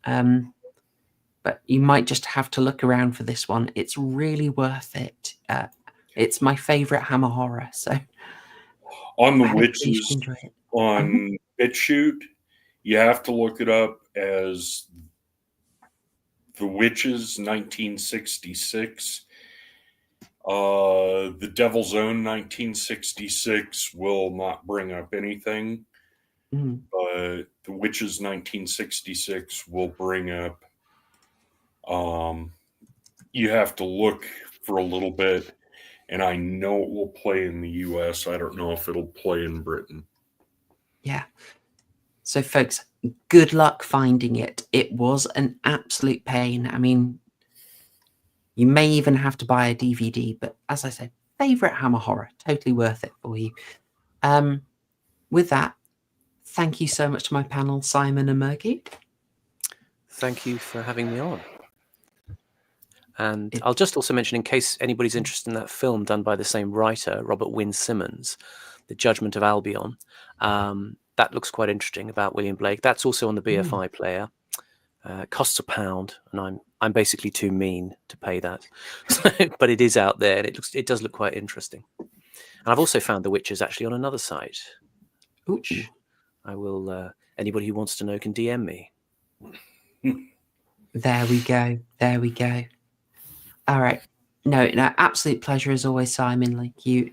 but you might just have to look around for this one. It's really worth it. It's my favorite Hammer horror. So on The hopefully you Witches enjoy it. on BitChute, you have to look it up as The Witches 1966. The Devil's Own 1966 will not bring up anything, but The Witches 1966 will bring up. You have to look for a little bit, and I know it will play in the US. I don't know if it'll play in Britain. Yeah. So, folks, good luck finding it. It was an absolute pain. I mean, you may even have to buy a DVD, but as I said, favorite Hammer horror, totally worth it for you. With that, thank you so much to my panel, Simon and Murgoot. Thank you for having me on. And I'll just also mention, in case anybody's interested in that film done by the same writer, Robert Wynne Simmons, The Judgment of Albion, that looks quite interesting, about William Blake. That's also on the BFI Player. Costs £1, and I'm basically too mean to pay that, but it is out there, and it does look quite interesting. And I've also found The Witches actually on another site, which I will. Anybody who wants to know can DM me. There we go. There we go. All right. No, absolute pleasure as always, Simon. Like you,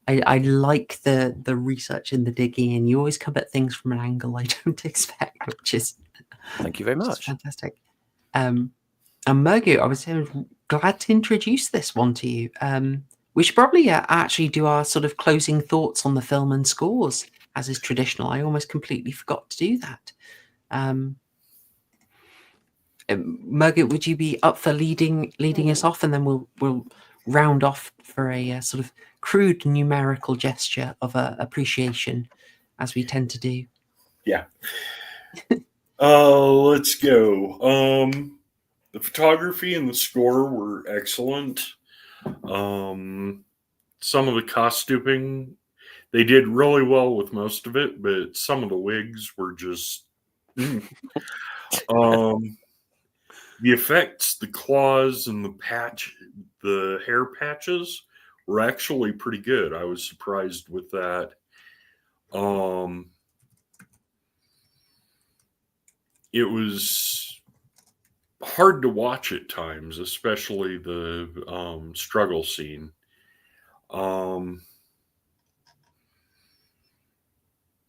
I like the research and the digging, and you always come at things from an angle I don't expect, which is. Thank you very much. Fantastic. And Murgoot, I was glad to introduce this one to you. We should probably actually do our sort of closing thoughts on the film and scores, as is traditional. I almost completely forgot to do that. Murgoot, would you be up for leading us off, and then we'll round off for a sort of crude numerical gesture of appreciation, as we tend to do. Yeah. Let's go. The photography and the score were excellent. Some of the costuming, they did really well with most of it, but some of the wigs were just. The effects, the claws, and the hair patches were actually pretty good. I was surprised with that. It was hard to watch at times, especially the struggle scene.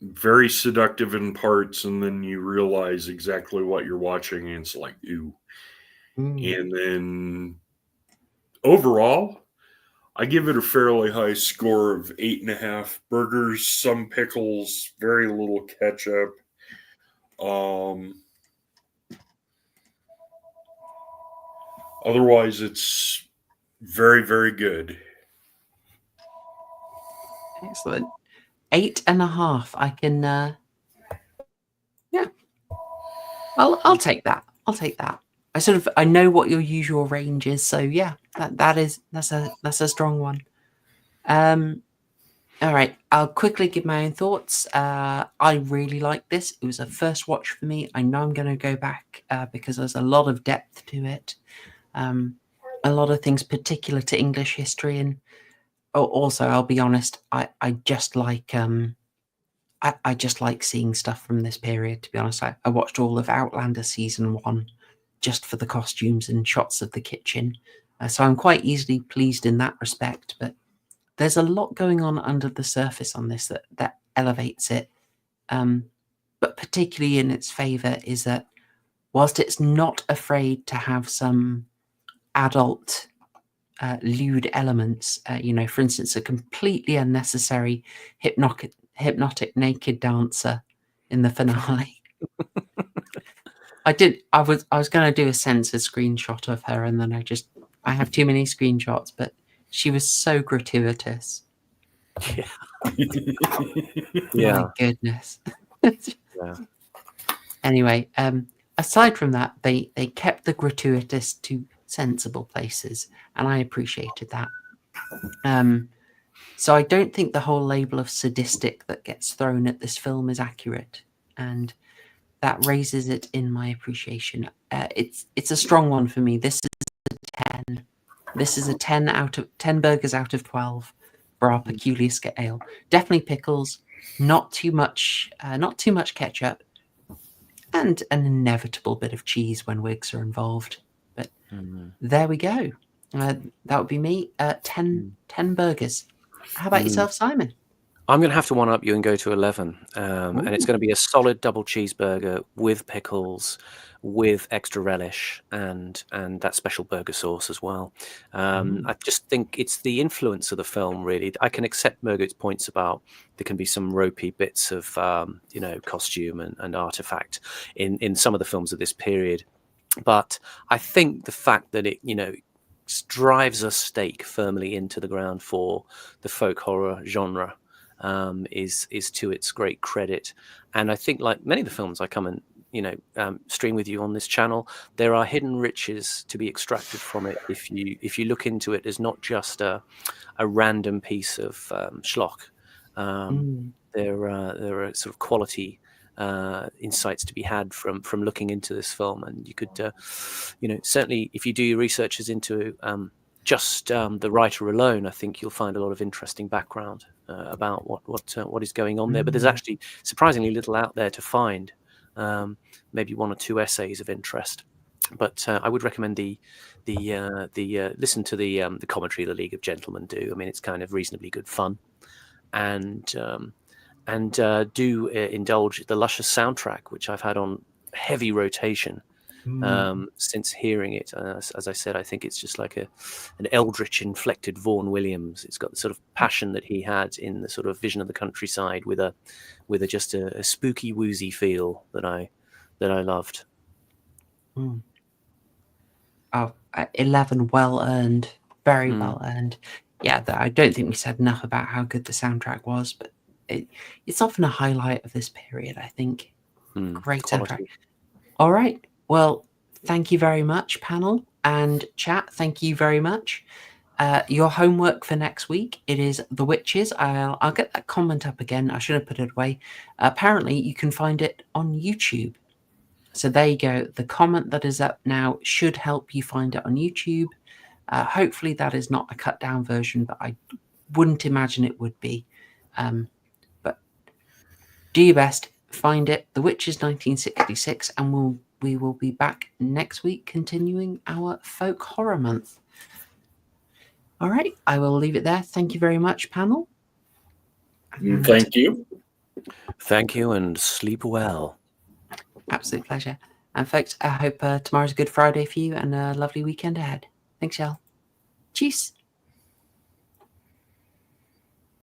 Very seductive in parts, and then you realize exactly what you're watching, and it's like, ooh. And then overall, I give it a fairly high score of 8.5 burgers, some pickles, very little ketchup. Otherwise, it's very, very good. Excellent. 8.5. I can. Yeah. I'll take that. I'll take that. I know what your usual range is, so yeah, that's a strong one. All right, I'll quickly give my own thoughts. I really like this. It was a first watch for me. I know I'm going to go back because there's a lot of depth to it, a lot of things particular to English history, and also, I'll be honest, I just like I just like seeing stuff from this period. To be honest, I watched all of Outlander season 1 just for the costumes and shots of the kitchen, so I'm quite easily pleased in that respect. But there's a lot going on under the surface on this that elevates it. But particularly in its favour is that whilst it's not afraid to have some adult lewd elements, for instance, a completely unnecessary hypnotic naked dancer in the finale. I was going to do a censored screenshot of her, and then I have too many screenshots, but she was so gratuitous. Yeah. My goodness. Yeah. Anyway, aside from that, they kept the gratuitous to sensible places, and I appreciated that. So I don't think the whole label of sadistic that gets thrown at this film is accurate, and that raises it in my appreciation. It's a strong one for me. This is a 10. This is a 10 out of 10 burgers out of 12 for our peculiar scale. Definitely pickles, not too much ketchup, and an inevitable bit of cheese when wigs are involved. But there we go. That would be me. 10 burgers. How about yourself, Simon? I'm going to have to one up you and go to 11. And it's going to be a solid double cheeseburger with pickles, with extra relish, and that special burger sauce as well. I just think it's the influence of the film, really. I can accept Murgoot's points about there can be some ropey bits of, costume and artifact in some of the films of this period. But I think the fact that it, drives a stake firmly into the ground for the folk horror genre is to its great credit. And I think, like many of the films I come and stream with you on this channel, there are hidden riches to be extracted from it if you look into it as not just a random piece of schlock. There are sort of quality insights to be had from looking into this film, and you could certainly, if you do your researches into just the writer alone, I think you'll find a lot of interesting background about what is going on there. But there's actually surprisingly little out there to find. Maybe one or two essays of interest. But I would recommend the listen to the commentary the League of Gentlemen do. I mean, it's kind of reasonably good fun, and do indulge the luscious soundtrack, which I've had on heavy rotation since hearing it. As I said, I think it's just like an eldritch inflected Vaughan Williams. It's got the sort of passion that he had in the sort of Vision of the Countryside, with a just a spooky woozy feel that I loved. 11, well earned, very well earned. Yeah, I don't think we said enough about how good the soundtrack was, but it's often a highlight of this period, I think. Great quality. soundtrack. All right. Well, thank you very much, panel and chat. Thank you very much. Your homework for next week, it is The Witches. I'll get that comment up again. I should have put it away. Apparently, you can find it on YouTube. So there you go. The comment that is up now should help you find it on YouTube. Hopefully that is not a cut down version, but I wouldn't imagine it would be. But do your best, find it. The Witches 1966, and we will be back next week continuing our folk horror month. All right, I will leave it there. Thank you very much, panel. Thank you. Thank you, and sleep well. Absolute pleasure. And folks, I hope tomorrow's a good Friday for you and a lovely weekend ahead. Thanks, y'all. Cheers.